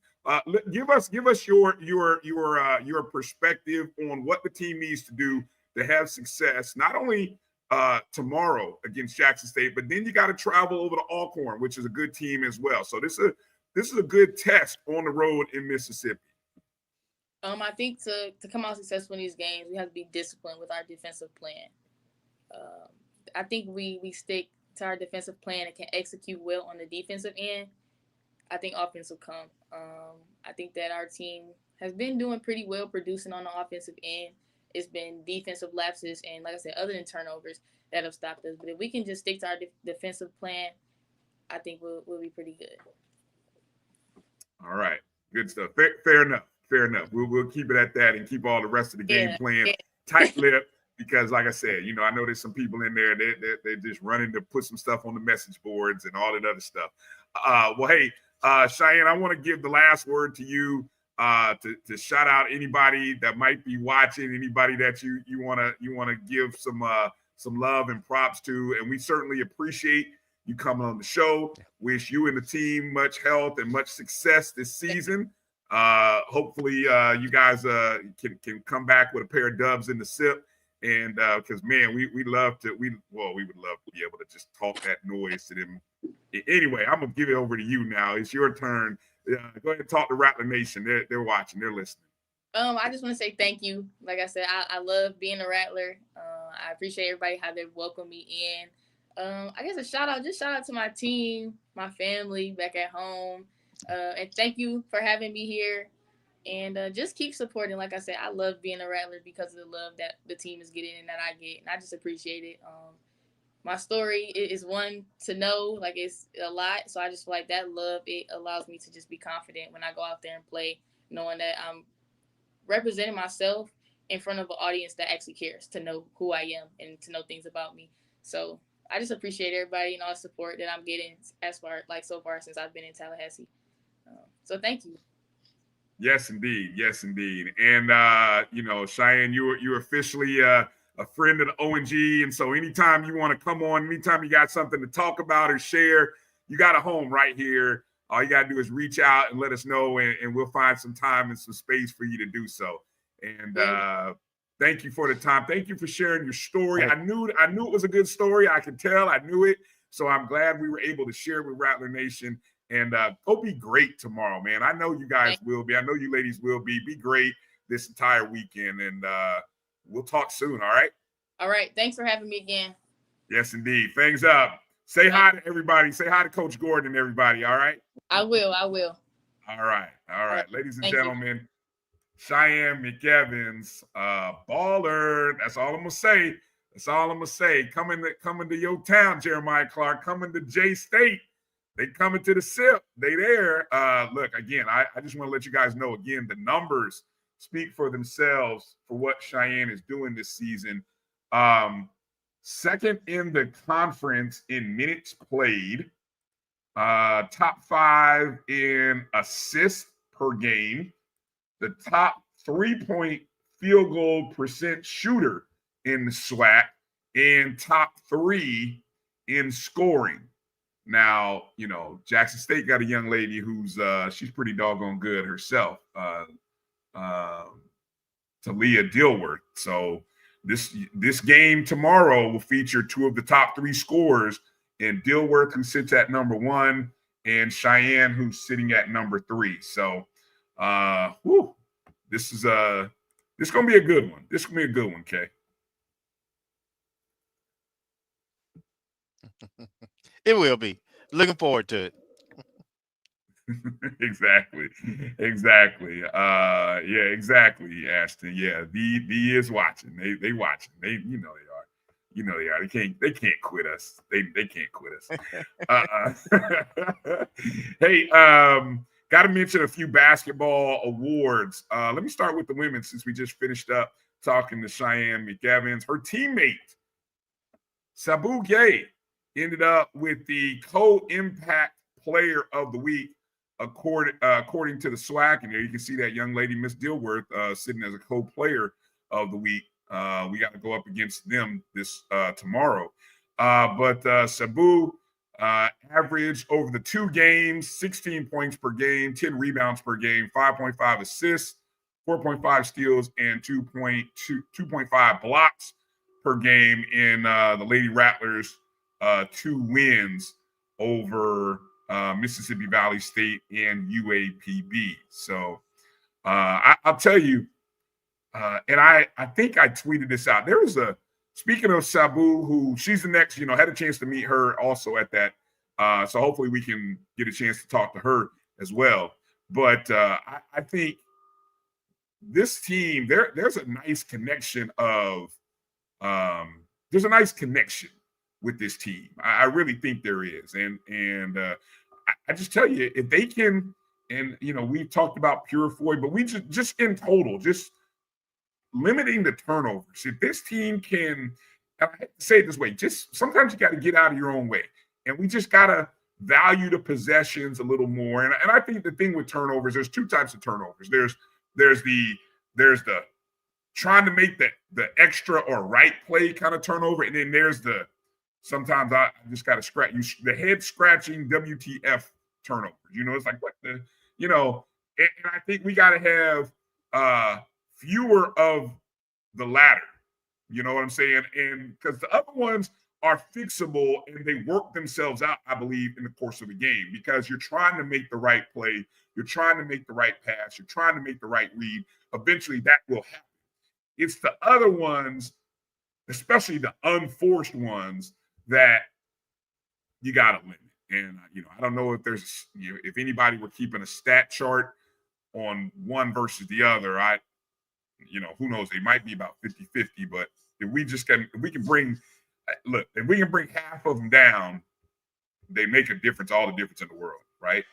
Give us your perspective on what the team needs to do to have success, not only tomorrow against Jackson State, but then you got to travel over to Alcorn, which is a good team as well. So this is a good test on the road in Mississippi. I think to come out successful in these games, we have to be disciplined with our defensive plan. I think we stick to our defensive plan and can execute well on the defensive end. I think offense will come. I think that our team has been doing pretty well producing on the offensive end. It's been defensive lapses and, like I said, other than turnovers that have stopped us. But if we can just stick to our defensive plan, I think we'll be pretty good. All right. Good stuff. Fair enough. We'll keep it at that and keep all the rest of the game playing tight-lipped because, like I said, I know there's some people in there they're just running to put some stuff on the message boards and all that other stuff. Well, hey, Cheyenne, I want to give the last word to you. to shout out anybody that might be watching, anybody that you wanna give some love and props to, and we certainly appreciate you coming on the show. Wish you and the team much health and much success this season. Hopefully you guys can come back with a pair of dubs in the SIP. And because man, we would love to be able to just talk that noise to them. Anyway, I'm gonna give it over to you now. It's your turn. Go ahead and talk to Rattler Nation. They're watching. They're listening. I just want to say thank you. Like I said, I love being a Rattler. I appreciate everybody how they've welcomed me in. I guess a shout out to my team, my family back at home, and thank you for having me here. And just keep supporting. Like I said, I love being a Rattler because of the love that the team is getting and that I get, and I just appreciate it. My story is one to know, like it's a lot. So I just feel like that love, it allows me to just be confident when I go out there and play, knowing that I'm representing myself in front of an audience that actually cares to know who I am and to know things about me. So I just appreciate everybody and all the support that I'm getting so far since I've been in Tallahassee. So thank you. Yes, indeed. Yes, indeed. And Cheyenne, you're officially a friend of the ONG, and so anytime you want to come on, anytime you got something to talk about or share, you got a home right here. All you got to do is reach out and let us know, and we'll find some time and some space for you to do so. And thank you for the time. Thank you for sharing your story. I knew it was a good story. I could tell. I knew it. So I'm glad we were able to share it with Rattler Nation. And go be great tomorrow, man. I know you guys will be. I know you ladies will be. Be great this entire weekend. And we'll talk soon, all right? All right. Thanks for having me again. Yes, indeed. Thanks up. Say hi to everybody. Say hi to Coach Gordon and everybody, all right? I will. All right. Ladies and gentlemen, Cheyenne McEvans, baller. That's all I'm going to say. Coming to your town, Jeremiah Clark. Coming to J-State. They coming to the SIP. They there. Look, again, I just want to let you guys know, again, the numbers speak for themselves for what Cheyenne is doing this season. Second in the conference in minutes played. Top 5 in assists per game. The top 3-point field goal percent shooter in the SWAC. And top 3 in scoring. Now, Jackson State got a young lady who's she's pretty doggone good herself, Talia Dilworth. So this game tomorrow will feature 2 of the top 3 scorers, and Dilworth, who sits at number 1, and Cheyenne, who's sitting at number 3. So, this is gonna be a good one. This is gonna be a good one, Kay. It will be. Looking forward to it. Exactly. Yeah, exactly, Ashton. Yeah, B is watching. They watching. They they are. They can't quit us. They can't quit us. Hey, got to mention a few basketball awards. Let me start with the women since we just finished up talking to Cheyenne McEvans. Her teammate, Sabu Gay, ended up with the co-impact player of the week, according to the SWAC. And there you can see that young lady, Miss Dilworth, sitting as a co-player of the week. We got to go up against them this tomorrow. But Sabu averaged over the 2 games, 16 points per game, 10 rebounds per game, 5.5 assists, 4.5 steals, and 2.5 blocks per game in the Lady Rattlers' 2 wins over Mississippi Valley State and UAPB. So I'll tell you, and I think I tweeted this out. There was speaking of Sabu, who she's the next, had a chance to meet her also at that. So hopefully we can get a chance to talk to her as well. But I think this team, there's a nice connection with this team. I really think there is. And I just tell you, if they can, and we've talked about Purifoy, but we just in total, just limiting the turnovers. If this team can, and I hate to say it this way, just sometimes you got to get out of your own way. And we just got to value the possessions a little more. And I think the thing with turnovers, there's two types of turnovers. There's the trying to make the extra or right play kind of turnover, and then there's the sometimes I just got to scratch you the head scratching WTF turnovers. It's like what the and I think we got to have fewer of the latter. You know what I'm saying? And because the other ones are fixable and they work themselves out, I believe, in the course of the game, because you're trying to make the right play, you're trying to make the right pass, you're trying to make the right read. Eventually that will happen. It's the other ones, especially the unforced ones, that you got to limit. And, I don't know if there's, if anybody were keeping a stat chart on one versus the other, who knows? They might be about 50-50, but if we can bring half of them down, they make a difference, all the difference in the world, right?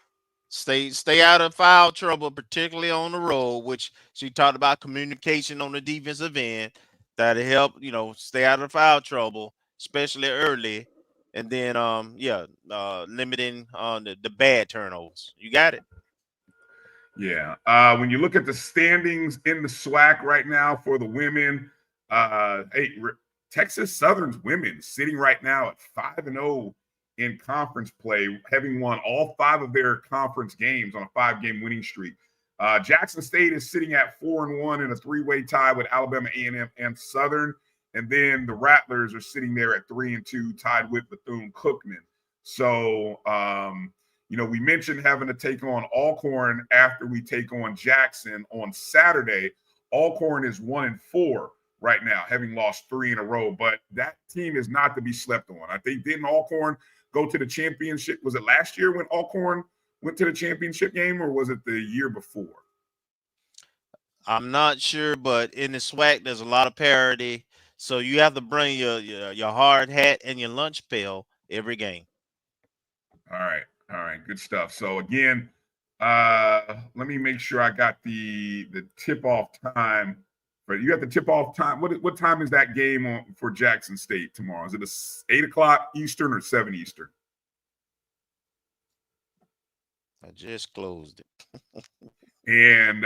Stay out of foul trouble, particularly on the road, which she talked about communication on the defensive end. That'll help, stay out of foul trouble, especially early. And then, limiting the bad turnovers. You got it. Yeah. When you look at the standings in the SWAC right now for the women, Texas Southern's women sitting right now at 5-0 in conference play, having won all 5 of their conference games on a 5-game winning streak. Jackson State is sitting at 4-1 in a 3-way tie with Alabama A&M and Southern. And then the Rattlers are sitting there at 3-2, tied with Bethune-Cookman. So, we mentioned having to take on Alcorn after we take on Jackson on Saturday. Alcorn is 1-4 right now, having lost 3 in a row. But that team is not to be slept on. I think didn't Alcorn go to the championship? Was it last year when Alcorn went to the championship game, or was it the year before? I'm not sure, but in the SWAC, there's a lot of parity. So you have to bring your hard hat and your lunch pail every game. All right, good stuff. So again, let me make sure I got the tip-off time. But you got the tip-off time. What time is that game for Jackson State tomorrow? Is it 8 o'clock Eastern or 7 Eastern? I just closed it. And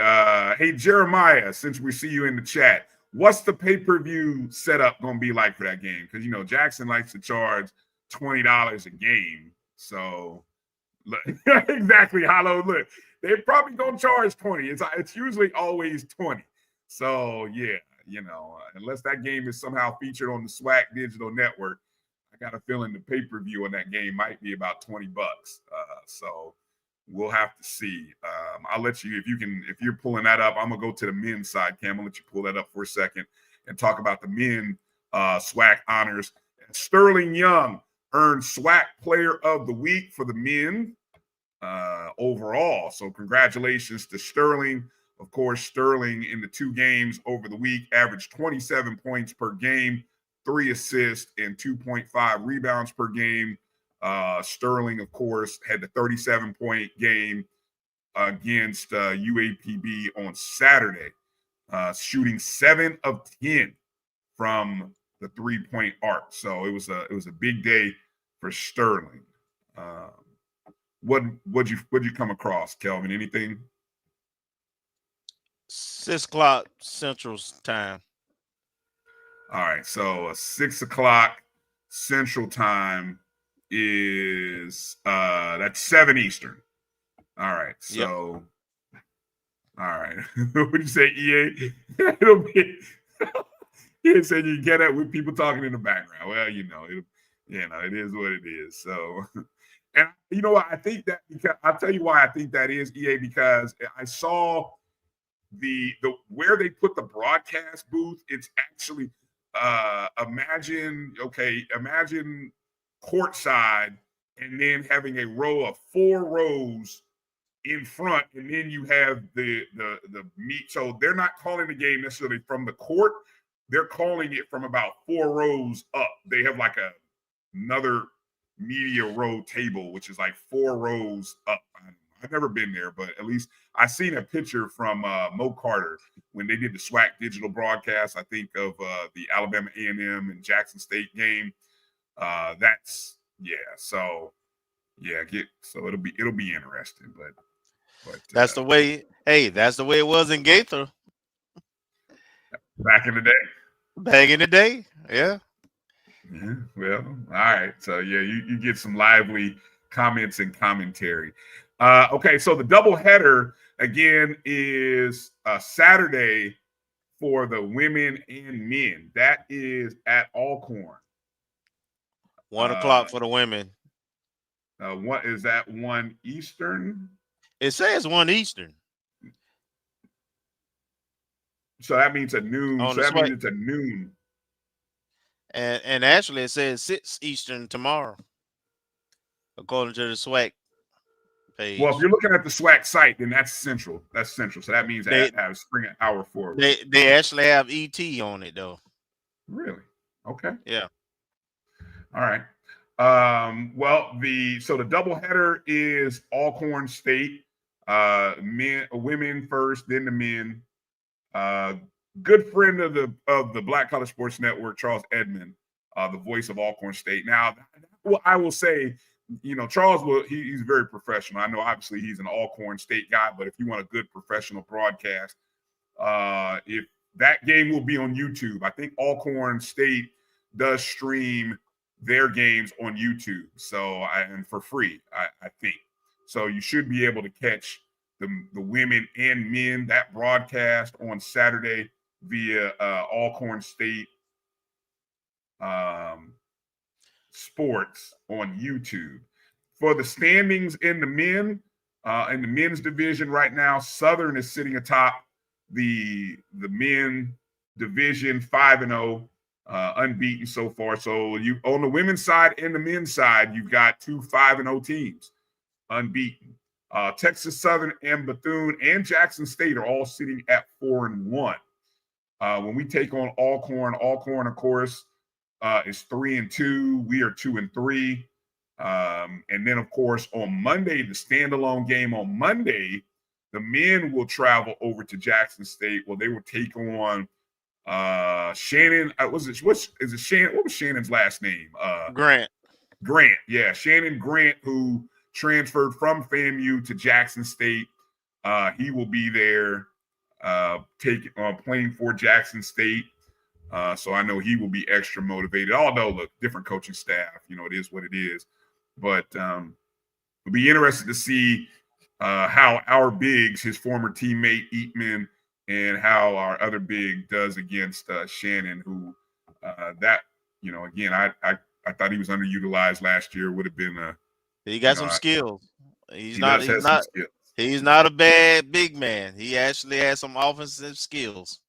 hey, Jeremiah, since we see you in the chat, what's the pay-per-view setup going to be like for that game? Because, Jackson likes to charge $20 a game. So, look, exactly, Hollow. Look, they're probably going to charge 20. It's usually always 20. So, yeah, unless that game is somehow featured on the SWAC digital network, I got a feeling the pay-per-view on that game might be about $20. So we'll have to see. I'll let you, if you're pulling that up, I'm going to go to the men's side, Cam. I'll let you pull that up for a second and talk about the men SWAC honors. Sterling Young earned SWAC Player of the Week for the men overall. So congratulations to Sterling. Of course, Sterling in the 2 games over the week averaged 27 points per game, 3 assists, and 2.5 rebounds per game. Sterling, of course, had the 37-point game against UAPB on Saturday, shooting 7 of 10 from the 3-point arc. So it was a big day for Sterling. What'd you come across, Kelvin? Anything? 6 o'clock Central Time. All right, so 6 o'clock Central Time is that's 7 Eastern. All right, so all right. What did you say, EA? It'll be he said you get it with people talking in the background. Well, it is what it is. So, and what I think that, because I'll tell you why I think that is, EA, because I saw the where they put the broadcast booth. It's actually imagine courtside and then having a row of 4 rows in front, and then you have the meet. So they're not calling the game necessarily from the court. They're calling it from about 4 rows up. They have like another media row table, which is like 4 rows up. I've never been there, but at least I seen a picture from Mo Carter when they did the SWAC digital broadcast, I think, of the Alabama A&M and Jackson State game. So Yeah, so it'll be interesting, but That's the way. Hey, that's the way it was in Gaither back in the day. back in the day. Yeah. Yeah, well, all right. So yeah, you get some lively comments and commentary. Okay, so the doubleheader again is Saturday for the women and men. That is at Alcorn. 1 o'clock for the women. What is that? 1 Eastern. It says 1 Eastern. So that means a noon. On So the that means SWAC. it's a noon. And actually it says 6 Eastern tomorrow, according to the SWAC page. Well, if you're looking at the SWAC site, then that's central. That's central. So that means They- have spring an hour forward. They actually have ET on it though. Really? Okay. Yeah. All right. Well, the doubleheader is Alcorn State, women first, then the men. Good friend of the Black College Sports Network, Charles Edmond, the voice of Alcorn State. Now, I will say, Charles he's very professional. I know obviously he's an Alcorn State guy, but if you want a good professional broadcast, if that game will be on YouTube. I think Alcorn State does stream their games on YouTube, and for free, I think. So you should be able to catch the women and men that broadcast on Saturday via Alcorn State Sports on YouTube. For the standings in the men's division right now, Southern is sitting atop the men division 5-0. Unbeaten so far. So you on the women's side and the men's side, you've got 2 5-0 teams unbeaten. Texas Southern and Bethune and Jackson State are all sitting at 4-1. When we take on Alcorn, of course, is 3-2. We are 2-3. And then, of course, on Monday, the standalone game on Monday, the men will travel over to Jackson State. Well, they will take on Shannon. What was Shannon's last name? Grant. Yeah, Shannon Grant, who transferred from FAMU to Jackson State. He will be there playing for Jackson State. So I know he will be extra motivated. Although, look, different coaching staff, it is what it is. But it'll be interesting to see how our bigs, his former teammate Eatman, and how our other big does against Shannon, who again, I thought he was underutilized last year. Would have been he got some skills. He's not a bad big man. He actually has some offensive skills.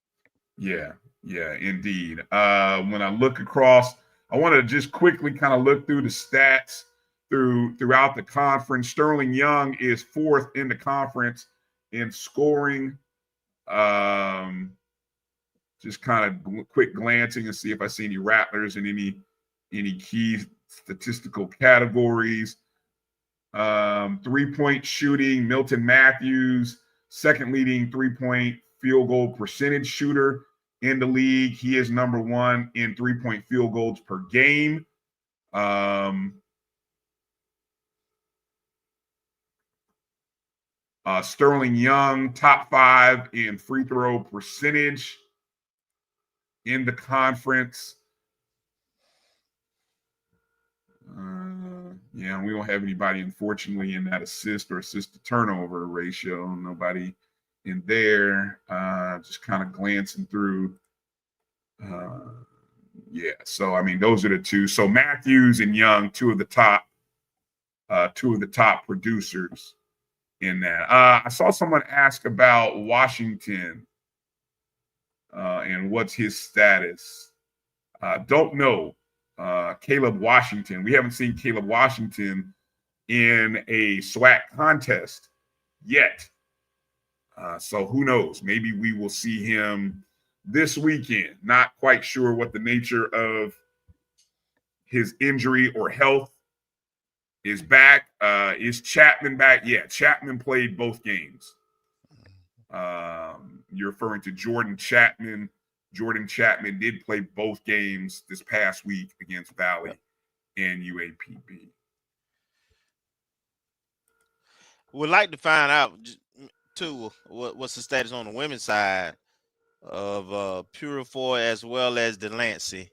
Yeah, indeed. When I look across, I want to just quickly kind of look through the stats throughout the conference. Sterling Young is 4th in the conference in scoring. Just kind of quick glancing and see if I see any Rattlers in any key statistical categories. 3-point shooting, Milton Matthews, second leading 3-point field goal percentage shooter in the league. He is number 1 in 3-point field goals per game. Sterling Young, top 5 in free throw percentage in the conference. Yeah, we don't have anybody, unfortunately, in that assist to turnover ratio. Nobody in there. Just kind of glancing through. Yeah, so I mean, those are the two. So Matthews and Young, two of the top producers in that. I saw someone ask about Washington and what's his status. Don't know. Caleb Washington. We haven't seen Caleb Washington in a SWAC contest yet. So who knows? Maybe we will see him this weekend. Not quite sure what the nature of his injury or health is. Back. Is Chapman back? Yeah, Chapman played both games. You're referring to Jordan Chapman. Jordan Chapman did play both games this past week against Valley and UAPB. would like to find out too what's the status on the women's side of Purifoy as well as Delancey.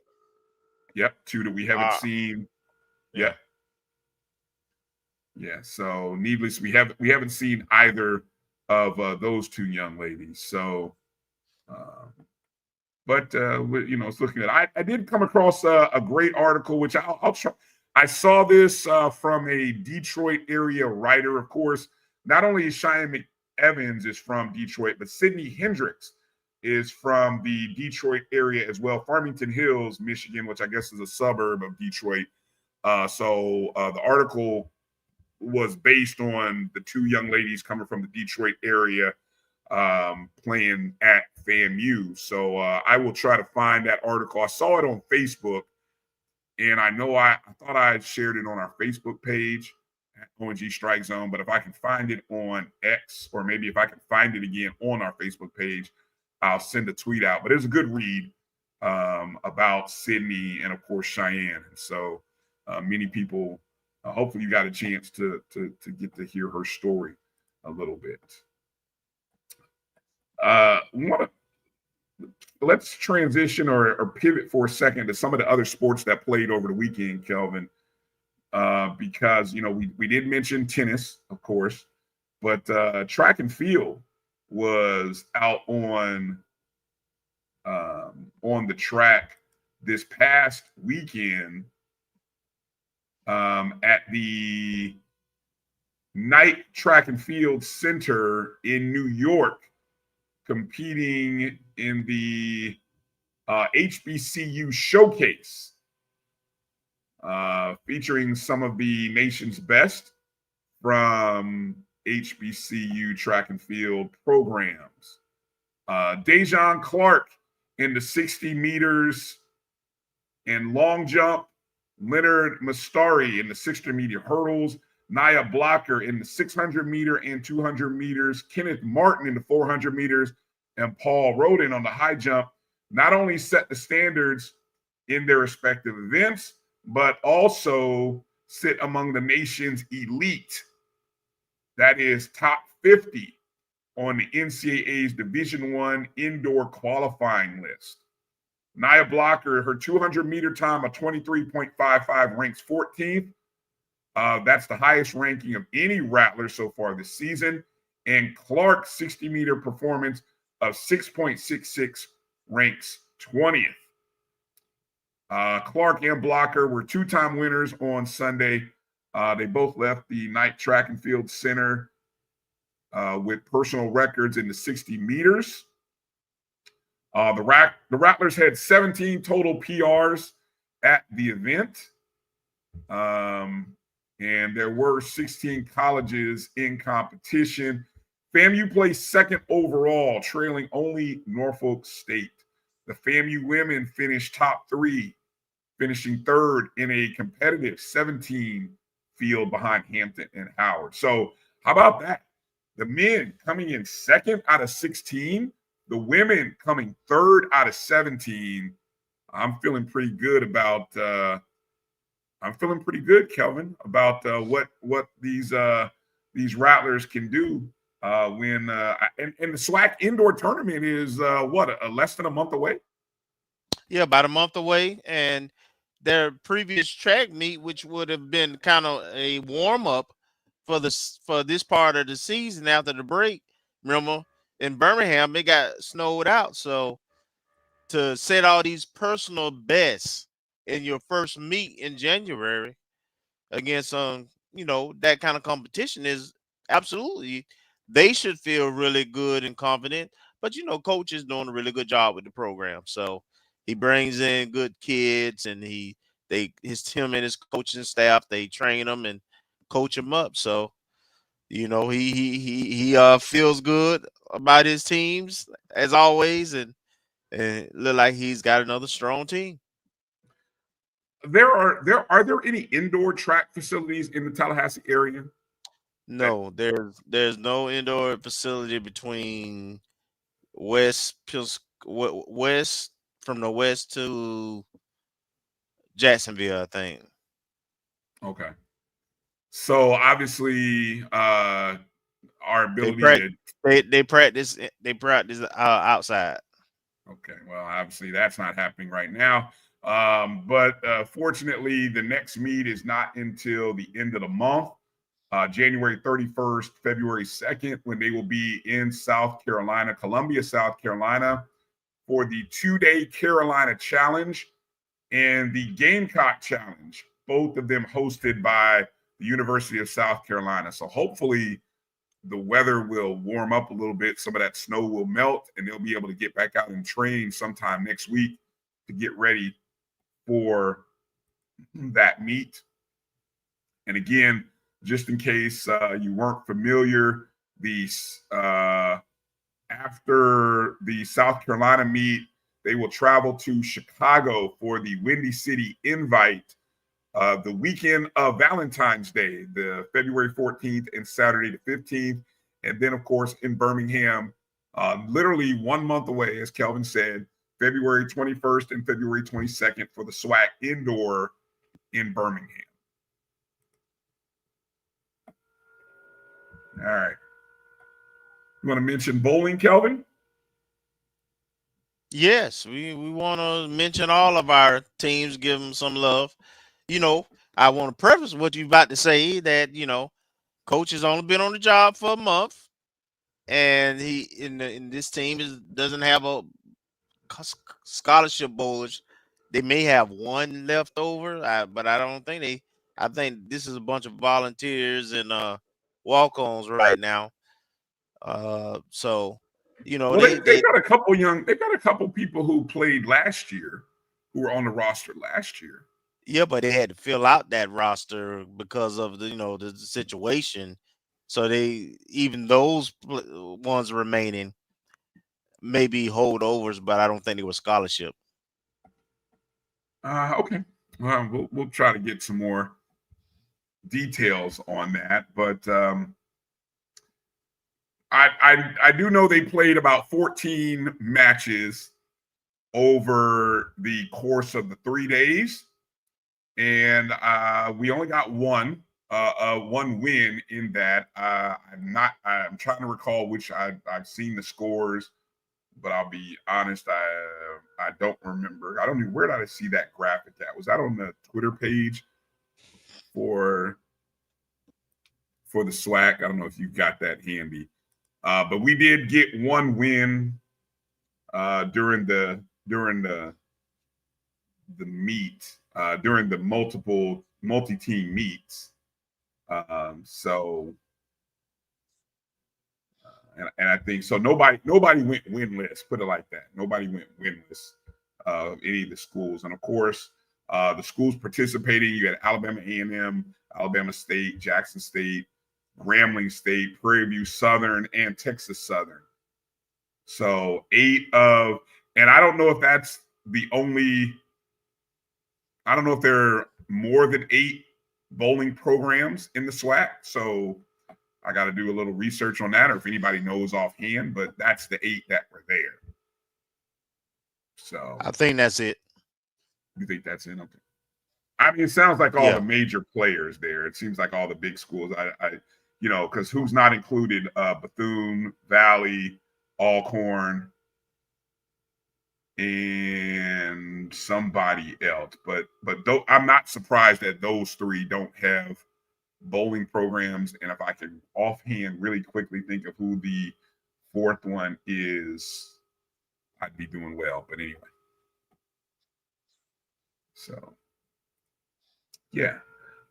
Yep, two that we haven't seen. Yeah. Yeah. So needless, we haven't seen either of those two young ladies. So, but it's looking at. I did come across a great article, which I'll try. I saw this from a Detroit area writer. Of course, not only is Cheyenne McEvans is from Detroit, but Sydney Hendricks is from the Detroit area as well. Farmington Hills, Michigan, which I guess is a suburb of Detroit. So the article was based on the two young ladies coming from the Detroit area playing at FAMU. So I will try to find that article. I saw it on Facebook, and I know I thought I had shared it on our Facebook page at ONG Strike Zone, but if I can find it on X, or maybe if I can find it again on our Facebook page, I'll send a tweet out. But it's a good read about Sydney and, of course, Cheyenne. So many people, hopefully you got a chance to get to hear her story a little bit. Let's transition or pivot for a second to some of the other sports that played over the weekend, Kelvin, because, we did mention tennis, of course, but track and field was out on the track this past weekend at the Night Track and Field Center in New York, competing in the HBCU Showcase, featuring some of the nation's best from HBCU track and field programs. Dejan Clark in the 60 meters and long jump, Leonard Mastari in the 600-meter hurdles, Nia Blocker in the 600-meter and 200 meters, Kenneth Martin in the 400 meters, and Paul Roden on the high jump not only set the standards in their respective events, but also sit among the nation's elite. That is top 50 on the NCAA's Division I indoor qualifying list. Nia Blocker, her 200-meter time of 23.55 ranks 14th. That's the highest ranking of any Rattler so far this season. And Clark's 60-meter performance of 6.66 ranks 20th. Clark and Blocker were two-time winners on Sunday. They both left the Night Track and Field Center with personal records in the 60 meters. The Rattlers had 17 total PRs at the event. And there were 16 colleges in competition. FAMU placed second overall, trailing only Norfolk State. The FAMU women finished top 3, finishing third in a competitive 17 field behind Hampton and Howard. So how about that? The men coming in second out of 16, the women coming third out of 17. I'm feeling pretty good about Kelvin, about what these Rattlers can do when and the SWAC indoor tournament is less than a month away. Yeah, about a month away, and their previous track meet, which would have been kind of a warm up for this part of the season after the break. Remember, in Birmingham, it got snowed out, so to set all these personal bests in your first meet in January against that kind of competition is absolutely, they should feel really good and confident. But coach is doing a really good job with the program, so he brings in good kids, and him and his coaching staff, they train them and coach them up. So he feels good about his teams as always, and look like he's got another strong team. Are there any indoor track facilities in the Tallahassee area? No, there's no indoor facility between west from the west to Jacksonville, I think. Okay. So obviously our ability they practice outside. Okay, well, obviously that's not happening right now. But fortunately, the next meet is not until the end of the month, January 31st, February 2nd, when they will be in South Carolina, Columbia, South Carolina, for the 2-day Carolina Challenge and the Gamecock Challenge, both of them hosted by the University of South Carolina. So hopefully the weather will warm up a little bit. Some of that snow will melt, and they'll be able to get back out and train sometime next week to get ready for that meet. And again, just in case you weren't familiar, after the South Carolina meet, they will travel to Chicago for the Windy City Invite the weekend of Valentine's Day, the February 14th and Saturday the 15th. And then, of course, in Birmingham, literally 1 month away, as Kelvin said, February 21st and February 22nd for the SWAC Indoor in Birmingham. All right. You want to mention bowling, Kelvin? Yes, we want to mention all of our teams, give them some love. You know, I want to preface what you're about to say that, you know, coach has only been on the job for a month, and he in this team doesn't have a scholarship bowlers. They may have one left over, but I don't think I think this is a bunch of volunteers and walk-ons right now. So, you know, well, they've got a couple people who played last year who were on the roster last year. Yeah, but they had to fill out that roster because of the situation. So even those ones remaining may be holdovers, but I don't think they were scholarship. Okay. Well, we'll try to get some more details on that, but I do know they played about 14 matches over the course of the 3 days, and we only got one win in that. I'm trying to recall which I've seen the scores, but I'll be honest, I don't remember. I don't know, where did I see that graphic at? Was that on the Twitter page for the SWAC? I don't know if you got that handy. But we did get one win during the meet, during the multi-team meets. And I think so. Nobody went winless. Put it like that. Nobody went winless. Any of the schools, and of course, the schools participating. You had Alabama A&M, Alabama State, Jackson State, Grambling State, Prairie View Southern, and Texas Southern. So and I don't know if that's the only. I don't know if there are more than 8 bowling programs in the SWAC. So I got to do a little research on that, or if anybody knows offhand, but that's the 8 that were there. So I think that's it. You think that's it? Okay. I mean, it sounds like all the major players there. It seems like all the big schools. Because who's not included? Bethune, Valley, Alcorn, and somebody else. But I'm not surprised that those 3 don't have bowling programs. And if I can offhand really quickly think of who the 4th one is, I'd be doing well. But anyway. So, yeah.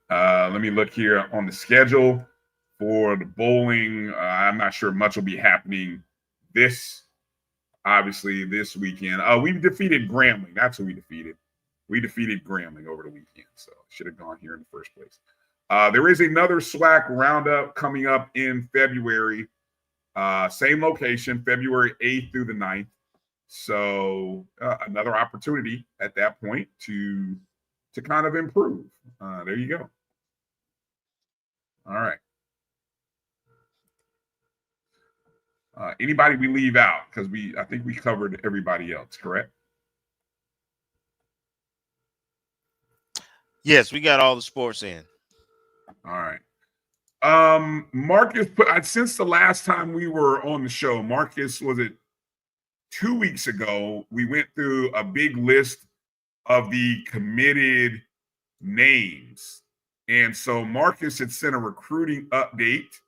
Let me look here on the schedule for the bowling. I'm not sure much will be happening this weekend. We defeated Grambling. That's who we defeated. We defeated Grambling over the weekend. So should have gone here in the first place. There is another SWAC roundup coming up in February. Same location, February 8th through the 9th. So another opportunity at that point to kind of improve. There you go. All right. Anybody we leave out? Because I think we covered everybody else, correct? Yes, we got all the sports in. All right. Marcus put since the last time we were on the show, Marcus, was it 2 weeks ago? We went through a big list of the committed names. And so Marcus had sent a recruiting update.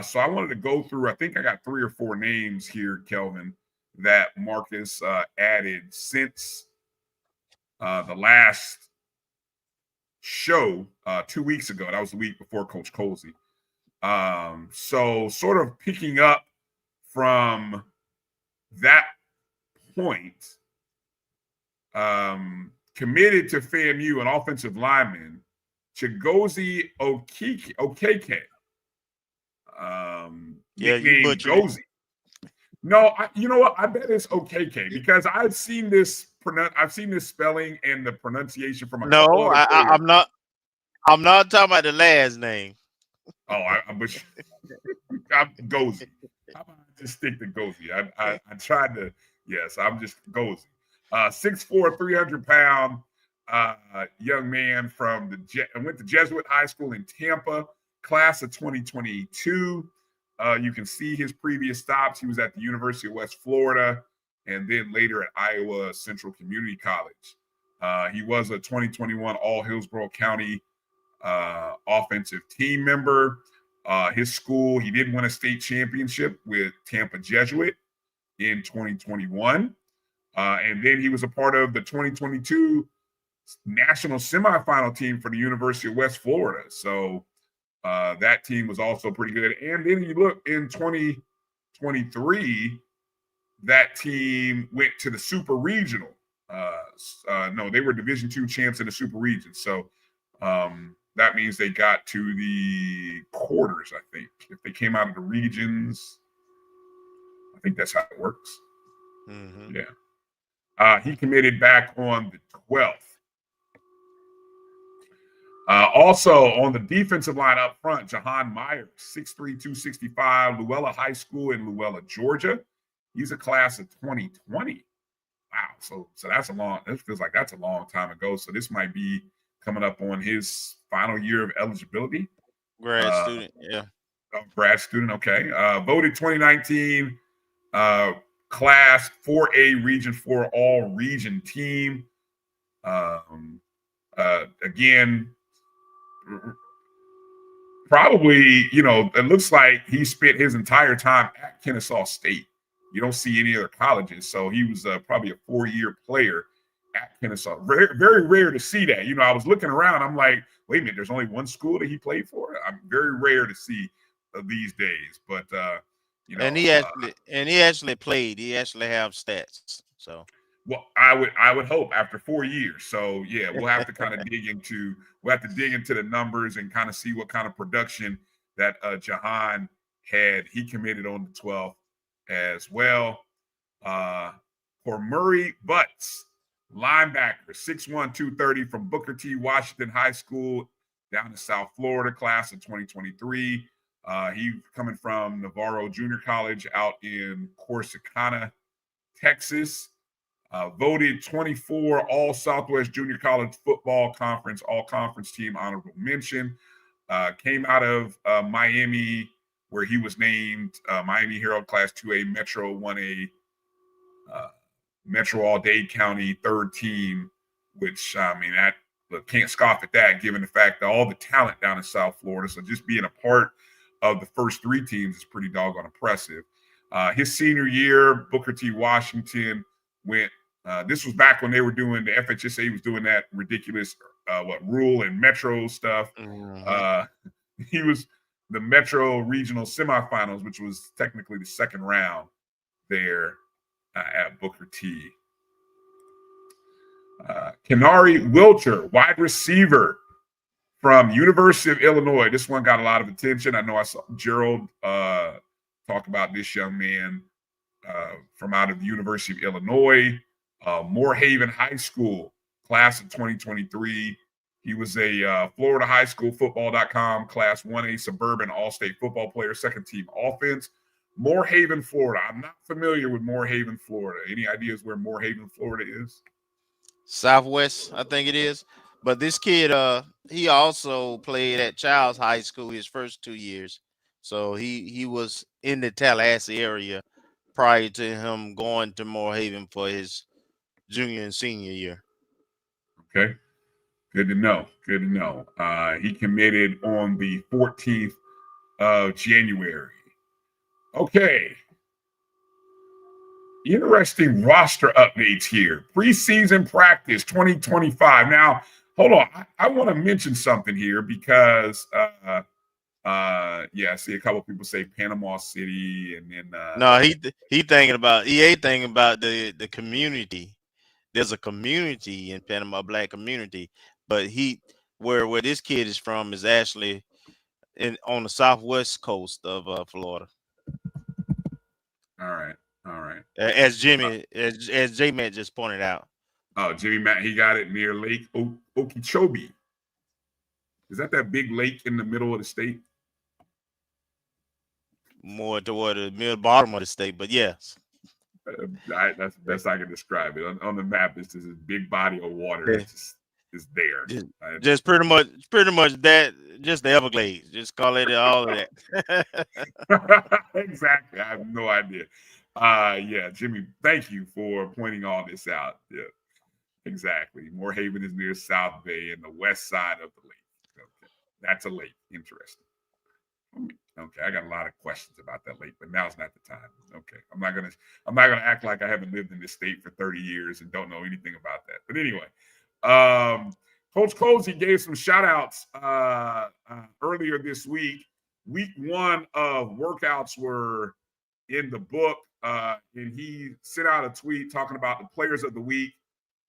So I wanted to go through, I think I got 3 or 4 names here, Kelvin, that Marcus added since the last show 2 weeks ago. That was the week before Coach Colsey. So sort of picking up from that point, committed to FAMU, an offensive lineman, Chigozie Okeke. Yeah, you Nicknamed butchered Gozie. No, you know what? I bet it's Okeke because I've seen this spelling and the pronunciation from a couple No, other players. I'm not talking about the last name. Oh, I'm Gozie. How about I just stick to Gozie? I tried to. Yes, I'm just Gozie. 6'4", 300-pound young man from went to Jesuit High School in Tampa, class of 2022. You can see his previous stops. He was at the University of West Florida and then later at Iowa Central Community College. He was a 2021 All-Hillsborough County offensive team member. His school, he did win a state championship with Tampa Jesuit in 2021. And then he was a part of the 2022 national semifinal team for the University of West Florida. So that team was also pretty good. And then you look in 2023, that team went to the Super Regional. No, they were Division II champs in the Super Region. So that means they got to the quarters, I think. If they came out of the regions, I think that's how it works. Mm-hmm. Yeah. He committed back on the 12th. Also on the defensive line up front, Jahan Myers, 6'3", 265, Luella High School in Luella, Georgia. He's a class of 2020. Wow. So that's it feels like that's a long time ago. So this might be coming up on his final year of eligibility. Grad student, yeah. Grad student, okay. Voted 2019 class 4A Region 4 all-region team. Again, probably, it looks like he spent his entire time at Kennesaw State. You don't see any other colleges. So he was probably a 4-year player at Kennesaw. Very, very rare to see that. I was looking around. I'm like, wait a minute, there's only one school that he played for? I'm very rare to see these days. But, and he actually played. He actually have stats. So. Well, I would hope after 4 years. So yeah, we'll have to kind of dig into the numbers and kind of see what kind of production that Jahan had. He committed on the 12th as well. For Murray Butts, linebacker, 6'1", 230 from Booker T. Washington High School down in South Florida, class of 2023. He coming from Navarro Junior College out in Corsicana, Texas. Voted 24 All Southwest Junior College Football Conference, All Conference Team honorable mention. Came out of Miami, where he was named Miami Herald Class 2A Metro 1A Metro All-Dade County third team, which can't scoff at that given the fact that all the talent down in South Florida. So just being a part of the first 3 teams is pretty doggone impressive. His senior year, Booker T. Washington went. This was back when they were doing the FHSA was doing that ridiculous rural and metro stuff. Mm-hmm. He was the Metro Regional Semifinals, which was technically the second round there at Booker T. Kenari Wilcher, wide receiver from University of Illinois. This one got a lot of attention. I know I saw Gerald talk about this young man from out of the University of Illinois. Moorhaven High School, class of 2023. He was a Florida High School Football.com Class 1A Suburban All-State Football Player, second team offense. Moorhaven, Florida. I'm not familiar with Moorhaven, Florida. Any ideas where Moorhaven, Florida is? Southwest, I think it is. But this kid, he also played at Child's High School his first 2 years. So he was in the Tallahassee area prior to him going to Moorhaven for his junior and senior year. Okay. Good to know. Good to know. He committed on the 14th of January. Okay. Interesting roster updates here. Preseason practice 2025. Now, hold on. I want to mention something here because I see a couple of people say Panama City, and then No, he ain't thinking about the community. There's a community in Panama, black community, but where this kid is from is actually on the southwest coast of Florida. All right. As J-Man just pointed out. Oh, Jimmy Matt, he got it near Lake Okeechobee. Is that big lake in the middle of the state? More toward the middle bottom of the state, but yes. That's the best I can describe it. On the map, it's just this big body of water. It's there. Just pretty much that, just the Everglades. Just call it all of that. Exactly. I have no idea. Jimmy, thank you for pointing all this out. Yeah, exactly. Moorhaven is near South Bay and the west side of the lake. Okay. That's a lake. Interesting. Okay, I got a lot of questions about that lake, but now's not the time. Okay, I'm not gonna act like I haven't lived in this state for 30 years and don't know anything about that. But anyway, Coach Cozy gave some shout outs earlier this week. Week 1 of workouts were in the book, and he sent out a tweet talking about the players of the week.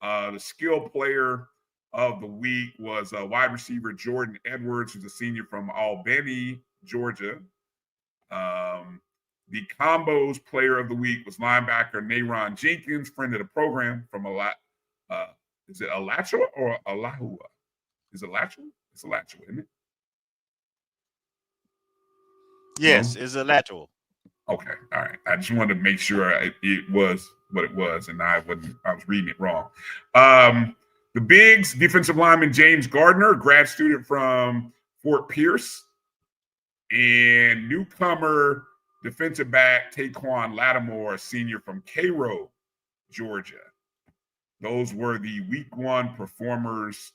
The skill player of the week was wide receiver Jordan Edwards, who's a senior from Albany, Georgia. The combos player of the week was linebacker Nayron Jenkins, friend of the program from is it Alachua or Alahua? Is it Alachua? It's Alachua, isn't it? Yes, it's Alachua. Okay, all right. I just wanted to make sure it was what it was, and I was reading it wrong. The Bigs defensive lineman James Gardner, grad student from Fort Pierce, and newcomer defensive back Taquan Lattimore, a senior from Cairo, Georgia. Those were the week 1 performers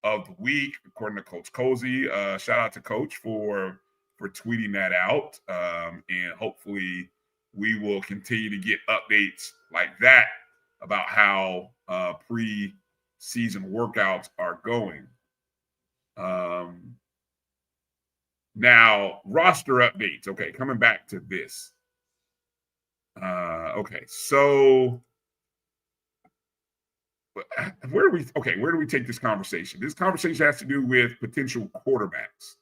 of the week, according to Coach Cozy. Shout out to Coach for tweeting that out. And hopefully we will continue to get updates like that about how pre-season workouts are going. Now, roster updates. Okay, coming back to this. Okay, so where do we take this conversation? This conversation has to do with potential quarterbacks.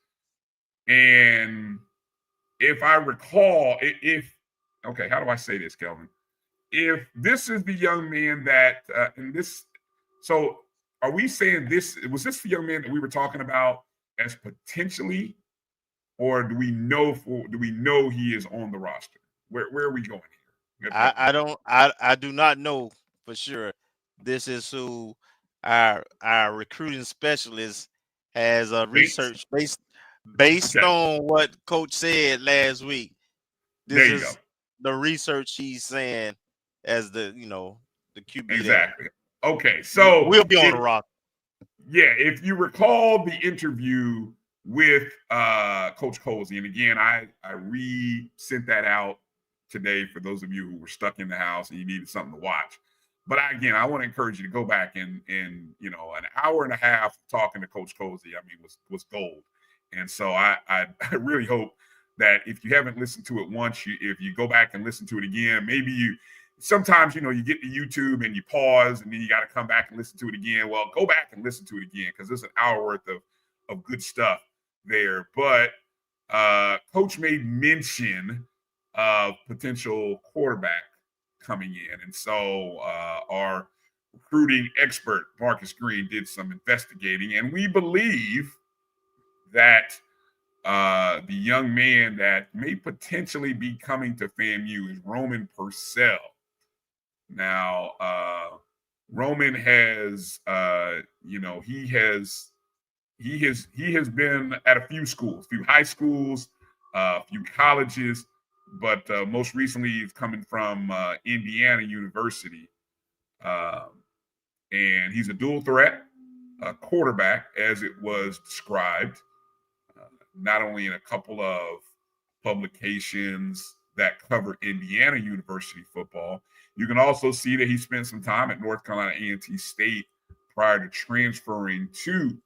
And if I recall, how do I say this, Kelvin? If this is the young man that, so are we saying was this the young man that we were talking about as potentially, or do we know he is on the roster? Where are we going here? I do not know for sure. This is who our recruiting specialist has research based on what Coach said last week. This is the research he's saying as the QB. Exactly. Okay, so we'll be on the roster. Yeah, if you recall the interview with Coach Cozy, and again, I re-sent that out today for those of you who were stuck in the house and you needed something to watch. But again, I want to encourage you to go back and an hour and a half talking to Coach Cozy, was gold. And so I really hope that if you haven't listened to it once, if you go back and listen to it again, maybe sometimes you get to YouTube and you pause and then you got to come back and listen to it again. Well, go back and listen to it again because there's an hour worth of good stuff there. But Coach made mention of potential quarterback coming in. And so our recruiting expert, Marcus Green, did some investigating. And we believe that the young man that may potentially be coming to FAMU is Roman Purcell. Now, Roman has, he has been at a few schools, few high schools, a few colleges, but most recently he's coming from Indiana University, and he's a dual threat quarterback, as it was described, not only in a couple of publications that cover Indiana University football. You can also see that he spent some time at North Carolina A&T State prior to transferring to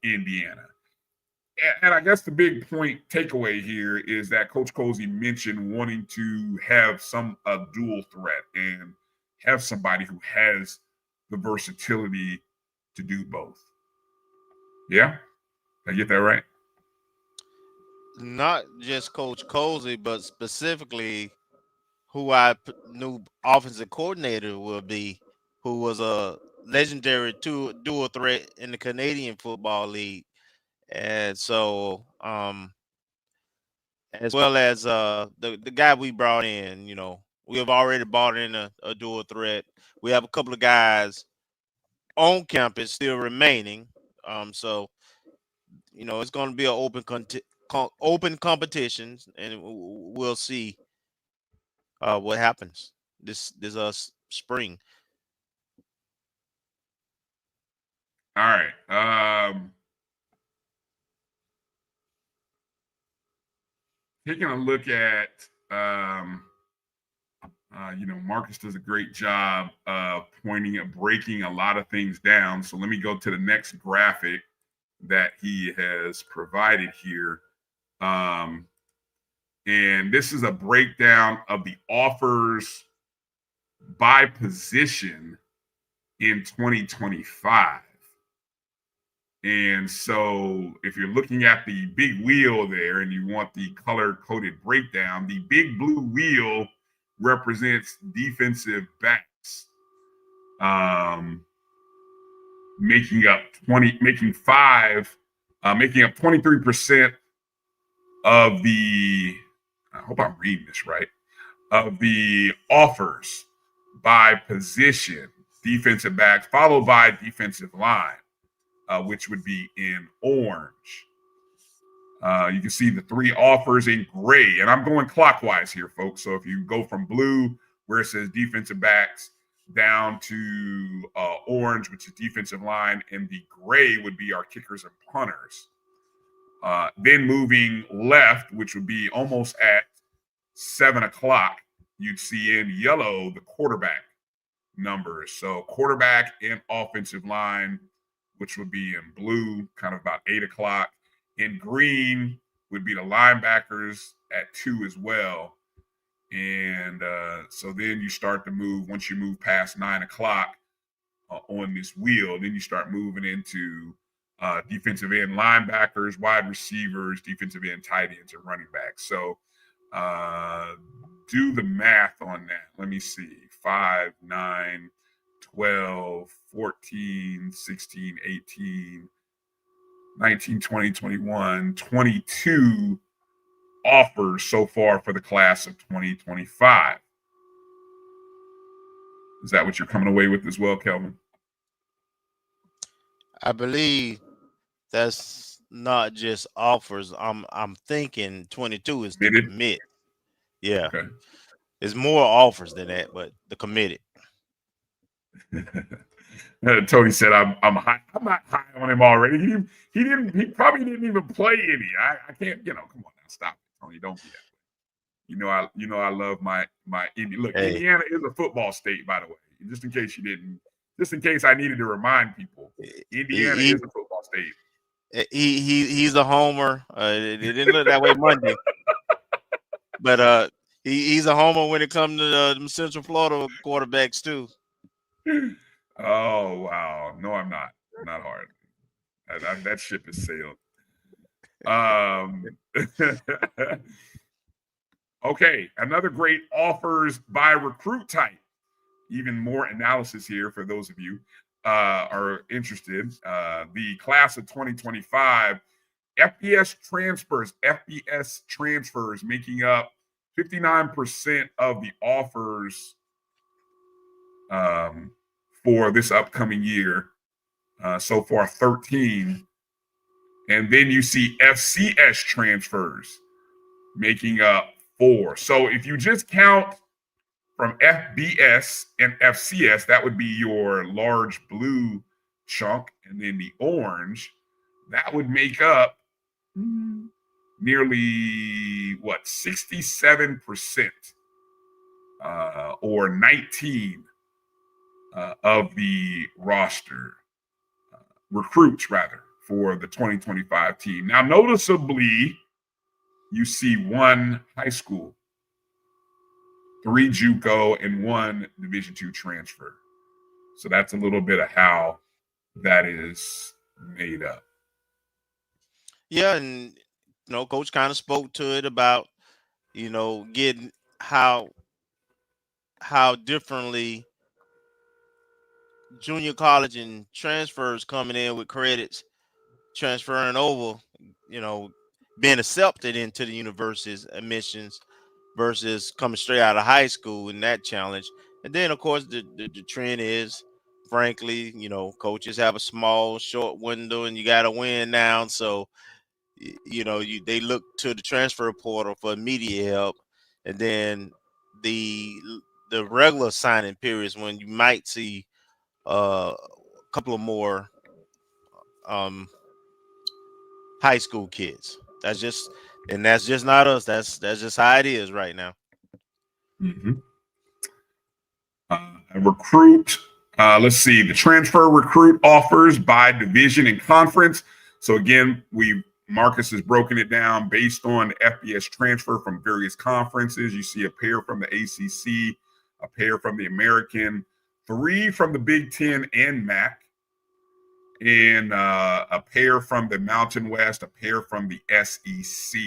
Indiana. And I guess the big point takeaway here is that Coach Colsey mentioned wanting to have a dual threat and have somebody who has the versatility to do both. Yeah? Did I get that right? Not just Coach Colsey, but specifically who I knew offensive coordinator would be, who was a legendary dual threat in the Canadian Football League. And so, as well as the guy we brought in, we have already brought in a dual threat. We have a couple of guys on campus still remaining. So, it's going to be an open competition, and we'll see what happens this spring. All right. Taking a look at, Marcus does a great job of breaking a lot of things down. So let me go to the next graphic that he has provided here. And this is a breakdown of the offers by position in 2025. And so if you're looking at the big wheel there and you want the color-coded breakdown, the big blue wheel represents defensive backs, making up 23% of the, I hope I'm reading this right, of the offers by position, defensive backs, followed by defensive line, which would be in orange. You can see the three offers in gray, and I'm going clockwise here, folks. So if you go from blue, where it says defensive backs, down to orange, which is defensive line, and the gray would be our kickers and punters. Then moving left, which would be almost at 7 o'clock, you'd see in yellow the quarterback numbers. So quarterback and offensive line, which would be in blue, kind of about 8 o'clock. In green would be the linebackers at 2 as well. And so then you start to move, once you move past 9 o'clock on this wheel, then you start moving into defensive end linebackers, wide receivers, defensive end tight ends, and running backs. So do the math on that. Let me see. 5, 9, 12, 14, 16, 18, 19, 20, 21, 22 offers so far for the class of 2025. Is that what you're coming away with as well, Kelvin? I believe that's not just offers. I'm thinking 22 is the commit. Yeah. Okay. It's more offers than that, but the committed. Tony said I'm high. I'm not high on him already. He probably didn't even play any. I can't, come on now, stop it, Tony. Don't be that way. I love my Indiana. Look, hey. Indiana is a football state, by the way. Just in case I needed to remind people, Indiana is a football state. He's a homer. It didn't look that way Monday, but he's a homer when it comes to the Central Florida quarterbacks too. Oh wow! No, I'm not. Not hard. That ship has sailed. Okay, another great offers by recruit type. Even more analysis here for those of you are interested. The class of 2025 FBS transfers making up 59% of the offers for this upcoming year. So far, 13. And then you see FCS transfers making up 4. So if you just count from FBS and FCS, that would be your large blue chunk, and then the orange, that would make up nearly 67% or 19 of the roster recruits rather for the 2025 team. Now, noticeably, you see 1 high school, 3 JUCO, and 1 Division II transfer. So that's a little bit of how that is made up. Yeah, and Coach kind of spoke to it about getting how differently junior college and transfers coming in with credits, transferring over, being accepted into the university's admissions versus coming straight out of high school in that challenge. And then, of course, the trend is, frankly, coaches have a small, short window, and you got to win now. So, they look to the transfer portal for immediate help, and then the regular signing periods when you might see a couple of more high school kids. That's just not us. That's just how it is right now. Mm-hmm. Recruit. Let's see. The transfer recruit offers by division and conference. So again, Marcus has broken it down based on FBS transfer from various conferences. You see a pair from the ACC, a pair from the American, 3 from the Big Ten and MAC, and a pair from the Mountain West, a pair from the SEC.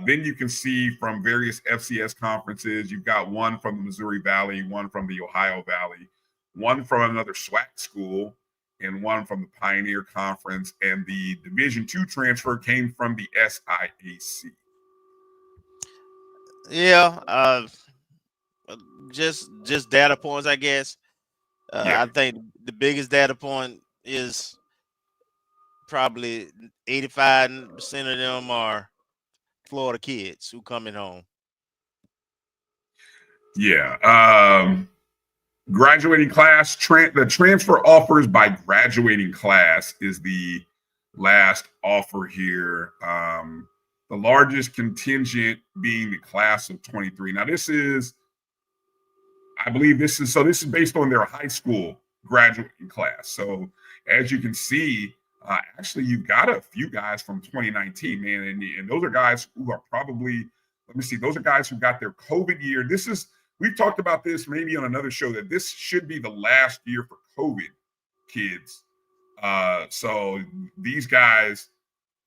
Then you can see from various FCS conferences, you've got 1 from the Missouri Valley, 1 from the Ohio Valley, 1 from another SWAC school, and 1 from the Pioneer Conference. And the Division II transfer came from the SIAC. Yeah, just data points, I guess. I think the biggest data point is probably 85% of them are Florida kids who coming home. Yeah. Graduating class, the transfer offers by graduating class is the last offer here. The largest contingent being the class of 23. Now, this is based on their high school graduating class. So as you can see, actually, you've got a few guys from 2019, man, and those are guys who are probably, those are guys who got their COVID year. We've talked about this maybe on another show, that this should be the last year for COVID kids. So these guys,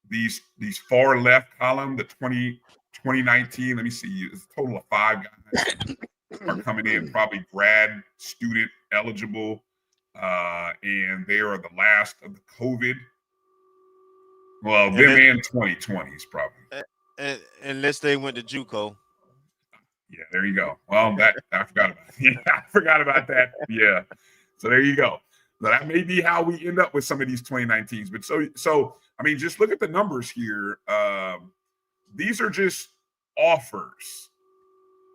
these far left column, the 2019, let me see, it's a total of 5 guys are coming in, probably grad student eligible. And they are the last of the COVID. Well, them and 2020s probably. Unless they went to JUCO. Yeah, there you go. Well, I forgot about it. Yeah, I forgot about that. Yeah. So there you go. So that may be how we end up with some of these 2019s. But so I mean, just look at the numbers here. These are just offers,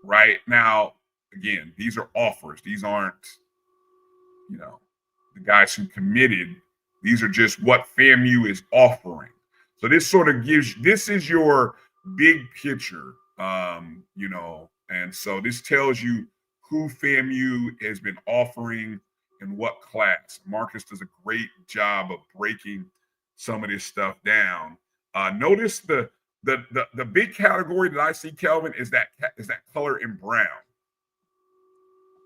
right? Now, again, these are offers. These aren't, the guys who committed. These are just what FAMU is offering. So this sort of this is your big picture, and so this tells you who FAMU has been offering and what class. Marcus does a great job of breaking some of this stuff down. Notice the big category that I see, Kelvin, is that color in brown.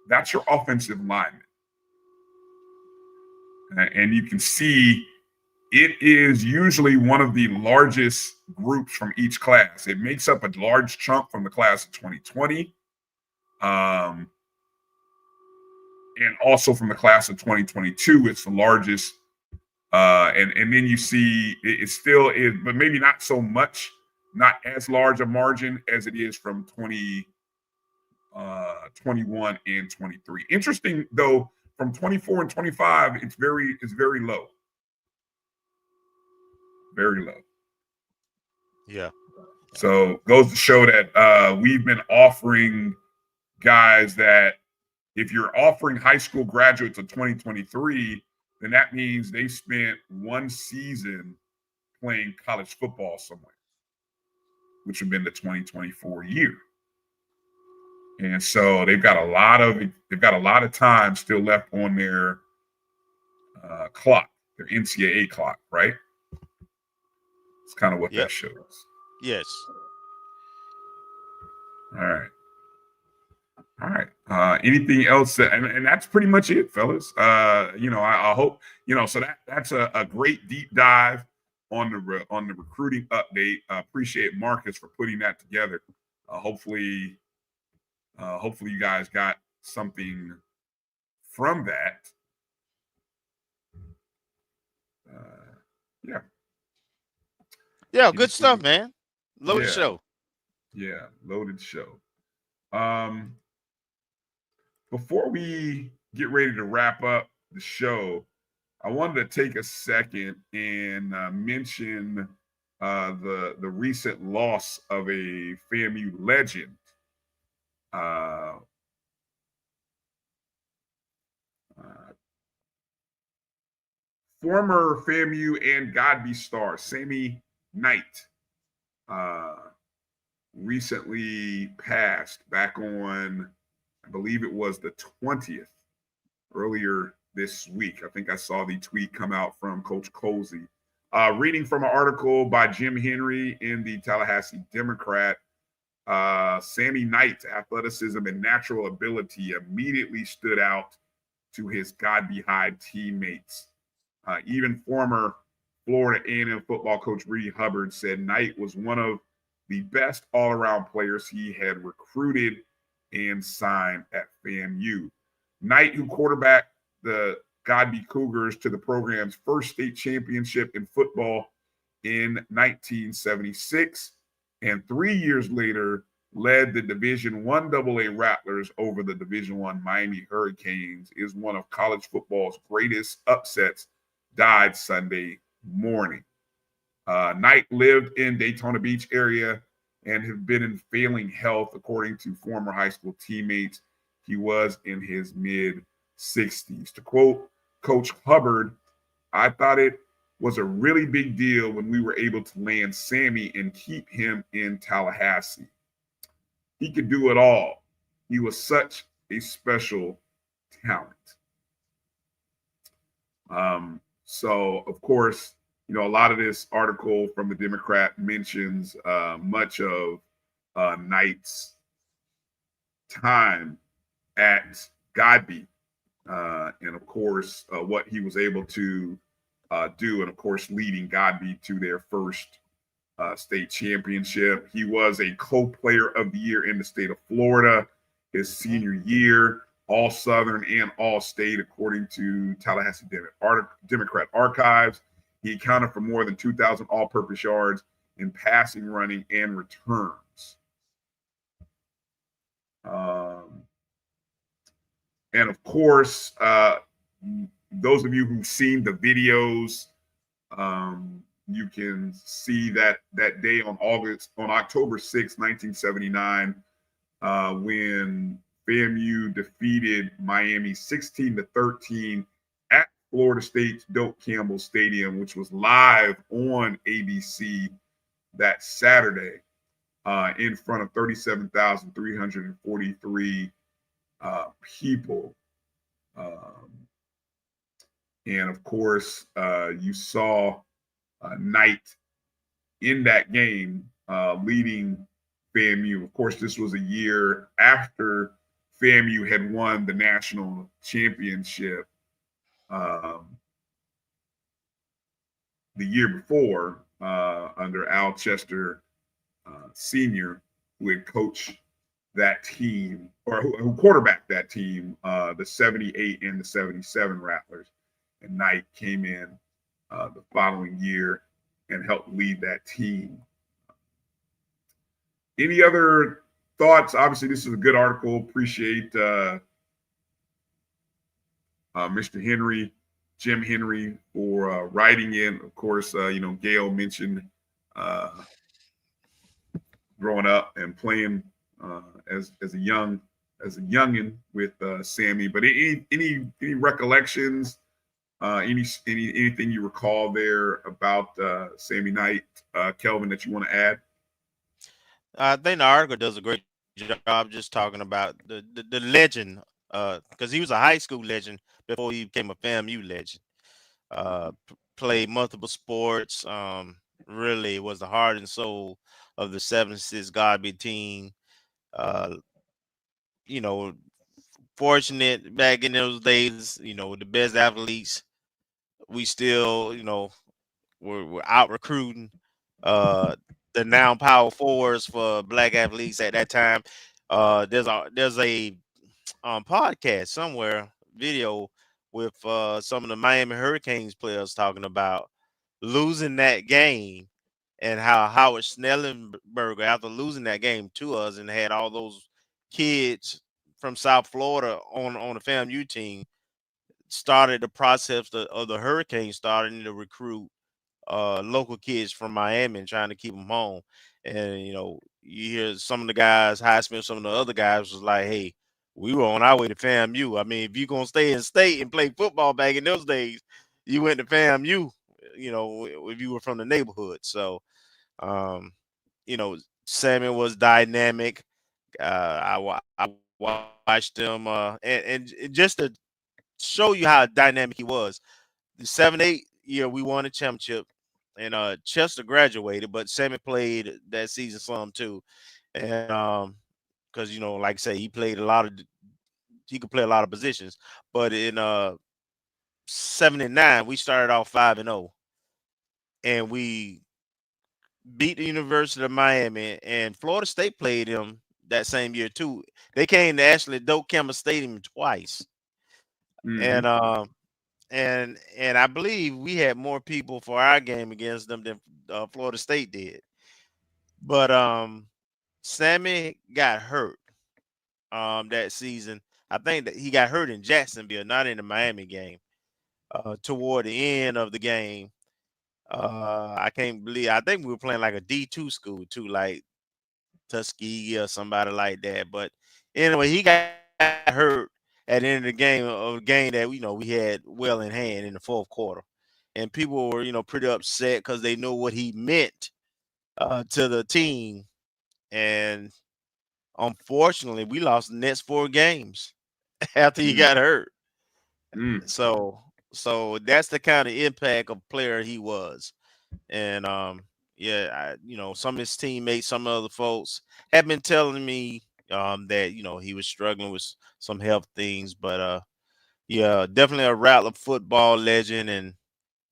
That's your offensive lineman. And you can see it is usually one of the largest groups from each class. It makes up a large chunk from the class of 2020, and also from the class of 2022. It's the largest, and then you see it still is, but maybe not so much, not as large a margin as it is from 2020 21 and 23. Interesting though, from 24 and 25, it's very low. Very low. Yeah. So goes to show that we've been offering guys that if you're offering high school graduates of 2023, then that means they spent one season playing college football somewhere, which would have been the 2024 year. And so they've got a lot of time still left on their clock, their NCAA clock, right? It's kind of what that shows. Yes. All right. Anything else? And that's pretty much it, fellas. I hope, so that's a great deep dive on the recruiting update. I appreciate Marcus for putting that together. Hopefully you guys got something from that. Yeah, good stuff, man. Loaded show. Yeah, loaded show. Before we get ready to wrap up the show, I wanted to take a second and mention the recent loss of a FAMU legend. Former FAMU and Godby star Sammy Knight recently passed back on, I believe it was the 20th, earlier this week. I think I saw the tweet come out from Coach Colsey. Reading from an article by Jim Henry in the Tallahassee Democrat, Sammy Knight's athleticism and natural ability immediately stood out to his Godby High teammates. Even former Florida A&M football coach Reedy Hubbard said Knight was one of the best all-around players he had recruited and signed at FAMU. Knight, who quarterbacked the Godby Cougars to the program's first state championship in football in 1976, and 3 years later led the Division I AA Rattlers over the Division I Miami Hurricanes, is one of college football's greatest upsets, died Sunday morning. Knight lived in Daytona Beach area and had been in failing health, according to former high school teammates. He was in his mid-60s. To quote Coach Hubbard, "I thought it was a really big deal when we were able to land Sammy and keep him in Tallahassee. He could do it all. He was such a special talent." So, of course, a lot of this article from the Democrat mentions much of Knight's time at Godby, and, of course, what he was able to do, and, of course, leading Godby to their first state championship. He was a co-player of the year in the state of Florida his senior year, all Southern and all state, according to Tallahassee Democrat Archives. He accounted for more than 2,000 all-purpose yards in passing, running, and returns. And of course, those of you who've seen the videos, you can see that day on October 6, 1979, when FAMU defeated Miami 16-13 at Florida State's Doak Campbell Stadium, which was live on ABC that Saturday, in front of 37,343 people. And of course, you saw Knight in that game leading FAMU. Of course, this was a year after FAMU had won the national championship the year before under Al Chester Sr., who had coached that team, or who quarterbacked that team, the 78 and the 77 Rattlers. And Knight came in the following year and helped lead that team. Any other thoughts? Obviously, this is a good article. Appreciate Mr. Henry, Jim Henry, for writing it. Of course, Gail mentioned growing up and playing as a youngin with Sammy. But any recollections? Anything you recall there about Sammy Knight, Kelvin, that you want to add? I think the article does a great job just talking about the legend, because he was a high school legend before he became a FAMU legend. Played multiple sports. Really was the heart and soul of the 76 Godby team. You know, fortunate back in those days, the best athletes, we still, we're out recruiting the now power forwards for black athletes at that time. There's a podcast somewhere, video with some of the Miami Hurricanes players talking about losing that game and how Howard Snellenberger, after losing that game to us and had all those kids from South Florida on the FAMU team, started the process of the Hurricanes starting to recruit local kids from Miami and trying to keep them home. And you hear some of the guys, Highsmith, some of the other guys was like, "Hey, we were on our way to FAMU. I mean, if you're gonna stay in state and play football back in those days, you went to FAMU. If you were from the neighborhood." So, um, Sammy was dynamic. I watched him, and just to show you how dynamic he was. The 7-8 year we won a championship, and Chester graduated, but Sammy played that season some too, and because like I say, he could play a lot of positions. But in 79, we started off 5-0, and we beat the University of Miami, and Florida State played them that same year too. They came to actually Doak Campbell Stadium twice, Mm-hmm. and I believe we had more people for our game against them than Florida State did. But Sammy got hurt that season. I think that he got hurt in Jacksonville, not in the Miami game. Toward the end of the game, I can't believe. I think we were playing like a D2 school too, like Tuskegee or somebody like that. But anyway, he got hurt at the end of the game, of a game that we had well in hand in the fourth quarter, and people were pretty upset because they know what he meant to the team, and unfortunately, we lost the next 4 games after he got hurt. So that's the kind of impact of player he was. And some of his teammates, some other folks have been telling me that he was struggling with some health things, but definitely a Rattler football legend and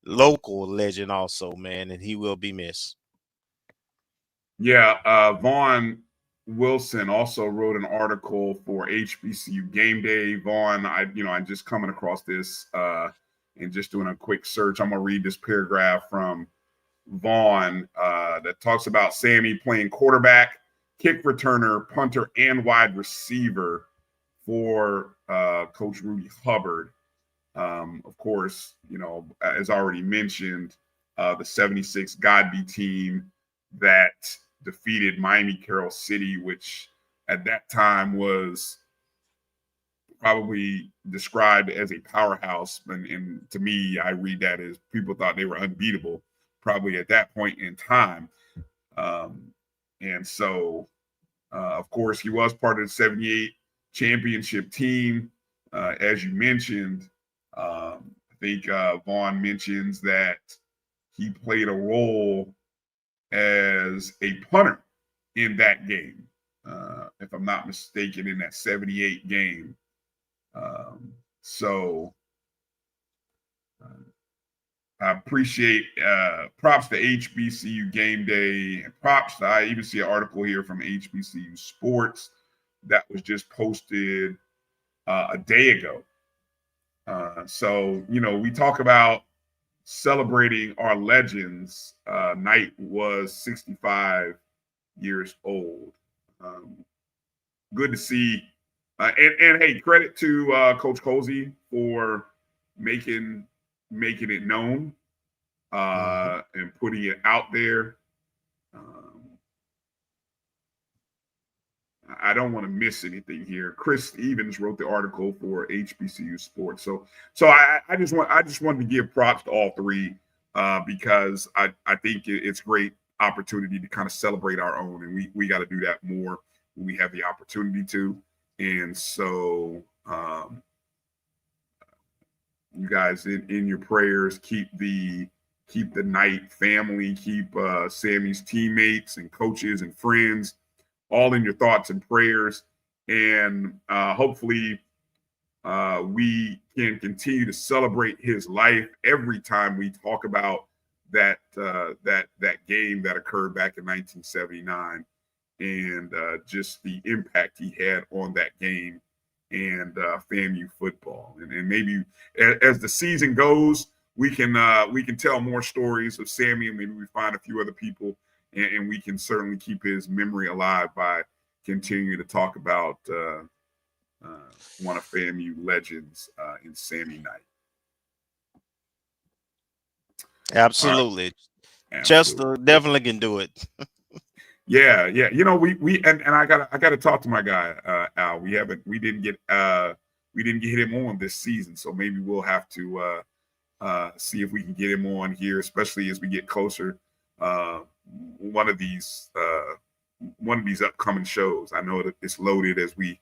local legend also, man, and he will be missed. Yeah, Vaughn Wilson also wrote an article for HBCU Game Day. Vaughn, I just coming across this and just doing a quick search. I'm gonna read this paragraph from Vaughn that talks about Sammy playing quarterback, kick returner, punter, and wide receiver for Coach Rudy Hubbard. Of course, as already mentioned, the 76 Godby team that defeated Miami Carroll City, which at that time was probably described as a powerhouse. And to me, I read that as people thought they were unbeatable, probably at that point in time. And so, of course, he was part of the 78 championship team. As you mentioned, I think Vaughn mentions that he played a role as a punter in that game, if I'm not mistaken, in that 78 game. So I appreciate props to HBCU Game Day, and props to, I even see an article here from HBCU Sports that was just posted a day ago. So, we talk about celebrating our legends. Knight was 65 years old. good to see. And hey, credit to Coach Colsey for making it known and putting it out there. I don't want to miss anything here. Chris Stevens wrote the article for HBCU Sports, so I just wanted to give props to all three because I think it's great opportunity to kind of celebrate our own, and we got to do that more when we have the opportunity to. And so you guys in your prayers, keep the Knight family, keep Sammy's teammates and coaches and friends all in your thoughts and prayers. And hopefully we can continue to celebrate his life every time we talk about that game that occurred back in 1979 and just the impact he had on that game and FAMU football. And maybe as the season goes, we can tell more stories of Sammy, and maybe we find a few other people, and we can certainly keep his memory alive by continuing to talk about one of FAMU legends in Sammy Knight. Absolutely. Chester definitely can do it. Yeah. You know, we I gotta talk to my guy Al. We didn't get him on this season, so maybe we'll have to see if we can get him on here, especially as we get closer. One of these upcoming shows. I know that it's loaded as we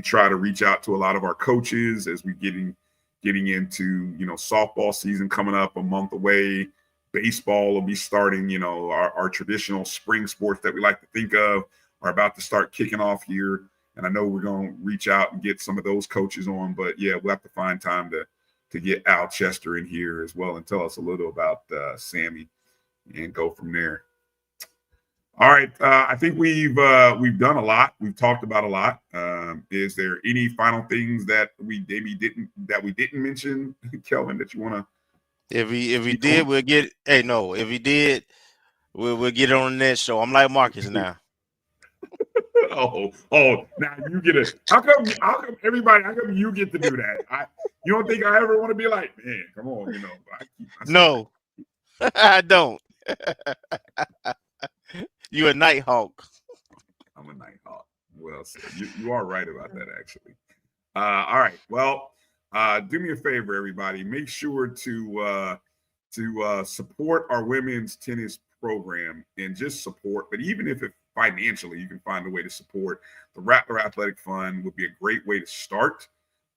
try to reach out to a lot of our coaches as we getting into, you know, softball season coming up a month away. Baseball will be starting, you know, our traditional spring sports that we like to think of are about to start kicking off here. And I know we're going to reach out and get some of those coaches on, but yeah, we'll have to find time to get Al Chester in here as well and tell us a little about Sammy and go from there. All right. I think we've done a lot. We've talked about a lot. Is there any final things that we maybe didn't mention, Kelvin, that you want to? If he did, we'll get. Hey, no. If he did, we'll get it on the next show. I'm like Marcus now. Oh! Now you get it. How come you get to do that? You don't think I ever want to be like, man? Come on, you know. No, I don't. You a Nighthawk. I'm a Nighthawk. Well, so you are right about that, actually. All right. Well, do me a favor, everybody. Make sure to support our women's tennis program and just support. But even if it financially, you can find a way to support. The Rattler Athletic Fund would be a great way to start.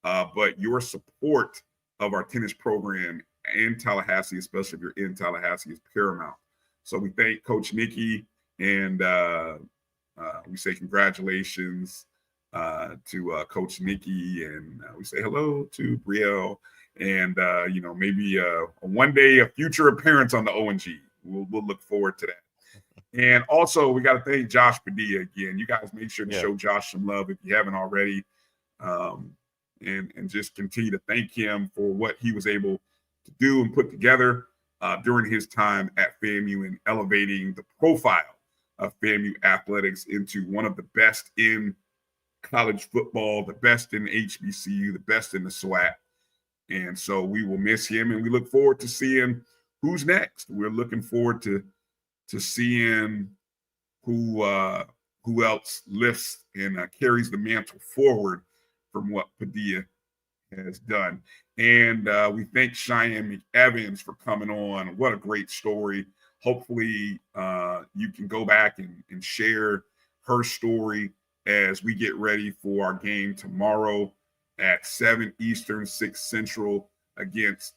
But your support of our tennis program in Tallahassee, especially if you're in Tallahassee, is paramount. So we thank Coach Nikki. And we say congratulations to Coach Nikki, and we say hello to Brielle, and you know, maybe one day a future appearance on the O&G. We'll look forward to that. And also, we got to thank Josh Padilla again. You guys make sure to show Josh some love if you haven't already, and just continue to thank him for what he was able to do and put together during his time at FAMU and elevating the profile of FAMU athletics into one of the best in college football, the best in HBCU, the best in the SWAC. And so we will miss him, and we look forward to seeing who's next. We're looking forward to seeing who else lifts and carries the mantle forward from what Padilla has done. And we thank Cheyenne McEvans for coming on. What a great story. Hopefully you can go back and share her story as we get ready for our game tomorrow at 7 Eastern, 6 Central against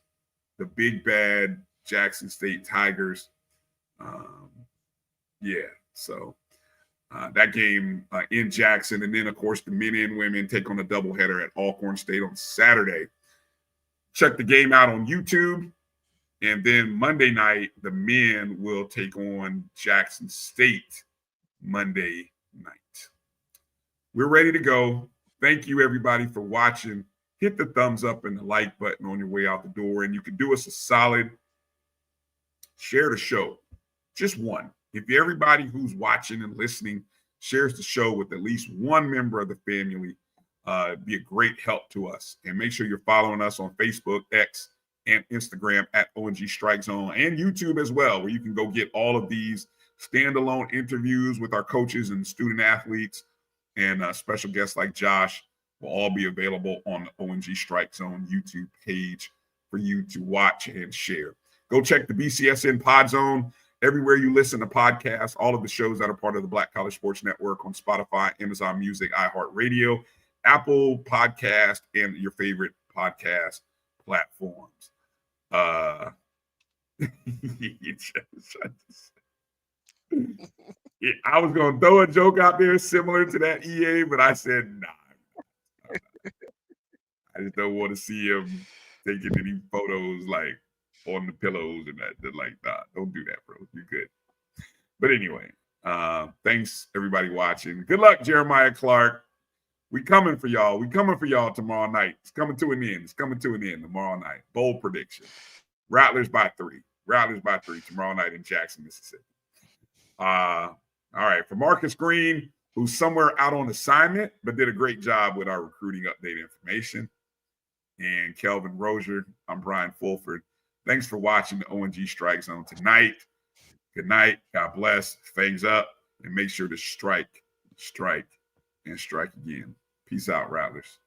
the big bad Jackson State Tigers. So that game in Jackson. And then, of course, the men and women take on a doubleheader at Alcorn State on Saturday. Check the game out on YouTube. And then Monday night, the men will take on Jackson State Monday night. We're ready to go. Thank you, everybody, for watching. Hit the thumbs up and the like button on your way out the door. And you can do us a solid. Share the show. Just one. If everybody who's watching and listening shares the show with at least one member of the family, be a great help to us. And make sure you're following us on Facebook, X, and Instagram at ONG StrikeZone, and YouTube as well, where you can go get all of these standalone interviews with our coaches and student athletes, and special guests like Josh will all be available on the ONG StrikeZone YouTube page for you to watch and share. Go check the BCSN Pod Zone everywhere you listen to podcasts, all of the shows that are part of the Black College Sports Network on Spotify, Amazon Music, iHeartRadio, Apple Podcast, and your favorite podcast platforms. I was going to throw a joke out there similar to that EA, but I said, nah. I just don't want to see him taking any photos like on the pillows and that. They're like, nah, don't do that, bro. You're good. But anyway, thanks everybody watching. Good luck, Jeremiah Clark. We coming for y'all. We coming for y'all tomorrow night. It's coming to an end. It's coming to an end tomorrow night. Bold prediction. Rattlers by 3. Rattlers by 3 tomorrow night in Jackson, Mississippi. All right. For Marcus Green, who's somewhere out on assignment, but did a great job with our recruiting update information, and Kelvin Rozier, I'm Bryan Fulford. Thanks for watching the ONG Strike Zone tonight. Good night. God bless. Fangs up. And make sure to strike, and strike again. Peace out, Rattlers.